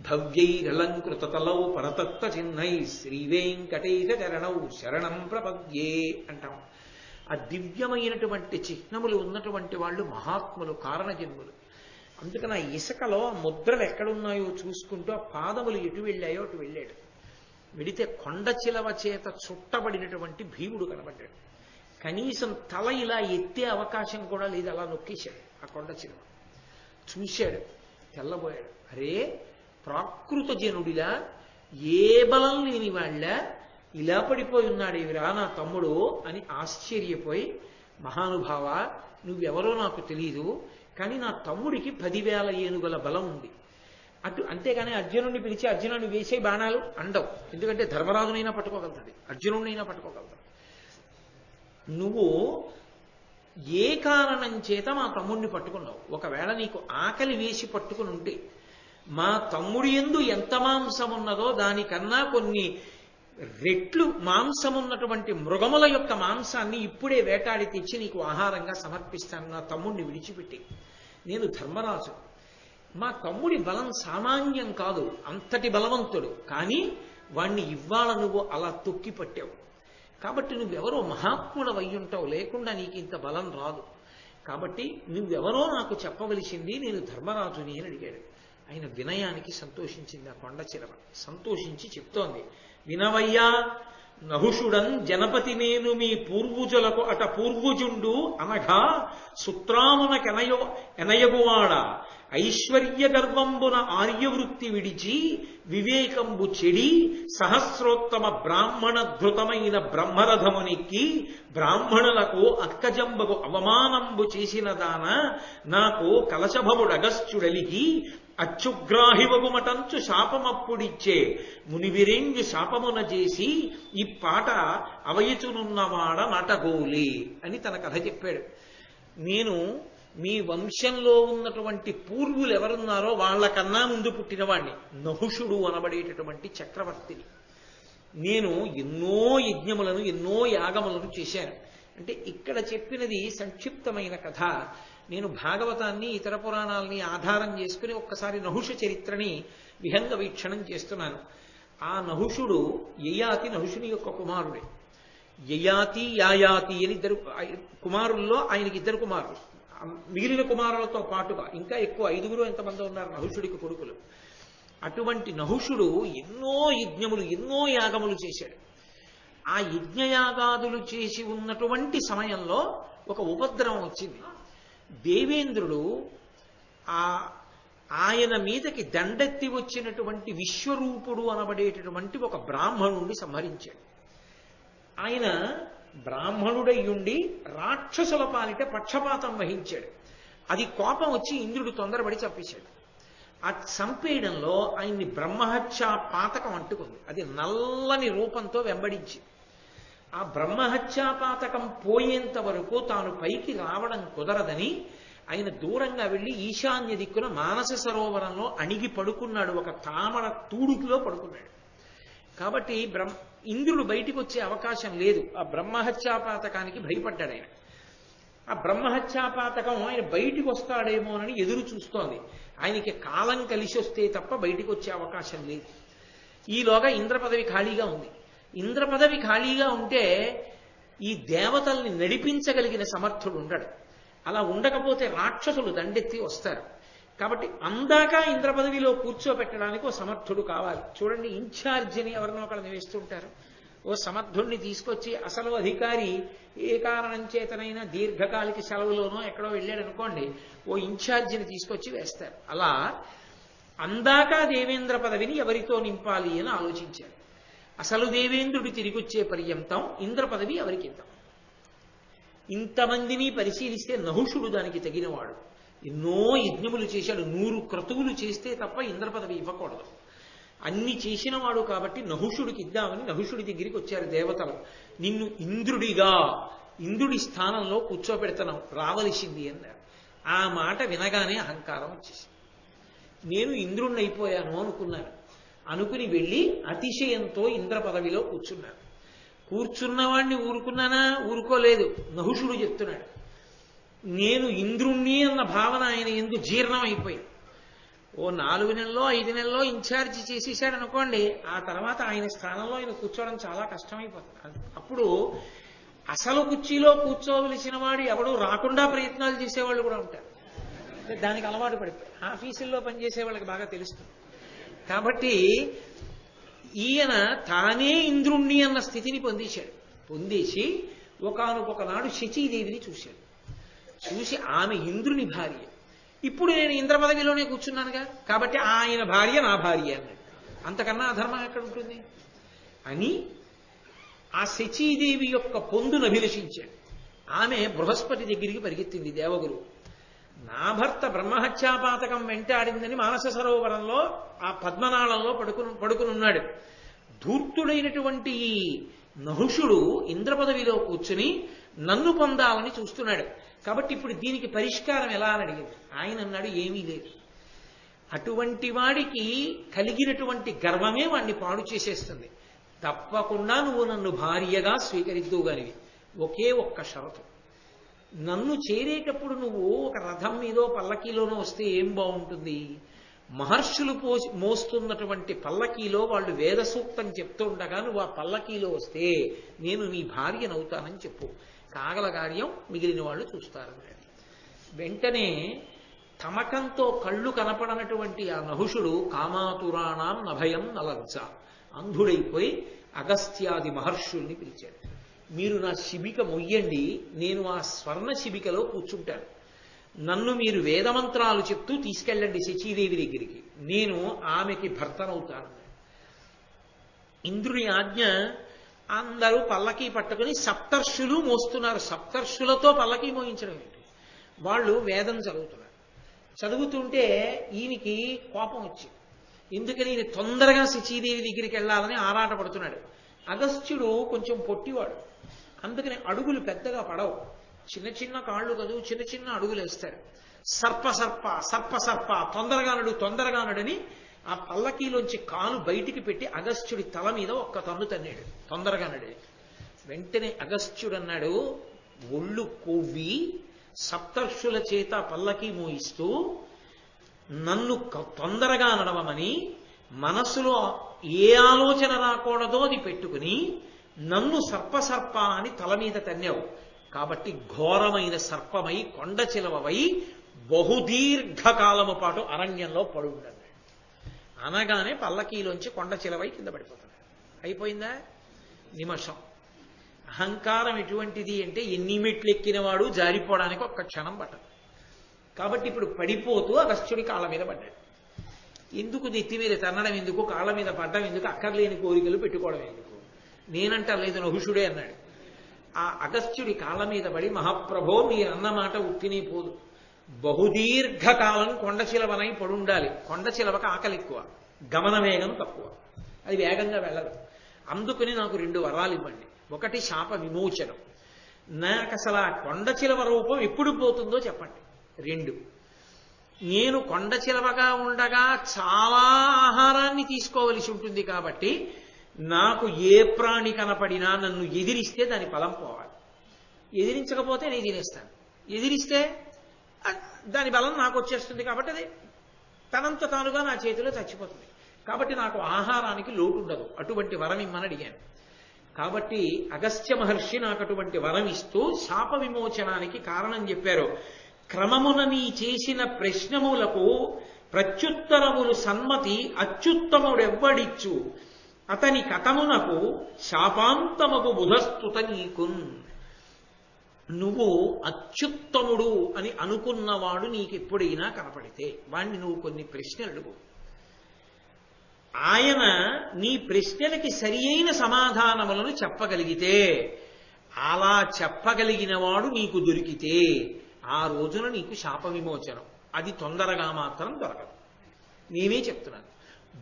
భవ్యైరలంకృతతలౌ పరతత్వ చిహ్నై శ్రీవేంకటేశ చరణౌ శరణం ప్రపద్యే అంటాం. ఆ దివ్యమైనటువంటి చిహ్నములు ఉన్నటువంటి వాళ్ళు మహాత్ములు, కారణజన్ములు. అందుకని ఆ ఇసుకలో ఆ ముద్రలు ఎక్కడున్నాయో చూసుకుంటూ ఆ పాదములు ఎటు వెళ్ళాయో అటు వెళ్ళాడు. వెడితే కొండ చిలవ చేత చుట్టబడినటువంటి భీముడు కనబడ్డాడు. కనీసం తల ఇలా ఎత్తే అవకాశం కూడా లేదు, అలా నొక్కేశాడు ఆ కొండ చిలవ. చూశాడు, తెల్లబోయాడు. అరే, ప్రాకృత జనుడిలా ఏ బలం లేని వాళ్ళ ఇలా పడిపోయి ఉన్నాడేవిరా నా తమ్ముడు అని ఆశ్చర్యపోయి, మహానుభావ నువ్వెవరో నాకు తెలీదు, కానీ నా తమ్ముడికి 10,000 ఏనుగుల బలం ఉంది. అంతేగాని అర్జునుడిని పిలిచి అర్జునుడిని వేసే బాణాలు అండవు. ఎందుకంటే ధర్మరాజునైనా పట్టుకోగలుగుతాడు, అర్జునుడినైనా పట్టుకోగలుగుతాడు. నువ్వు ఏ కారణం చేత మా తమ్ముడిని పట్టుకున్నావు? ఒకవేళ నీకు ఆకలి వేసి పట్టుకుని ఉంటే, మా తమ్ముడి యందు ఎంత మాంసం ఉన్నదో దానికన్నా కొన్ని రెట్లు మాంసమున్నటువంటి మృగముల యొక్క మాంసాన్ని ఇప్పుడే వేటాడి తెచ్చి నీకు ఆహారంగా సమర్పిస్తాను. నా తమ్ముడిని విడిచిపెట్టి. నేను ధర్మరాజు. మా తమ్ముడి బలం సామాన్యం కాదు, అంతటి బలవంతుడు. కానీ వాణ్ణి ఇవాళ నువ్వు అలా తొక్కి పట్టావు. కాబట్టి నువ్వెవరో మహాత్ముడవై ఉంటావు, లేకుండా నీకు ఇంత బలం రాదు. కాబట్టి నువ్వెవరో నాకు చెప్పవలసింది, నేను ధర్మరాజుని అని అడిగాడు. ఆయన వినయానికి సంతోషించింది ఆ కొండ చిలవ. సంతోషించి చెప్తోంది, వినవయ్యా, నహుషుడన్ జనపతి నేను మీ పూర్వుజులకు అట పూర్వుజుండు అనగా సుత్రామునకెనయగువాడ ఐశ్వర్య గర్వంబున ఆర్యవృత్తి విడిచి వివేకంబు చెడి సహస్రోత్తమ బ్రాహ్మణ ధృతమైన బ్రహ్మరథమునికి బ్రాహ్మణులకు అక్కజంబకు అవమానంబు చేసిన దాన నాకు కలశభముడగస్చుడలిగి అచ్చుగ్రాహివగుమటంచు శాపమప్పుడిచ్చే మునివిరేంగు శాపమున చేసి ఈ పాట అవయచునున్నవాడ నాటగోలి అని తన కథ చెప్పాడు. నేను మీ వంశంలో ఉన్నటువంటి పూర్వులు ఎవరున్నారో వాళ్ళకన్నా ముందు పుట్టినవాణ్ణి, నహుషుడు అనబడేటటువంటి చక్రవర్తిని. నేను ఎన్నో యజ్ఞములను, ఎన్నో యాగములను చేశాను. అంటే ఇక్కడ చెప్పినది సంక్షిప్తమైన కథ. నేను భాగవతాన్ని, ఇతర పురాణాలని ఆధారం చేసుకుని ఒక్కసారి నహుష చరిత్రని విహంగ వీక్షణం చేస్తున్నాను. ఆ నహుషుడు యయాతి నహుషుని యొక్క కుమారుడే. యయాతి, యాయాతి అని 2 కుమారుల్లో ఆయనకి 2 కుమారులు. మిగిలిన కుమారులతో పాటుగా ఇంకా ఎక్కువ 5 ఎంతమంది ఉన్నారు నహుషుడికి కొడుకులు. అటువంటి నహుషుడు ఎన్నో యజ్ఞములు, ఎన్నో యాగములు చేశాడు. ఆ యజ్ఞయాగాదులు చేసి ఉన్నటువంటి సమయంలో ఒక ఉపద్రవం వచ్చింది. దేవేంద్రుడు ఆయన మీదకి దండెత్తి వచ్చినటువంటి విశ్వరూపుడు అనబడేటటువంటి ఒక బ్రాహ్మణుడిని సంహరించాడు. ఆయన బ్రాహ్మణుడయ్యుండి రాక్షసుల పాలిట పక్షపాతం వహించాడు. అది కోపం వచ్చి ఇంద్రుడు తొందరపడి చంపేశాడు. ఆ చంపేయడంలో ఆయన్ని బ్రహ్మహత్య పాతకం అంటుకుంది. అది నల్లని రూపంతో వెంబడించి ఆ బ్రహ్మహత్యా పాతకం పోయేంత వరకు తాను పైకి రావడం కుదరదని ఆయన దూరంగా వెళ్ళి ఈశాన్య దిక్కున మానస సరోవరంలో అణిగి పడుకున్నాడు, ఒక తామర తూడుకులో పడుకున్నాడు. కాబట్టి ఇంద్రుడు బయటికి వచ్చే అవకాశం లేదు. ఆ బ్రహ్మహత్యాపాతకానికి భయపడ్డాడు ఆయన. ఆ బ్రహ్మహత్యాపాతకం ఆయన బయటికి వస్తాడేమోనని ఎదురు చూస్తోంది. ఆయనకి కాలం కలిసి వస్తే తప్ప బయటికి వచ్చే అవకాశం లేదు. ఈలోగా ఇంద్ర పదవి ఖాళీగా ఉంది. ఇంద్ర పదవి ఖాళీగా ఉంటే ఈ దేవతల్ని నడిపించగలిగిన సమర్థుడు ఉండడు. అలా ఉండకపోతే రాక్షసులు దండెత్తి వస్తారు. కాబట్టి అందాక ఇంద్ర పదవిలో కూర్చోబెట్టడానికి ఓ సమర్థుడు కావాలి. చూడండి, ఇన్ఛార్జిని ఎవరినో ఒకళ్ళని వేస్తుంటారు. ఓ సమర్థుడిని తీసుకొచ్చి, అసలు అధికారి ఏ కారణం చేతనైనా దీర్ఘకాలిక సెలవులోనో ఎక్కడో వెళ్ళాడు అనుకోండి, ఓ ఇన్ఛార్జిని తీసుకొచ్చి వేస్తారు. అలా అందాక దేవేంద్ర పదవిని ఎవరితో నింపాలి అని ఆలోచించారు. అసలు దేవేంద్రుడు తిరిగొచ్చే పర్యంతం ఇంద్ర పదవి ఎవరికి ఇద్దాం? ఇంతమందిని పరిశీలిస్తే నహుషుడు దానికి తగినవాడు. ఎన్నో యజ్ఞములు చేశాడు, 100 క్రతువులు చేస్తే తప్ప ఇంద్ర పదవి ఇవ్వకూడదు. అన్ని చేసిన వాడు కాబట్టి నహుషుడికి ఇద్దామని నహుషుడి దగ్గరికి వచ్చారు దేవతలు. నిన్ను ఇంద్రుడి స్థానంలో కూర్చోబెడతాను, రావలసింది అన్నారు. ఆ మాట వినగానే అహంకారం వచ్చేసింది. నేను ఇంద్రుణ్ణి అయిపోయాను అనుకుని వెళ్ళి అతిశయంతో ఇంద్ర పదవిలో కూర్చున్నాను. కూర్చున్నవాడిని ఊరుకున్నానా? ఊరుకోలేదు. నహుషుడు చెప్తున్నాడు, నేను ఇంద్రుణ్ణి అన్న భావన ఆయన ఎందు జీర్ణం అయిపోయింది. ఓ 4 నెలల్లో 5 నెలల్లో ఇన్ఛార్జి చేసేసాడు అనుకోండి, ఆ తర్వాత ఆయన స్థానంలో ఆయన కూర్చోవడం చాలా కష్టమైపోతుంది. అప్పుడు అసలు కుర్చీలో కూర్చోవలసిన వాడు ఎవడు రాకుండా ప్రయత్నాలు చేసేవాళ్ళు కూడా ఉంటారు. దానికి అలవాటు పడిపోయి ఆఫీసుల్లో పనిచేసే వాళ్ళకి బాగా తెలుస్తుంది. కాబట్టి ఈయన తానే ఇంద్రుణ్ణి అన్న స్థితిని పొందేసి ఒకానొకనాడు శచీదేవిని చూశాడు. చూసి ఆమె ఇంద్రుని భార్య. ఇప్పుడు నేను ఇంద్ర పదవిలోనే కూర్చున్నానుగా, కాబట్టి ఆయన భార్య నా భార్య అన్నాడు. అంతకన్నా అధర్మం ఎక్కడ ఉంటుంది అని ఆ శచీదేవి యొక్క పొందును అభిలషించాడు. ఆమె బృహస్పతి దగ్గరికి పరిగెత్తింది. దేవగురు, నా భర్త బ్రహ్మహత్యాపాతకం వెంటాడిందని మానస సరోవరంలో ఆ పద్మనాళంలో పడుకునున్నాడు. ధూర్తుడైనటువంటి ఈ నహుషుడు ఇంద్ర పదవిలో కూర్చుని నన్ను పొందాలని చూస్తున్నాడు. కాబట్టి ఇప్పుడు దీనికి పరిష్కారం ఎలా అని అడిగింది. ఆయన అన్నాడు, ఏమీ లేదు. అటువంటి వాడికి కలిగినటువంటి గర్వమే వాడిని పాడు చేసేస్తుంది. తప్పకుండా నువ్వు నన్ను భార్యగా స్వీకరిద్దువుగానివి. ఒకే ఒక్క షరతు, నన్ను చేరేటప్పుడు నువ్వు ఒక రథం మీదో పల్లకీలోనో వస్తే ఏం బాగుంటుంది? మహర్షులు మోస్తున్నటువంటి పల్లకీలో వాళ్ళు వేద సూక్తం చెప్తుండగా నువ్వు ఆ పల్లకీలో వస్తే నేను నీ భార్యనవుతానని చెప్పు. కాగల కార్యం మిగిలిన వాళ్ళు చూస్తారన్నాడు. వెంటనే తమకంతో కళ్ళు కనపడనటువంటి ఆ నహుషుడు కామాతురాణం నభయం నలజ్జ అంధుడైపోయి అగస్త్యాది మహర్షుల్ని పిలిచాడు. మీరు నా శిబిక మొయ్యండి, నేను ఆ స్వర్ణ శిబికలో కూర్చుంటాను. నన్ను మీరు వేదమంత్రాలు చెప్తూ తీసుకెళ్ళండి శచీదేవి దగ్గరికి, నేను ఆమెకి భర్తనవుతాను. ఇంద్రుని ఆజ్ఞ. అందరూ పల్లకీ పట్టుకుని సప్తర్షులు మోస్తున్నారు. సప్తర్షులతో పల్లకీ మోయించడం ఏంటి? వాళ్ళు వేదం చదువుతుంటే ఈయనకి కోపం వచ్చింది. ఎందుకని ఈయన తొందరగా శచీదేవి దగ్గరికి వెళ్ళాలని ఆరాటపడుతున్నాడు. అగస్త్యుడు కొంచెం పొట్టివాడు, అందుకని అడుగులు పెద్దగా పడవు, చిన్న చిన్న కాళ్ళు కదూ, చిన్న చిన్న అడుగులు వేస్తారు. సర్ప సర్ప సర్ప సర్ప తొందరగా నడని ఆ పల్లకీలోంచి కాలు బయటికి పెట్టి అగస్త్యుడి తల మీద ఒక్క తన్ను తన్నాడు. తొందరగా నడి. వెంటనే అగస్త్యుడు అన్నాడు, ఒళ్ళు కొవ్వి సప్తర్షుల చేత పల్లకీ మోయిస్తూ నన్ను తొందరగా నడవమని మనస్సులో ఏ ఆలోచన రాకూడదో అది పెట్టుకుని నన్ను సర్ప అని తల మీద తన్నావు. కాబట్టి ఘోరమైన సర్పమై కొండ చిలవై బహుదీర్ఘకాలము పాటు అరణ్యంలో పడుండన్నాడు. అనగానే పల్లకీలోంచి కొండ చిలవై కింద పడిపోతున్నాడు. అయిపోయిందా? నిమిషం. అహంకారం ఎటువంటిది అంటే ఎన్ని మెట్లు ఎక్కినవాడు జారిపోవడానికి ఒక్క క్షణం పట్టదు. కాబట్టి ఇప్పుడు పడిపోతూ అగస్త్యుడి కాళ్ళ మీద పడ్డాడు. ఎందుకు నెత్తి మీద తన్నడం ఎందుకు, కాళ్ళ మీద పడ్డం ఎందుకు, అక్కర్లేని కోరికలు పెట్టుకోవడం ఎందుకు? నేనంటా లేదు, నహుషుడే అన్నాడు. ఆ అగస్త్యుడి కాళ్ళ మీద పడి, మహాప్రభో మీరన్నమాట ఉత్తినే పోదు, బహుదీర్ఘకాలం కొండ చిలవనై పడుండాలి. కొండ చిలవక ఆకలి ఎక్కువ, గమన వేగం తక్కువ, అది వేగంగా వెళ్ళదు. అందుకని నాకు 2 వరాలు ఇవ్వండి. ఒకటి శాప విమోచనం, నాకు అసలు ఆ కొండ చిలవ రూపం ఎప్పుడు పోతుందో చెప్పండి. 2, నేను కొండ చిలవగా ఉండగా చాలా ఆహారాన్ని తీసుకోవలసి ఉంటుంది కాబట్టి నాకు ఏ ప్రాణి కనపడినా నన్ను ఎదిరిస్తే దాని ఫలం పోవాలి. ఎదిరించకపోతే నేను తినేస్తాను. ఎదిరిస్తే దాని బలం నాకు వచ్చేస్తుంది కాబట్టి అది తనంత తానుగా నా చేతిలో చచ్చిపోతుంది. కాబట్టి నాకు ఆహారానికి లోటు ఉండదు. అటువంటి వరం ఇమ్మని అడిగాను. కాబట్టి అగస్త్య మహర్షి నాకు అటువంటి వరం ఇస్తూ శాప విమోచనానికి కారణం చెప్పారు. క్రమమున నీ చేసిన ప్రశ్నములకు ప్రత్యుత్తరములు సన్మతి అత్యుత్తముడెవ్వడిచ్చు అతని కథమునకు శాపాంతమగు బుధస్తుత నీకున్. నువ్వు అత్యుత్తముడు అని అనుకున్నవాడు నీకెప్పుడైనా కనపడితే వాణ్ణి నువ్వు కొన్ని ప్రశ్నలు అడుగు. ఆయన నీ ప్రశ్నలకి సరి అయిన సమాధానములను చెప్పగలిగితే, అలా చెప్పగలిగిన వాడు నీకు దొరికితే ఆ రోజున నీకు శాప విమోచనం. అది తొందరగా మాత్రం దొరకదు. నేనే చెప్తున్నాను.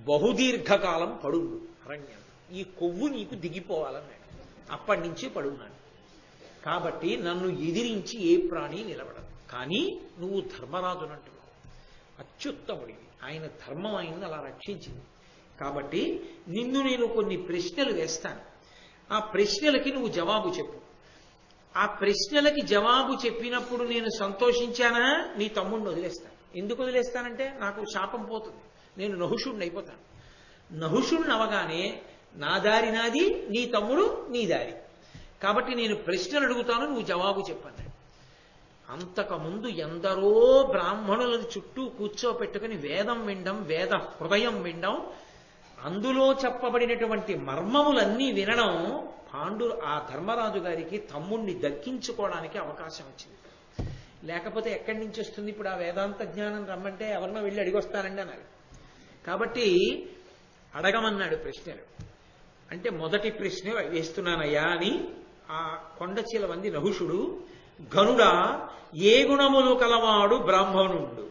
బహుదీర్ఘకాలం పడుండు అరణ్యం. ఈ కొవ్వు నీకు దిగిపోవాలన్నాడు. అప్పటి నుంచి పడున్నాడు. కాబట్టి నన్ను ఎదిరించి ఏ ప్రాణి నిలబడదు. కానీ నువ్వు ధర్మరాజునంటున్నావు, అత్యుత్తముడివి. ఆయన ధర్మం ఆయన్ని అలా రక్షించింది. కాబట్టి నిన్ను నేను కొన్ని ప్రశ్నలు వేస్తాను. ఆ ప్రశ్నలకి నువ్వు జవాబు చెప్పు. ఆ ప్రశ్నలకి జవాబు చెప్పినప్పుడు నేను సంతోషించానా నీ తమ్ముడిని వదిలేస్తాను. ఎందుకు వదిలేస్తానంటే నాకు శాపం పోతుంది. నేను నహుషుణ్ణి అయిపోతాను. నహుషుణ్ణి అవగానే నా దారి నాది, నీ తమ్ముడు నీ దారి. కాబట్టి నేను ప్రశ్నలు అడుగుతాను, నువ్వు జవాబు చెప్పన్నాడు. అంతకుముందు ఎందరో బ్రాహ్మణులను చుట్టూ కూర్చోపెట్టుకుని వేదం వినడం, వేద హృదయం వినడం, అందులో చెప్పబడినటువంటి మర్మములన్నీ వినడం ఆ ధర్మరాజు గారికి తమ్ముణ్ణి దక్కించుకోవడానికి అవకాశం వచ్చింది. లేకపోతే ఎక్కడి నుంచి వస్తుంది? ఇప్పుడు ఆ వేదాంత జ్ఞానం రమ్మంటే ఎవరినో వెళ్ళి అడిగొస్తానండి అన్నారు. కాబట్టి అడగమన్నాడు ప్రశ్నలు. అంటే మొదటి ప్రశ్న వేస్తున్నానయ్యా అని ఆ కొండచీల వంది నహుషుడు, ఘనుడా ఏ గుణములు కలవాడు బ్రాహ్మణుండు,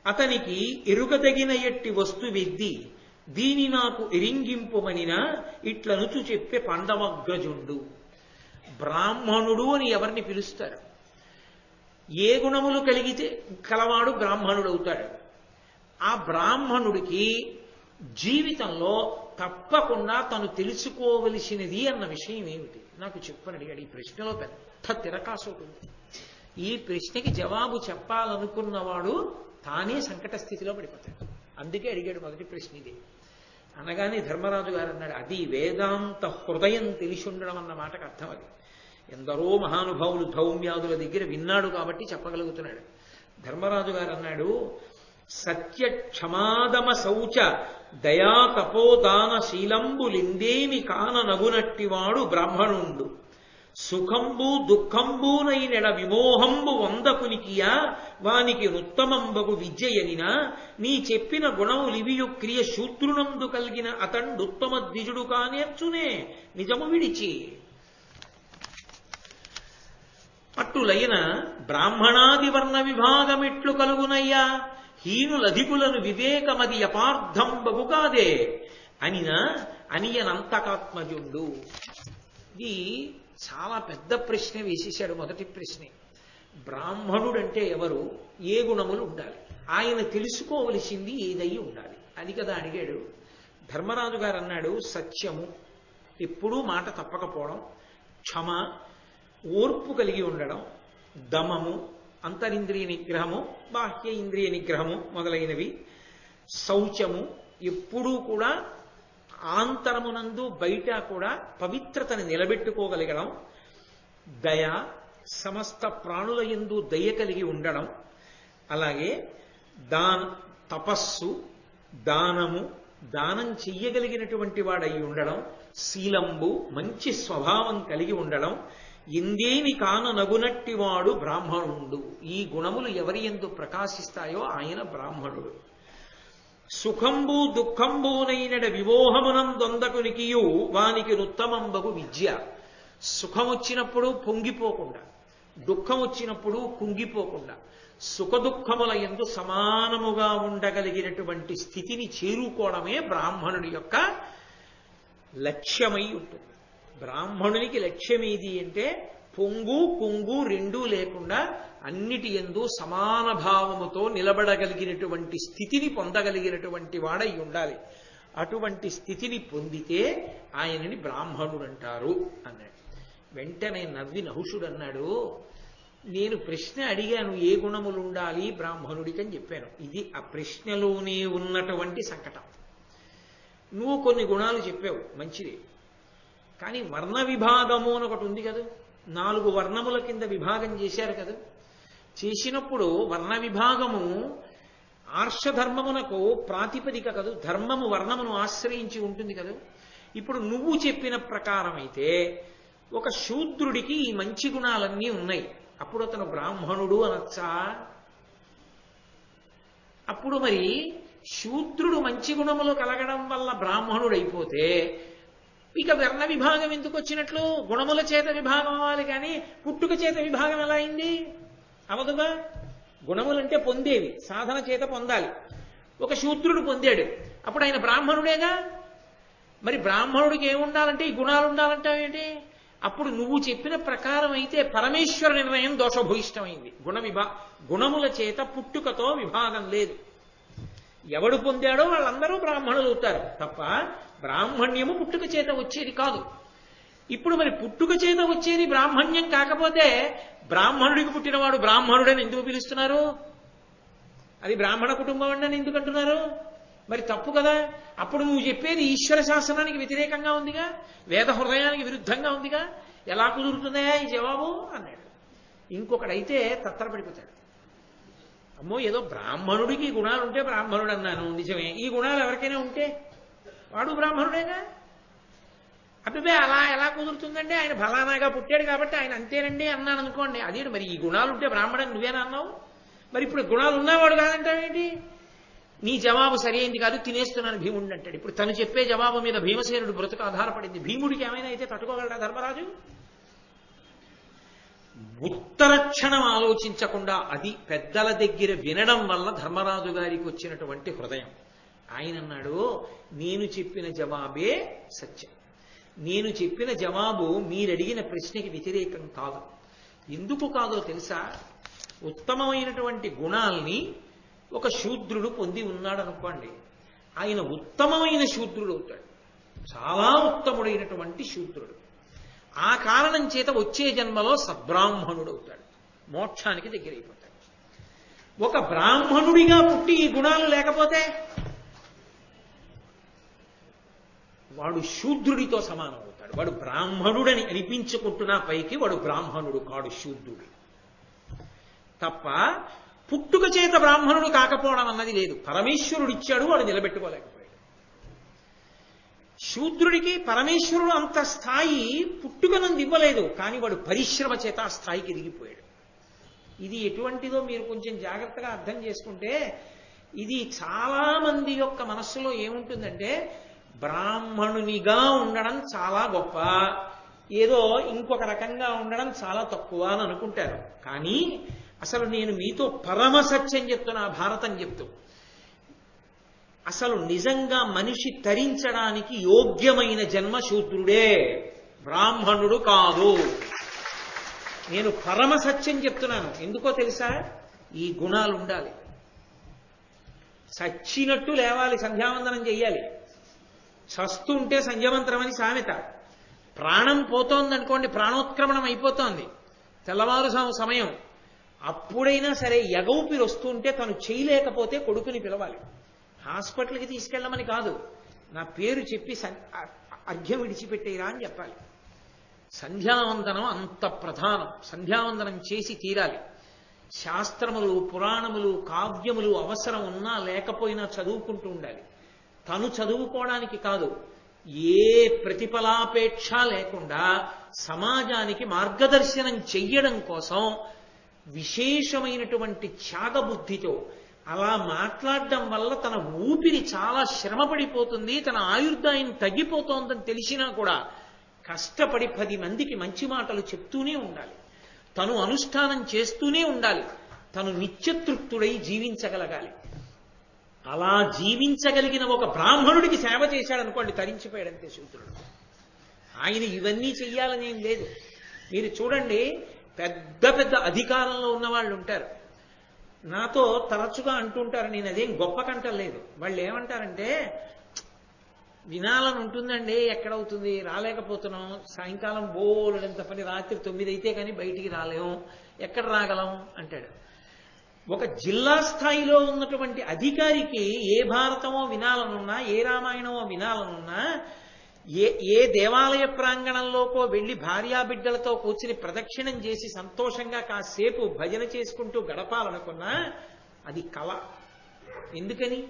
అతనికి ఎరుగదగిన ఎట్టి వస్తువెద్ది దీని నాకు ఎరింగింపుమనినా ఇట్లనుచు చెప్పే పాండవగ్రజుండు. బ్రాహ్మణుడు అని ఎవరిని పిలుస్తారు? ఏ గుణములు కలిగితే కలవాడు బ్రాహ్మణుడు అవుతాడు. ఆ బ్రాహ్మణుడికి జీవితంలో తప్పకుండా తను తెలుసుకోవలసినది అన్న విషయం ఏమిటి నాకు చెప్పని అడిగాడు. ఈ ప్రశ్నలో పెద్ద తిరకాసు ఉంటుంది. ఈ ప్రశ్నకి జవాబు చెప్పాలనుకున్నవాడు తానే సంకట స్థితిలో పడిపోతాడు. అందుకే అడిగాడు మొదటి ప్రశ్న ఇది. అనగానే ధర్మరాజు గారు అన్నాడు, అది వేదాంత హృదయం తెలిసి ఉండడం అన్న మాటకు అర్థం. అది ఎందరో మహానుభావులు ధౌమ్యాదుల దగ్గర విన్నాడు కాబట్టి చెప్పగలుగుతున్నాడు. ధర్మరాజు గారు అన్నాడు, సత్య క్షమాదమ శౌచ దయా తపోదాన శీలంబులిందేమి కాన నగునట్టివాడు బ్రాహ్మణుండు. సుఖంబు దుఃఖంబునైనెడ విమోహంబు వందకునికియా వానికి నుత్తమంబగు విద్యయనినా నీ చెప్పిన గుణములివియు క్రియ శూద్రునందు కలిగిన అతండుత్తమ ద్విజుడు కానేర్చునే నిజము విడిచి. అట్టులైన బ్రాహ్మణాది వర్ణ విభాగమిట్లు కలుగునయ్యా హీనులధికులను వివేకమది అపార్థంబగు కాదే అనినా అనియనంతకాత్మజుండు. ఇది చాలా పెద్ద ప్రశ్న వేసేశాడు. మొదటి ప్రశ్నే బ్రాహ్మణుడంటే ఎవరు, ఏ గుణములు ఉండాలి, ఆయన తెలుసుకోవలసింది ఏదై ఉండాలి, అది కదా అడిగాడు. ధర్మరాజు గారు అన్నాడు, సత్యము, ఎప్పుడూ మాట తప్పకపోవడం, క్షమ, ఓర్పు కలిగి ఉండడం, దమము, అంతరింద్రియ నిగ్రహము, బాహ్య ఇంద్రియ నిగ్రహము మొదలైనవి, శౌచము, ఎప్పుడూ కూడా ఆంతరమునందు బయట కూడా పవిత్రతని నిలబెట్టుకోగలగడం, దయ, సమస్త ప్రాణుల యందు దయ కలిగి ఉండడం, అలాగే తపస్సు, దానము, దానం చెయ్యగలిగినటువంటి వాడై ఉండడం, శీలంబు, మంచి స్వభావం కలిగి ఉండడం, ఇందేని కాన నగునట్టివాడు బ్రాహ్మణుండు. ఈ గుణములు ఎవరి యందు ప్రకాశిస్తాయో ఆయన బ్రాహ్మణుడు. సుఖంబు దుఃఖంబునైనడ విమోహమునందొందకునికియు వానికి నుత్తమంబగు విద్య. సుఖం వచ్చినప్పుడు పొంగిపోకుండా, దుఃఖం వచ్చినప్పుడు కుంగిపోకుండా, సుఖదుఖముల యందు సమానముగా ఉండగలిగినటువంటి స్థితిని చేరుకోవడమే బ్రాహ్మణుడి యొక్క లక్ష్యమై ఉంటుంది. బ్రాహ్మణునికి లక్ష్యం ఏది అంటే పొంగు కుంగు రెండూ లేకుండా అన్నిటి యందు సమాన భావముతో నిలబడగలిగినటువంటి స్థితిని పొందగలిగినటువంటి వాడై ఉండాలి. అటువంటి స్థితిని పొందితే ఆయనని బ్రాహ్మణుడు అంటారు అన్నాడు. వెంటనే నవ్వి నహుషుడు అన్నాడు, నేను ప్రశ్న అడిగాను ఏ గుణములు ఉండాలి బ్రాహ్మణుడికి అని చెప్పాను. ఇది ఆ ప్రశ్నలోనే ఉన్నటువంటి సంకటం. నువ్వు కొన్ని గుణాలు చెప్పావు, మంచిది. కానీ వర్ణ విభాగము అని ఒకటి ఉంది కదా, 4 వర్ణముల కింద విభాగం చేశారు కదా. చేసినప్పుడు వర్ణ విభాగము ఆర్షధర్మమునకు ప్రాతిపదిక కదూ, ధర్మము వర్ణమును ఆశ్రయించి ఉంటుంది కదా. ఇప్పుడు నువ్వు చెప్పిన ప్రకారం అయితే ఒక శూద్రుడికి ఈ మంచి గుణాలన్నీ ఉన్నాయి, అప్పుడు అతను బ్రాహ్మణుడు అనొచ్చా? అప్పుడు మరి శూద్రుడు మంచి గుణములు కలగడం వల్ల బ్రాహ్మణుడు అయిపోతే ఇక వర్ణ విభాగం ఎందుకు వచ్చినట్లు? గుణముల చేత విభాగం అవ్వాలి కానీ పుట్టుక చేత విభాగం ఎలా అయింది? అవదుగా. గుణములంటే పొందేవి, సాధన చేత పొందాలి. ఒక శూద్రుడు పొందాడు, అప్పుడు ఆయన బ్రాహ్మణుడేగా. మరి బ్రాహ్మణుడికి ఏముండాలంటే ఈ గుణాలు ఉండాలంటావేంటి? అప్పుడు నువ్వు చెప్పిన ప్రకారం అయితే పరమేశ్వర నిర్ణయం దోషభూయిష్టమైంది. గుణముల చేత పుట్టుకతో విభాగం లేదు. ఎవడు పొందాడో వాళ్ళందరూ బ్రాహ్మణులు అవుతారు తప్ప బ్రాహ్మణ్యము పుట్టుక చేత వచ్చేది కాదు. ఇప్పుడు మరి పుట్టుక చేత వచ్చేది బ్రాహ్మణ్యం కాకపోతే బ్రాహ్మణుడికి పుట్టినవాడు బ్రాహ్మణుడని ఎందుకు పిలుస్తున్నారు? అది బ్రాహ్మణ కుటుంబం అని ఎందుకు అంటున్నారు? మరి తప్పు కదా. అప్పుడు నువ్వు చెప్పేది ఈశ్వర శాసనానికి వ్యతిరేకంగా ఉందిగా, వేద హృదయానికి విరుద్ధంగా ఉందిగా, ఎలా కుదురుతుందా ఈ జవాబు అన్నాడు. ఇంకొకడైతే తత్తరపడిపోతాడు, అమ్మో ఏదో బ్రాహ్మణుడికి గుణాలు ఉంటే బ్రాహ్మణుడు అన్నాను, నిజమే. ఈ గుణాలు ఎవరికైనా ఉంటే వాడు బ్రాహ్మణుడేగా. అబ్బే అలా ఎలా కుదురుతుందంటే ఆయన ఫలానాగా పుట్టాడు కాబట్టి ఆయన అంతేనండి అన్నాను అనుకోండి. అదే మరి ఈ గుణాలు ఉంటే బ్రాహ్మణుడు నువ్వేనా అన్నావు? మరి ఇప్పుడు గుణాలు ఉన్నవాడు కాదంటావేంటి? నీ జవాబు సరైంది కాదు, తినేస్తున్నాను భీముడిని అంటాడు. ఇప్పుడు తను చెప్పే జవాబు మీద భీమసేనుడు బ్రతుకు ఆధారపడింది. భీముడికి ఏమైనా అయితే తట్టుకోగలడా ధర్మరాజు? ఉత్తర క్షణం ఆలోచించకుండా అది పెద్దల దగ్గర వినడం వల్ల ధర్మరాజు గారికి వచ్చినటువంటి హృదయం. ఆయన అన్నాడు, నేను చెప్పిన జవాబే సత్యం. నేను చెప్పిన జవాబు మీరడిగిన ప్రశ్నకి వ్యతిరేకం కాదు. ఎందుకు కాదో తెలుసా? ఉత్తమమైనటువంటి గుణాల్ని ఒక శూద్రుడు పొంది ఉన్నాడు అనుకోండి, ఆయన ఉత్తమమైన శూద్రుడు అవుతాడు, చాలా ఉత్తముడైనటువంటి శూద్రుడు. ఆ కారణం చేత వచ్చే జన్మలో సద్బ్రాహ్మణుడు అవుతాడు, మోక్షానికి దగ్గరైపోతాడు. ఒక బ్రాహ్మణుడిగా పుట్టి ఈ గుణాలు లేకపోతే వాడు శూద్రుడితో సమానం అవుతాడు. వాడు బ్రాహ్మణుడని అనిపించుకుంటున్నా పైకి వాడు బ్రాహ్మణుడు కాడు, శూద్రుడు తప్ప. పుట్టుక చేత బ్రాహ్మణుడు కాకపోవడం అన్నది లేదు. పరమేశ్వరుడు ఇచ్చాడు, వాడు నిలబెట్టుకోలేకపోయాడు. శూద్రుడికి పరమేశ్వరుడు అంత స్థాయి పుట్టుకనంది ఇవ్వలేదు, కానీ వాడు పరిశ్రమ చేత ఆ స్థాయికి ఎదిగిపోయాడు. ఇది ఎటువంటిదో మీరు కొంచెం జాగ్రత్తగా అర్థం చేసుకుంటే, ఇది చాలా మంది యొక్క మనస్సులో ఏముంటుందంటే బ్రాహ్మణునిగా ఉండడం చాలా గొప్ప, ఏదో ఇంకొక రకంగా ఉండడం చాలా తక్కువ అని అనుకుంటారు. కానీ అసలు నేను మీతో పరమ సత్యం చెప్తున్నా, భారతం చెప్తూ, అసలు నిజంగా మనిషి తరించడానికి యోగ్యమైన జన్మ శూద్రుడే, బ్రాహ్మణుడు కాదు. నేను పరమ సత్యం చెప్తున్నాను. ఎందుకో తెలుసా? ఈ గుణాలు ఉండాలి. చచ్చినట్టు లేవాలి, సంధ్యావందనం చెయ్యాలి. చస్తుంటే సంధ్యావంతరం అని సామెత. ప్రాణం పోతోందనుకోండి, ప్రాణోత్క్రమణం అయిపోతోంది, తెల్లవారు సమయం, అప్పుడైనా సరే ఎగౌపిరి వస్తుంటే తను చేయలేకపోతే కొడుకుని పిలవాలి. హాస్పిటల్కి తీసుకెళ్ళమని కాదు, నా పేరు చెప్పి అర్ఘ్యం విడిచిపెట్టేరా అని చెప్పాలి. సంధ్యావందనం అంత ప్రధానం. సంధ్యావందనం చేసి తీరాలి. శాస్త్రములు, పురాణములు, కావ్యములు అవసరం ఉన్నా లేకపోయినా చదువుకుంటూ ఉండాలి. తను చదువుకోవడానికి కాదు, ఏ ప్రతిఫలాపేక్ష లేకుండా సమాజానికి మార్గదర్శనం చెయ్యడం కోసం విశేషమైనటువంటి త్యాగబుద్ధితో అలా మాట్లాడడం వల్ల తన ఊపిరి చాలా శ్రమపడిపోతుంది, తన ఆయుర్దాయం తగ్గిపోతోందని తెలిసినా కూడా కష్టపడి 10 మందికి మంచి మాటలు చెప్తూనే ఉండాలి. తను అనుష్ఠానం చేస్తూనే ఉండాలి. తను నిత్యతృప్తుడై జీవించగలగాలి. అలా జీవించగలిగిన ఒక బ్రాహ్మణుడికి సేవ చేశాడనుకోండి, తరించిపోయాడంతే శూద్రుడు. ఆయన ఇవన్నీ చెయ్యాలని ఏం లేదు. మీరు చూడండి, పెద్ద పెద్ద అధికారంలో ఉన్న వాళ్ళు ఉంటారు, నాతో తరచుగా అంటుంటారు, నేను అదేం గొప్ప కంటం లేదు. వాళ్ళు ఏమంటారంటే, వినాలని ఉంటుందండి, ఎక్కడవుతుంది, రాలేకపోతున్నాం, సాయంకాలం బోలెడంత పని, రాత్రి 9 అయితే కానీ బయటికి రాలేము, ఎక్కడ రాగలం అంటాడు. ఒక జిల్లా స్థాయిలో ఉన్నటువంటి అధికారికి ఏ భారతమో వినాలనున్నా, ఏ రామాయణమో వినాలనున్నా, ఏ దేవాలయ ప్రాంగణంలోకో వెళ్ళి భార్యాబిడ్డలతో కూర్చుని ప్రదక్షిణం చేసి సంతోషంగా కాసేపు భజన చేసుకుంటూ గడపాలనుకున్నా అది కళ. ఎందుకని?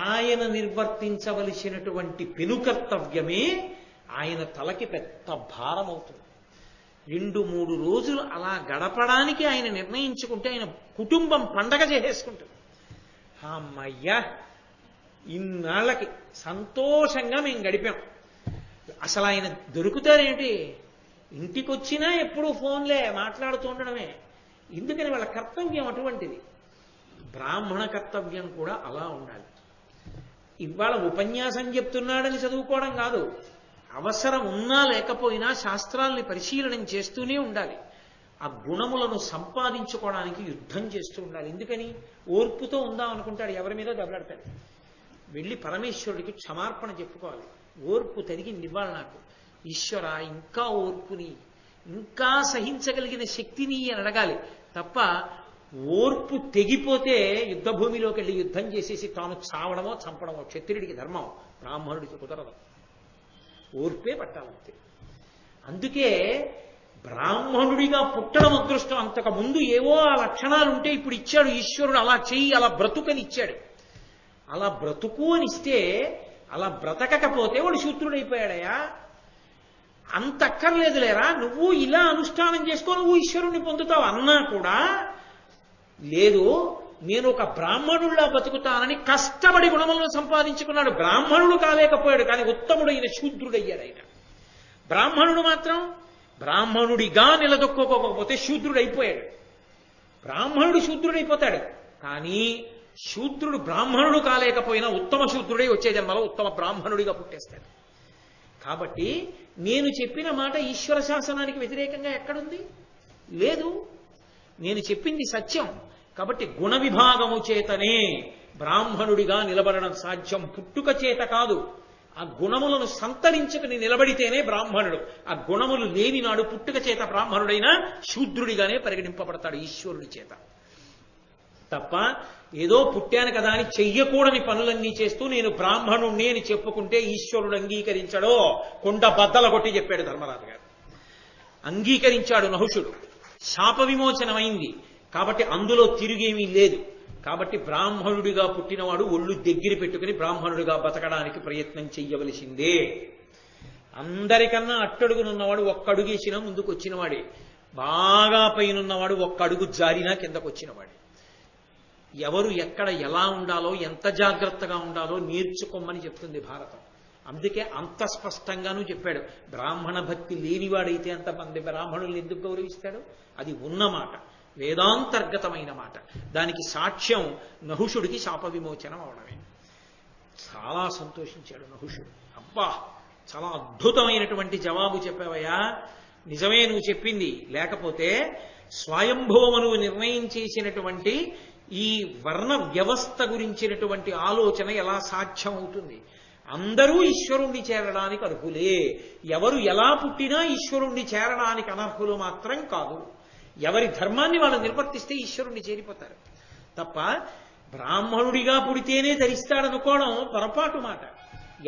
ఆయన నిర్వర్తించవలసినటువంటి పెనుకర్తవ్యమే ఆయన తలకి పెద్ద భారం అవుతుంది. 2-3 రోజులు అలా గడపడానికి ఆయన నిర్ణయించుకుంటే ఆయన కుటుంబం పండగ చేసేసుకుంటుంది. అమ్మయ్యా, ఇన్నాళ్ళకి సంతోషంగా మేము గడిపాం. అసలు ఆయన దొరుకుతారేంటి? ఇంటికొచ్చినా ఎప్పుడూ ఫోన్లే మాట్లాడుతూ ఉండడమే. ఎందుకని? వాళ్ళ కర్తవ్యం అటువంటిది. బ్రాహ్మణ కర్తవ్యం కూడా అలా ఉండాలి. ఇవాళ ఉపన్యాసం చెప్తున్నాడని చదువుకోవడం కాదు, అవసరం ఉన్నా లేకపోయినా శాస్త్రాల్ని పరిశీలనం చేస్తూనే ఉండాలి. ఆ గుణములను సంపాదించుకోవడానికి యుద్ధం చేస్తూ ఉండాలి. ఎందుకని? ఓర్పుతో ఉందాం అనుకుంటాడు, ఎవరి మీద దెబ్బలాడతాడు. వెళ్ళి పరమేశ్వరుడికి క్షమార్పణ చెప్పుకోవాలి. ఓర్పు తరిగింది ఇవ్వాలి నాకు, ఈశ్వర ఇంకా ఓర్పుని, ఇంకా సహించగలిగిన శక్తిని అని అడగాలి తప్ప, ఓర్పు తెగిపోతే యుద్ధభూమిలోకి వెళ్ళి యుద్ధం చేసేసి తాను చావడమో చంపడమో క్షత్రియుడికి ధర్మం, బ్రాహ్మణుడికి కుదరదు. ఓర్పే పట్టాలంతే. అందుకే బ్రాహ్మణుడిగా పుట్టడం అదృష్టం. అంతకు ముందు ఏవో ఆ లక్షణాలు ఉంటే ఇప్పుడు ఇచ్చాడు ఈశ్వరుడు, అలా చెయ్యి, అలా బ్రతుకని ఇచ్చాడు. అలా బ్రతుకు అని ఇస్తే అలా బ్రతకకపోతే వాడు శూద్రుడైపోయాడయా. అంత అక్కర్లేదులేరా, నువ్వు ఇలా అనుష్ఠానం చేసుకో, నువ్వు ఈశ్వరుణ్ణి పొందుతావు అన్నా కూడా లేదు, నేను ఒక బ్రాహ్మణుల్లా బతుకుతానని కష్టపడి గుణములను సంపాదించుకున్నాడు. బ్రాహ్మణుడు కాలేకపోయాడు, కానీ ఉత్తముడైన శూద్రుడయ్యాడు ఆయన. బ్రాహ్మణుడు మాత్రం బ్రాహ్మణుడిగా నిలదొక్కోకపోతే శూద్రుడైపోయాడు. బ్రాహ్మణుడు శూద్రుడైపోతాడు, కానీ శూద్రుడు బ్రాహ్మణుడు కాలేకపోయినా ఉత్తమ శూద్రుడై వచ్చే జన్మలో ఉత్తమ బ్రాహ్మణుడిగా పుట్టేస్తాడు. కాబట్టి నేను చెప్పిన మాట ఈశ్వర శాసనానికి వ్యతిరేకంగా ఎక్కడుంది? లేదు. నేను చెప్పింది సత్యం. కాబట్టి గుణ విభాగము చేతనే బ్రాహ్మణుడిగా నిలబడడం సాధ్యం, పుట్టుక చేత కాదు. ఆ గుణములను సంతరించుకుని నిలబడితేనే బ్రాహ్మణుడు. ఆ గుణములు లేని నాడు పుట్టుక చేత బ్రాహ్మణుడైనా శూద్రుడిగానే పరిగణింపబడతాడు ఈశ్వరుడి చేత. తప్ప ఏదో పుట్టాను కదా అని చెయ్యకూడని పనులన్నీ చేస్తూ నేను బ్రాహ్మణుణ్ణి అని చెప్పుకుంటే ఈశ్వరుడు అంగీకరించడో కొండ బద్దల కొట్టి చెప్పాడు ధర్మరాజు గారు. అంగీకరించాడు నహుషుడు, శాప విమోచనమైంది. కాబట్టి అందులో తిరిగేమీ లేదు. కాబట్టి బ్రాహ్మణుడిగా పుట్టినవాడు ఒళ్ళు దగ్గర పెట్టుకుని బ్రాహ్మణుడిగా బతకడానికి ప్రయత్నం చెయ్యవలసిందే. అందరికన్నా అట్టడుగునున్నవాడు ఒక్కడుగేసినా ముందుకు వచ్చినవాడే, బాగా పైనున్నవాడు ఒక్కడుగు జారినా కిందకు వచ్చినవాడే. ఎవరు ఎక్కడ ఎలా ఉండాలో, ఎంత జాగ్రత్తగా ఉండాలో నేర్చుకోమని చెప్తుంది భారతం. అందుకే అంత స్పష్టంగానూ చెప్పాడు. బ్రాహ్మణ భక్తి లేనివాడైతే అంతమంది బ్రాహ్మణుల్ని ఎందుకు గౌరవిస్తాడు? అది ఉన్నమాట, వేదాంతర్గతమైన మాట. దానికి సాక్ష్యం నహుషుడికి శాప విమోచనం అవడమే. చాలా సంతోషించాడు నహుషుడు. అబ్బా, చాలా అద్భుతమైనటువంటి జవాబు చెప్పావయ్యా, నిజమే నువ్వు చెప్పింది. లేకపోతే స్వయంభవమును నిర్ణయం చేసినటువంటి ఈ వర్ణ వ్యవస్థ గురించినటువంటి ఆలోచన ఎలా సాధ్యం అవుతుంది? అందరూ ఈశ్వరుణ్ణి చేరడానికి అర్హులే. ఎవరు ఎలా పుట్టినా ఈశ్వరుణ్ణి చేరడానికి అనర్హులు మాత్రం కాదు. ఎవరి ధర్మాన్ని వాళ్ళు నిర్వర్తిస్తే ఈశ్వరుణ్ణి చేరిపోతారు తప్ప బ్రాహ్మణుడిగా పుడితేనే తరిస్తాడనుకోవడం పొరపాటు మాట.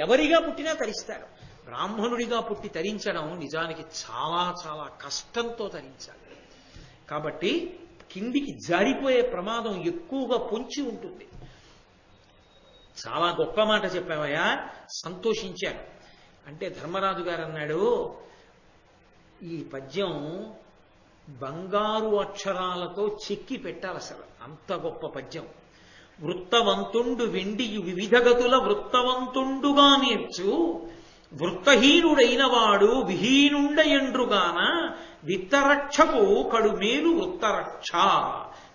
ఎవరిగా పుట్టినా తరిస్తాడు. బ్రాహ్మణుడిగా పుట్టి తరించడం నిజానికి చాలా చాలా కష్టంతో తరించాలి. కాబట్టి కిందికి జారిపోయే ప్రమాదం ఎక్కువగా పొంచి ఉంటుంది. చాలా గొప్ప మాట చెప్పావయ్యా, సంతోషించాను. అంటే ధర్మరాజు గారు అన్నాడు, ఈ పద్యం బంగారు అక్షరాలతో చెక్కి పెట్టాలి, అసలు అంత గొప్ప పద్యం. వృత్తవంతుండు వెండియు వివిధ గతుల వృత్తవంతుండుగా నేర్చు, వృత్తహీనుడైన వాడు విహీనుండయండ్రుగాన విత్తరక్షకు కడుమేలు వృత్తరక్ష,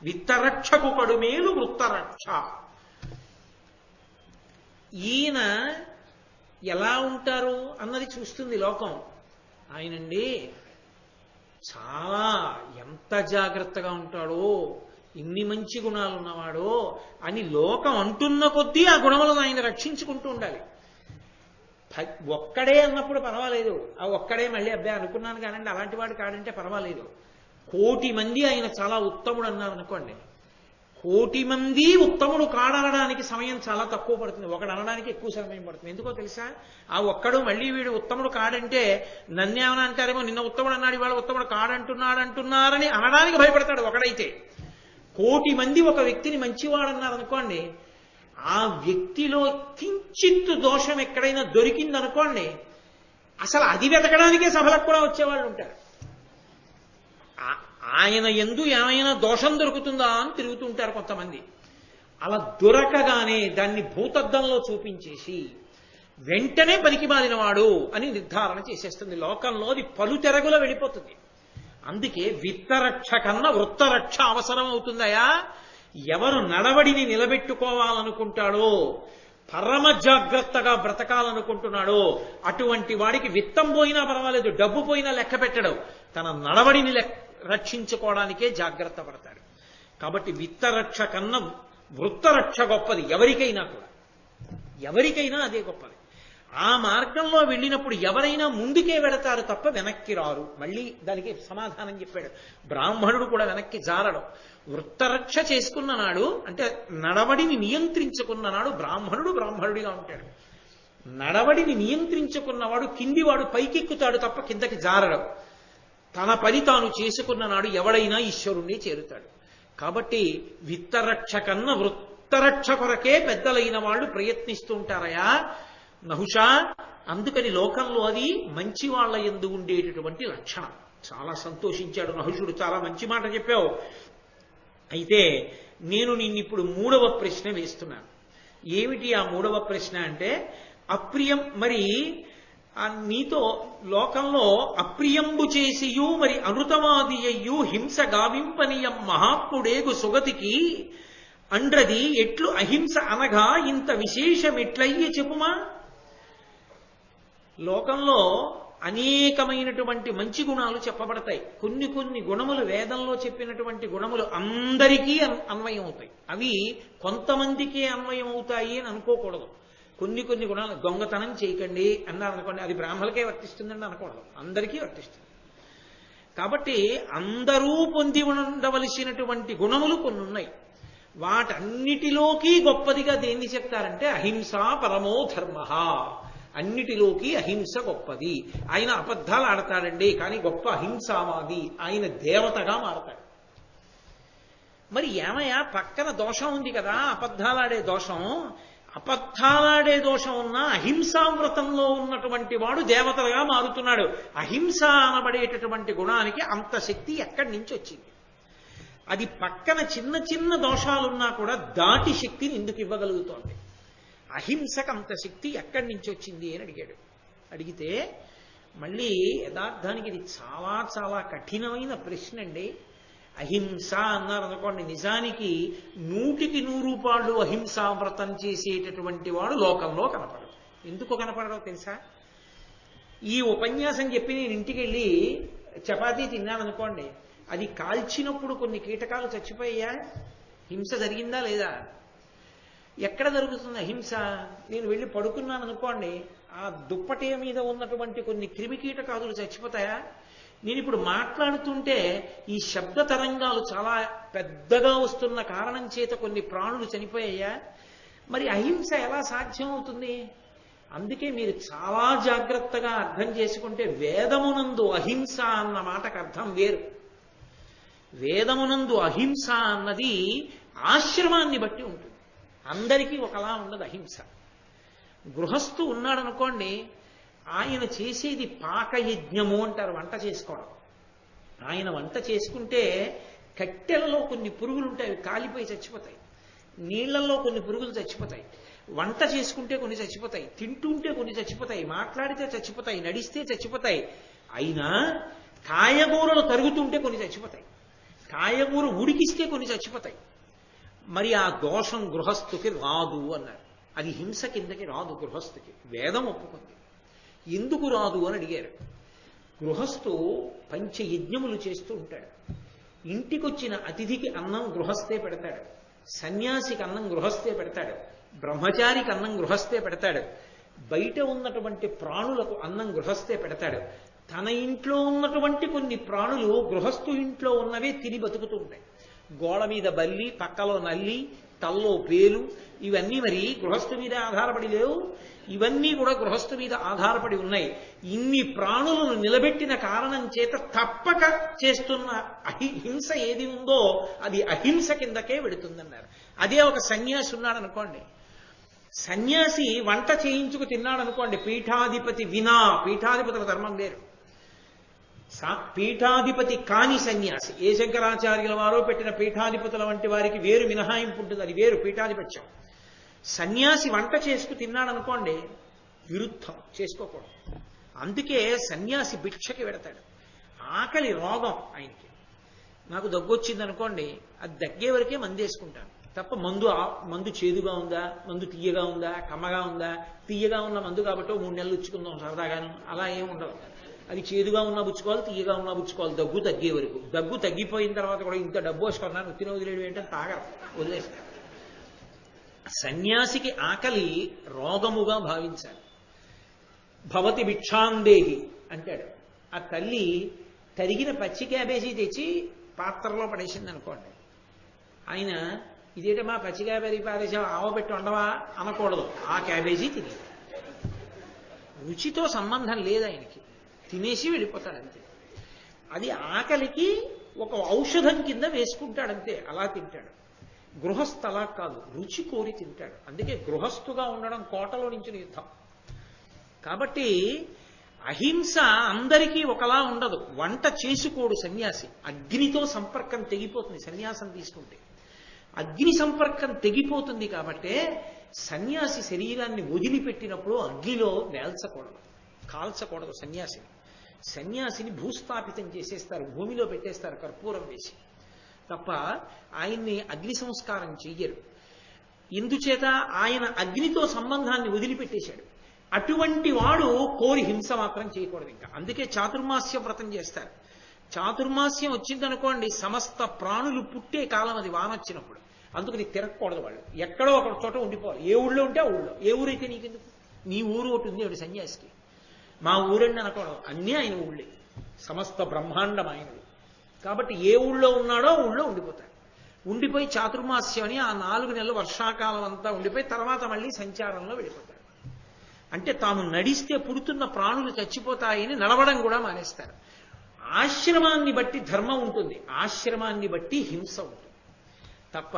విత్తరక్షకు కడుమేలు వృత్తరక్ష. ఈయన ఎలా ఉంటారు అన్నది చూస్తుంది లోకం. ఆయనండి చాలా ఎంత జాగ్రత్తగా ఉంటాడో, ఇన్ని మంచి గుణాలు ఉన్నవాడో అని లోకం అంటున్న కొద్దీ ఆ గుణములను ఆయన రక్షించుకుంటూ ఉండాలి. ఒక్కడే అన్నప్పుడు పర్వాలేదు, ఆ ఒక్కడే మళ్ళీ అబ్బాయి అనుకున్నాను కానండి అలాంటి వాడు కాడంటే పర్వాలేదు. 1,000,000 మంది ఆయన చాలా ఉత్తముడు అన్నారు అనుకోండి, 1,000,000 మంది ఉత్తముడు కాడనడానికి సమయం చాలా తక్కువ పడుతుంది, ఒకడు అనడానికి ఎక్కువ సమయం పడుతుంది. ఎందుకో తెలుసా? ఆ ఒక్కడు మళ్ళీ వీడు ఉత్తముడు కాడంటే నన్నేమని అంటారేమో, నిన్న ఉత్తముడు అన్నాడు ఇవాళ ఉత్తముడు కాడంటున్నారని అనడానికి భయపడతాడు ఒకడైతే. 1,000,000 మంది ఒక వ్యక్తిని మంచివాడన్నారు అనుకోండి, ఆ వ్యక్తిలో కించిత్తు దోషం ఎక్కడైనా దొరికిందనుకోండి, అసలు అది వెతకడానికే సభలకు కూడా వచ్చేవాళ్ళు ఉంటారు. ఆయన యందు ఏమైనా దోషం దొరుకుతుందా అని తిరుగుతుంటారు కొంతమంది. అలా దొరకగానే దాన్ని భూతద్దంలో చూపించేసి వెంటనే పనికిమాలినవాడు అని నిర్ధారణ చేసేస్తుంది. లోకంలో అది పలుతెరగుల వెళ్ళిపోతుంది. అందుకే విత్తరక్ష కన్నా వృత్తరక్ష అవసరం అవుతుందయా. ఎవరు నడవడిని నిలబెట్టుకోవాలనుకుంటాడో, పరమ జాగ్రత్తగా బ్రతకాలనుకుంటున్నాడో అటువంటి వాడికి విత్తం పోయినా పర్వాలేదు, డబ్బు పోయినా లెక్క పెట్టడు, తన నడవడిని రక్షించుకోవడానికే జాగ్రత్త పడతాడు. కాబట్టి విత్తరక్ష కన్నా వృత్తరక్ష గొప్పది ఎవరికైనా కూడా, ఎవరికైనా అదే గొప్పది. ఆ మార్గంలో వెళ్ళినప్పుడు ఎవరైనా ముందుకే వెడతారు తప్ప వెనక్కి రారు. మళ్ళీ దానికి సమాధానం చెప్పాడు. బ్రాహ్మణుడు కూడా వెనక్కి జారడం. వృత్తరక్ష చేసుకున్న నాడు అంటే నడవడిని నియంత్రించుకున్ననాడు బ్రాహ్మణుడు బ్రాహ్మణుడిగా ఉంటాడు. నడవడిని నియంత్రించుకున్నవాడు కిందివాడు పైకెక్కుతాడు తప్ప కిందకి జారడం. తన పని తాను చేసుకున్న నాడు ఎవడైనా ఈశ్వరుణ్ణి చేరుతాడు. కాబట్టి విత్తరక్ష కన్నా వృత్తరక్ష కొరకే పెద్దలైన వాళ్ళు ప్రయత్నిస్తూ ఉంటారయా నహుషా. అందుకని లోకంలో అది మంచి వాళ్ళ యందు ఉండేటటువంటి లక్షణం. చాలా సంతోషించాడు నహుషుడు. చాలా మంచి మాట చెప్పావు. అయితే నేను నిన్నిప్పుడు 3వ ప్రశ్న వేస్తున్నాను. ఏమిటి ఆ 3వ ప్రశ్న అంటే, అప్రియం మరి నీతో లోకంలో అప్రియంబు చేసియు మరి అనృతమాదియు హింస గావింపనీయం మహాత్ముడేగు సుగతికి అండ్రది ఎట్లు అహింస అనగా ఇంత విశేషమెట్లయ్యే చెప్పుమా. లోకంలో అనేకమైనటువంటి మంచి గుణాలు చెప్పబడతాయి. కొన్ని గుణములు వేదంలో చెప్పినటువంటి గుణములు అందరికీ అన్వయం అవుతాయి. అవి కొంతమందికే అన్వయం అవుతాయి అని అనుకోకూడదు. కొన్ని గుణాలు, దొంగతనం చేయకండి అన్నారనుకోండి, అది బ్రాహ్మణులకే వర్తిస్తుందండి అనకూడదు, అందరికీ వర్తిస్తుంది. కాబట్టి అందరూ పొంది ఉండవలసినటువంటి గుణములు కొన్ని ఉన్నాయి. వాటన్నిటిలోకి గొప్పదిగా దేన్ని చెప్తారంటే అహింసా పరమో ధర్మ. అన్నిటిలోకి అహింస గొప్పది. ఆయన అబద్ధాలు ఆడతాడండి కానీ గొప్ప అహింసావాది, ఆయన దేవతగా మారతాడు. మరి ఏమయ్యా పక్కన దోషం ఉంది కదా, అబద్ధాలాడే దోషం. అబద్ధాలాడే దోషం ఉన్న అహింసావ్రతంలో ఉన్నటువంటి వాడు దేవతలుగా మారుతున్నాడు. అహింస అనబడేటటువంటి గుణానికి అంత శక్తి ఎక్కడి నుంచి వచ్చింది? అది పక్కన చిన్న దోషాలున్నా కూడా దాటి శక్తిని ఎందుకు ఇవ్వగలుగుతోంది? అహింసకు అంత శక్తి ఎక్కడి నుంచి వచ్చింది అని అడిగాడు. అడిగితే మళ్ళీ యథార్థానికి ఇది చాలా చాలా కఠినమైన ప్రశ్న అండి. అహింస అన్నారనుకోండి, నిజానికి 100కి 100 అహింసా వ్రతం చేసేటటువంటి వాడు లోకంలో కనపడడు. ఎందుకు కనపడడో తెలుసా? ఈ ఉపన్యాసం చెప్పి నేను ఇంటికి వెళ్ళి చపాతీ తిన్నాననుకోండి, అది కాల్చినప్పుడు కొన్ని కీటకాలు చచ్చిపోయా, హింస జరిగిందా లేదా? ఎక్కడ జరుగుతుంది అహింస? నేను వెళ్ళి పడుకున్నాను అనుకోండి, ఆ దుప్పటి మీద ఉన్నటువంటి కొన్ని క్రిమికీటకాదులు చచ్చిపోతాయా? నేను ఇప్పుడు మాట్లాడుతుంటే ఈ శబ్ద తరంగాలు చాలా పెద్దగా వస్తున్న కారణం చేత కొన్ని ప్రాణులు చనిపోయాయా? మరి అహింస ఎలా సాధ్యం అవుతుంది? అందుకే మీరు చాలా జాగ్రత్తగా అర్థం చేసుకుంటే వేదమునందు అహింస అన్న మాటకు అర్థం వేరు. వేదమునందు అహింస అన్నది ఆశ్రమాన్ని బట్టి ఉంటుంది. అందరికీ ఒకలా ఉండదు అహింస. గృహస్థు ఉన్నాడనుకోండి, ఆయన చేసేది పాకయజ్ఞము అంటారు, వంట చేసుకోవడం. ఆయన వంట చేసుకుంటే కట్టెలలో కొన్ని పురుగులు ఉంటాయి, కాలిపోయి చచ్చిపోతాయి. నీళ్లలో కొన్ని పురుగులు చచ్చిపోతాయి. వంట చేసుకుంటే కొన్ని చచ్చిపోతాయి, తింటుంటే కొన్ని చచ్చిపోతాయి, మాట్లాడితే చచ్చిపోతాయి, నడిస్తే చచ్చిపోతాయి. అయినా కాయగూరలు తరుగుతుంటే కొన్ని చచ్చిపోతాయి, కాయగూర ఉడికిస్తే కొన్ని చచ్చిపోతాయి. మరి ఆ దోషం గృహస్థుకి రాదు అన్నారు. అది హింస కిందకి రాదు గృహస్థుకి. వేదం ఒప్పుకుంది. ఎందుకు రాదు అని అడిగారు. గృహస్థు పంచయజ్ఞములు చేస్తూ ఉంటాడు. ఇంటికొచ్చిన అతిథికి అన్నం గృహస్థే పెడతాడు, సన్యాసికి అన్నం గృహస్థే పెడతాడు, బ్రహ్మచారికి అన్నం గృహస్థే పెడతాడు, బయట ఉన్నటువంటి ప్రాణులకు అన్నం గృహస్థే పెడతాడు. తన ఇంట్లో ఉన్నటువంటి కొన్ని ప్రాణులు గృహస్థు ఇంట్లో ఉన్నవే తిని బతుకుతూ ఉంటాయి. గోడ మీద బల్లి, పక్కలో నల్లి, తల్లో పేలు, ఇవన్నీ మరి గృహస్థు మీద ఆధారపడి లేవు. ఇవన్నీ కూడా గృహస్థు మీద ఆధారపడి ఉన్నాయి. ఇన్ని ప్రాణులను నిలబెట్టిన కారణం చేత తప్పక చేస్తున్న హింస ఏది ఉందో అది అహింస కిందకే వెడుతుందన్నారు. అదే ఒక సన్యాసి ఉన్నాడు అనుకోండి, సన్యాసి వంట చేయించుకు తిన్నాడు అనుకోండి, పీఠాధిపతి వినా, పీఠాధిపతుల ధర్మం వేరు. పీఠాధిపతి కాని సన్యాసి, ఏ శంకరాచార్యుల వారో పెట్టిన పీఠాధిపతుల వంటి వారికి వేరు మినహాయింపు ఉంటుంది, అది వేరు పీఠాధిపత్యం. సన్యాసి వంట చేసుకు తిన్నాడు అనుకోండి, విరుద్ధం, చేసుకోకూడదు. అందుకే సన్యాసి భిక్షకి వెడతాడు. ఆకలి రోగం ఆయనకి. నాకు దగ్గొచ్చింది అనుకోండి, అది దగ్గే వరకే మందు వేసుకుంటాను తప్ప మందు చేదుగా ఉందా, మందు తీయగా ఉందా, కమ్మగా ఉందా, తీయగా ఉన్న మందు కాబట్టి 3 నెలలు ఉచ్చుకుందాం సరదాగాను, అలా ఏమి ఉండదు. అది చేదుగా ఉన్నా పుచ్చుకోవాలి, తీయగా ఉన్నా పుచ్చుకోవాలి, దగ్గు తగ్గే వరకు. దగ్గు తగ్గిపోయిన తర్వాత కూడా ఇంత డబ్బు వేసుకున్నాను ఉత్తిన వదిలేడు ఏంటంటే తాగరు, వదిలేస్తారు. సన్యాసికి ఆకలి రోగముగా భావించాలి. భవతి భిక్షాందేహి అంటాడు. ఆ తల్లి తరిగిన పచ్చి క్యాబేజీ తెచ్చి పాత్రలో పడేసింది అనుకోండి, ఆయన ఇదేంటమ్మా పచ్చి క్యాబేజీ పారేసావు, ఆవబెట్టి ఉండవా అనకూడదు. ఆ క్యాబేజీ తిని, రుచితో సంబంధం లేదు ఆయనకి, తినేసి వెళ్ళిపోతాడు అంతే. అది ఆకలికి ఒక ఔషధం కింద వేసుకుంటాడంతే, అలా తింటాడు. గృహస్థ అలా కాదు, రుచి కోరి తింటాడు. అందుకే గృహస్థుగా ఉండడం కోటలో నుంచి యుద్ధం. కాబట్టి అహింస అందరికీ ఒకలా ఉండదు. వంట చేసుకోడు సన్యాసి, అగ్నితో సంపర్కం తెగిపోతుంది. సన్యాసం తీసుకుంటే అగ్ని సంపర్కం తెగిపోతుంది. కాబట్టే సన్యాసి శరీరాన్ని వదిలిపెట్టినప్పుడు అగ్నిలో వేల్చకూడదు, కాల్చకూడదు. సన్యాసిని భూస్థాపితం చేసేస్తారు, భూమిలో పెట్టేస్తారు కర్పూరం వేసి, తప్ప ఆయన్ని అగ్ని సంస్కారం చెయ్యరు. ఎందుచేత ఆయన అగ్నితో సంబంధాన్ని వదిలిపెట్టేశాడు. అటువంటి వాడు కోరి హింస మాత్రం చేయకూడదు. ఇంకా అందుకే చాతుర్మాస్య వ్రతం చేస్తారు. చాతుర్మాస్యం వచ్చిందనుకోండి, సమస్త ప్రాణులు పుట్టే కాలం అది, వాన వచ్చినప్పుడు. అందుకని తిరగకూడదు వాళ్ళు, ఎక్కడో ఒక చోట ఉండిపోవాలి. ఏ ఊళ్ళో ఉంటే ఆ ఊళ్ళో. ఏ ఊరైతే నీకెందుకు, నీ ఊరు ఒకటి ఉంది ఆవిడ సన్యాసికి, మా ఊరండి అనకూడదు. అన్నీ ఆయన ఊళ్ళే, సమస్త బ్రహ్మాండం ఆయనది. కాబట్టి ఏ ఊళ్ళో ఉన్నాడో ఊళ్ళో ఉండిపోతాడు. ఉండిపోయి చాతుర్మాస్యం అని ఆ 4 నెలలు వర్షాకాలం అంతా ఉండిపోయి తర్వాత మళ్ళీ సంచారంలో వెళ్ళిపోతాడు. అంటే తాము నడిస్తే పుడుతున్న ప్రాణులు చచ్చిపోతాయని నడవడం కూడా మానేస్తారు. ఆశ్రమాన్ని బట్టి ధర్మం ఉంటుంది, ఆశ్రమాన్ని బట్టి హింస ఉంటుంది. తప్ప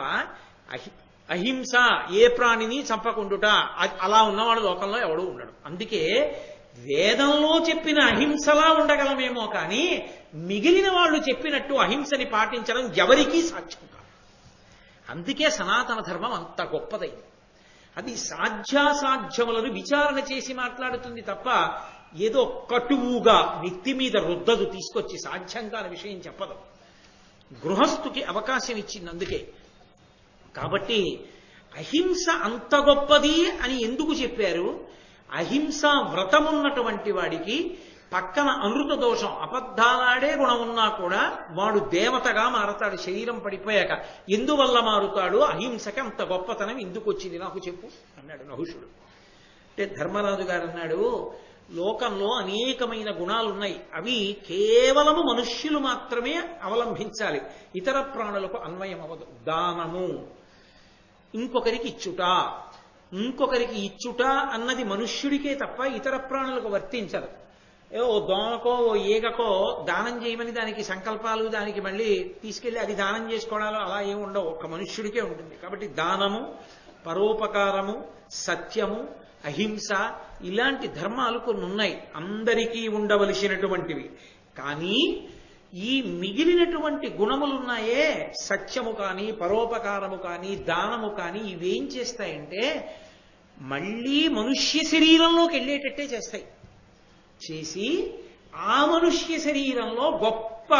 అహింస, ఏ ప్రాణిని చంపకుండుట, అలా ఉన్నవాడు లోకంలో ఎవడూ ఉండడు. అందుకే వేదంలో చెప్పిన అహింసలా ఉండగలమేమో కానీ మిగిలిన వాళ్ళు చెప్పినట్టు అహింసని పాటించడం ఎవరికీ సాధ్యం కాదు. అందుకే సనాతన ధర్మం అంత గొప్పదైంది. అది సాధ్యాసాధ్యములను విచారణ చేసి మాట్లాడుతుంది తప్ప ఏదో కటువుగా నెత్తి మీద రుద్దదు, తీసుకొచ్చి సాధ్యం కాని విషయం చెప్పదు. గృహస్థుకి అవకాశం ఇచ్చింది అందుకే. కాబట్టి అహింస అంత గొప్పది అని ఎందుకు చెప్పారు? అహింసా వ్రతమున్నటువంటి వాడికి పక్కన అనృత దోషం, అబద్ధాలాడే గుణం ఉన్నా కూడా వాడు దేవతగా మారతాడు శరీరం పడిపోయాక. ఎందువల్ల మారుతాడు? అహింసకి అంత గొప్పతనం ఎందుకు వచ్చింది నాకు చెప్పు అన్నాడు నహుషుడు. అంటే ధర్మరాజు గారు అన్నాడు, లోకంలో అనేకమైన గుణాలు ఉన్నాయి, అవి కేవలము మనుష్యులు మాత్రమే అవలంబించాలి, ఇతర ప్రాణులకు అన్వయం అవ్వదు. దానము, ఇంకొకరికి ఇచ్చుట, ఇంకొకరికి ఇచ్చుట అన్నది మనుష్యుడికే తప్ప ఇతర ప్రాణులకు వర్తించదు. ఓ దోమకో ఓ ఈగకో దానం చేయమని దానికి సంకల్పాలు, దానికి మళ్ళీ తీసుకెళ్లి అది దానం చేసుకోవడాలు అలా ఏమి ఉండవు, ఒక మనుష్యుడికే ఉంటుంది. కాబట్టి దానము, పరోపకారము, సత్యము, అహింస, ఇలాంటి ధర్మాలు కొన్ని ఉన్నాయి, అందరికీ ఉండవలసినటువంటివి. కానీ ఈ మిగిలినటువంటి గుణములున్నాయే, సత్యము కానీ, పరోపకారము కానీ, దానము కానీ, ఇవేం చేస్తాయంటే మళ్ళీ మనుష్య శరీరంలోకి వెళ్ళేటట్టే చేస్తాయి. చేసి ఆ మనుష్య శరీరంలో గొప్ప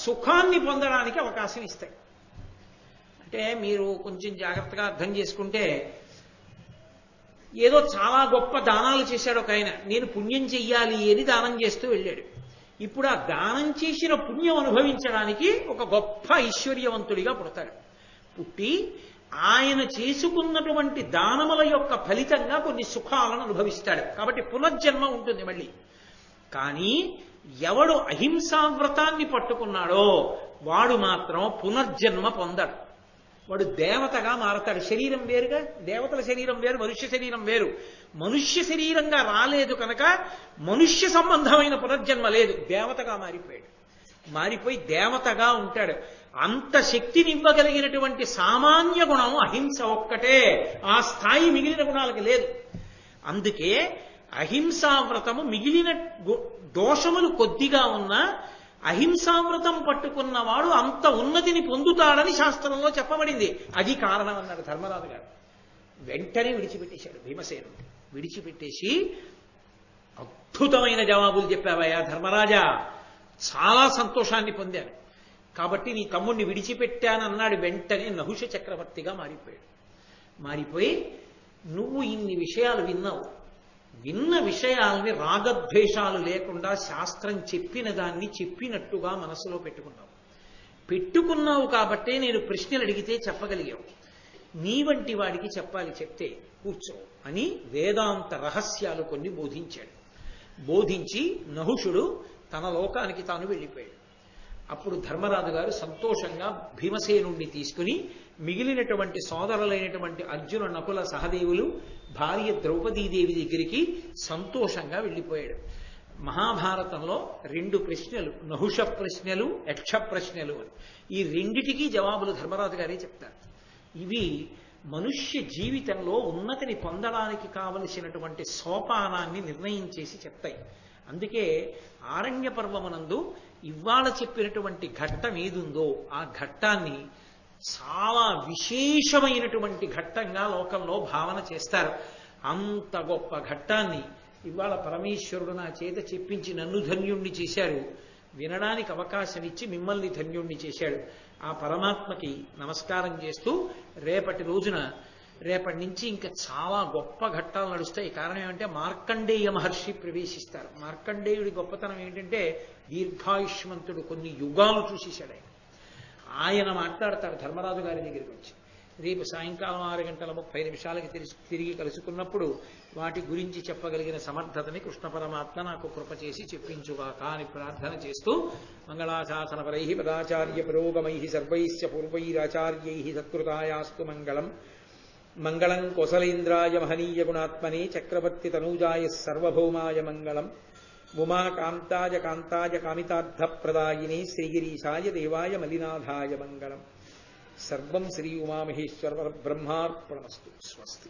సుఖాన్ని పొందడానికి అవకాశం ఇస్తాయి. అంటే మీరు కొంచెం జాగ్రత్తగా అర్థం చేసుకుంటే, ఏదో చాలా గొప్ప దానాలు చేశాడు ఒక ఆయన, నేను పుణ్యం చెయ్యాలి అని దానం చేస్తూ వెళ్ళాడు. ఇప్పుడు ఆ దానం చేసిన పుణ్యం అనుభవించడానికి ఒక గొప్ప ఐశ్వర్యవంతుడిగా పుడతాడు. పుట్టి ఆయన చేసుకున్నటువంటి దానముల యొక్క ఫలితంగా కొన్ని సుఖాలను అనుభవిస్తాడు. కాబట్టి పునర్జన్మ ఉంటుంది మళ్ళీ. కానీ ఎవడు అహింసావ్రతాన్ని పట్టుకున్నాడో వాడు మాత్రం పునర్జన్మ పొందడు. వాడు దేవతగా మారతాడు. శరీరం వేరుగా, దేవతల శరీరం వేరు, మనుష్య శరీరం వేరు. మనుష్య శరీరంగా రాలేదు కనుక మనుష్య సంబంధమైన పునర్జన్మ లేదు, దేవతగా మారిపోయాడు. మారిపోయి దేవతగా ఉంటాడు. అంత శక్తినివ్వగలిగినటువంటి సామాన్య గుణం అహింస ఒక్కటే. ఆ స్థాయి మిగిలిన గుణాలకు లేదు. అందుకే అహింసావ్రతము మిగిలిన దోషములు కొద్దిగా ఉన్నా అహింసావ్రతం పట్టుకున్నవాడు అంత ఉన్నతిని పొందుతాడని శాస్త్రంలో చెప్పబడింది. అది కారణం అన్నాడు ధర్మరాజు గారు. వెంటనే విడిచిపెట్టేశాడు భీమసేనుడు. విడిచిపెట్టేసి, అద్భుతమైన జవాబులు చెప్పావయ్యా ధర్మరాజా, చాలా సంతోషాన్ని పొందాను, కాబట్టి నీ తమ్ముడిని విడిచిపెట్టానన్నాడు. వెంటనే నహుష చక్రవర్తిగా మారిపోయాడు. మారిపోయి, నువ్వు ఇన్ని విషయాలు విన్నావు, విన్న విషయాల్ని రాగద్వేషాలు లేకుండా శాస్త్రం చెప్పిన దాన్ని చెప్పినట్టుగా మనసులో పెట్టుకున్నావు కాబట్టే నేను ప్రశ్నలు అడిగితే చెప్పగలిగావు. నీ వంటి వాడికి చెప్పాలి, చెప్తే కూర్చో అని వేదాంత రహస్యాలు కొన్ని బోధించాడు. బోధించి నహుషుడు తన లోకానికి తాను వెళ్ళిపోయాడు. అప్పుడు ధర్మరాజు గారు సంతోషంగా భీమసేనుణ్ణి తీసుకుని మిగిలినటువంటి సోదరులైనటువంటి అర్జున, నకుల, సహదేవులు, భార్య ద్రౌపదీదేవి దగ్గరికి సంతోషంగా వెళ్ళిపోయాడు. మహాభారతంలో 2 ప్రశ్నలు, నహుష ప్రశ్నలు, యక్ష ప్రశ్నలు అని. ఈ రెండిటికీ జవాబులు ధర్మరాజు గారే చెప్తారు. ఇవి మనుష్య జీవితంలో ఉన్నతిని పొందడానికి కావలసినటువంటి సోపానాన్ని నిర్ణయించేసి చెప్తాయి. అందుకే ఆరణ్య పర్వమునందు ఇవాళ చెప్పినటువంటి ఘట్టం ఏదుందో ఆ ఘట్టాన్ని చాలా విశేషమైనటువంటి ఘట్టంగా లోకంలో భావన చేస్తారు. అంత గొప్ప ఘట్టాన్ని ఇవాళ పరమేశ్వరుడు నా చేత చెప్పించి నన్ను ధన్యుణ్ణి చేశారు. వినడానికి అవకాశం ఇచ్చి మిమ్మల్ని ధన్యుణ్ణి చేశాడు. ఆ పరమాత్మకి నమస్కారం చేస్తూ రేపటి నుంచి ఇంకా చాలా గొప్ప ఘట్టాలు నడుస్తాయి. కారణం ఏమంటే మార్కండేయ మహర్షి ప్రవేశిస్తారు. మార్కండేయుడి గొప్పతనం ఏంటంటే దీర్ఘాయుష్మంతుడు, కొన్ని యుగాలు చూసేశాడు. ఆయన మాట్లాడతాడు ధర్మరాజు గారి దగ్గరికి వచ్చి, రేపు సాయంకాలం 6:30 తిరిగి కలుసుకున్నప్పుడు వాటి గురించి చెప్పగలిగిన సమర్థతని కృష్ణ పరమాత్మ నాకు కృప చేసి చెప్పించుగాక అని ప్రార్థన చేస్తూ, మంగళాశాసనపరై పదాచార్య పురోగమై సర్వైశ్చ పూర్వైరాచార్యై సత్కృతాయాస్తు మంగళం. మంగళం కోసలేంద్రాయ మహనీయ గుణాత్మనే చక్రవర్తి తనూజాయ సర్వభౌమాయ మంగళం. ఉమాకాంతాయ కాంతాయ కామితార్థప్రదాయినే శ్రీగిరీశాయ దేవాయ మలినాథాయ మంగళం. సర్వం శ్రీ ఉమామహేశ్వర బ్రహ్మార్పణమస్తు. స్వస్తి.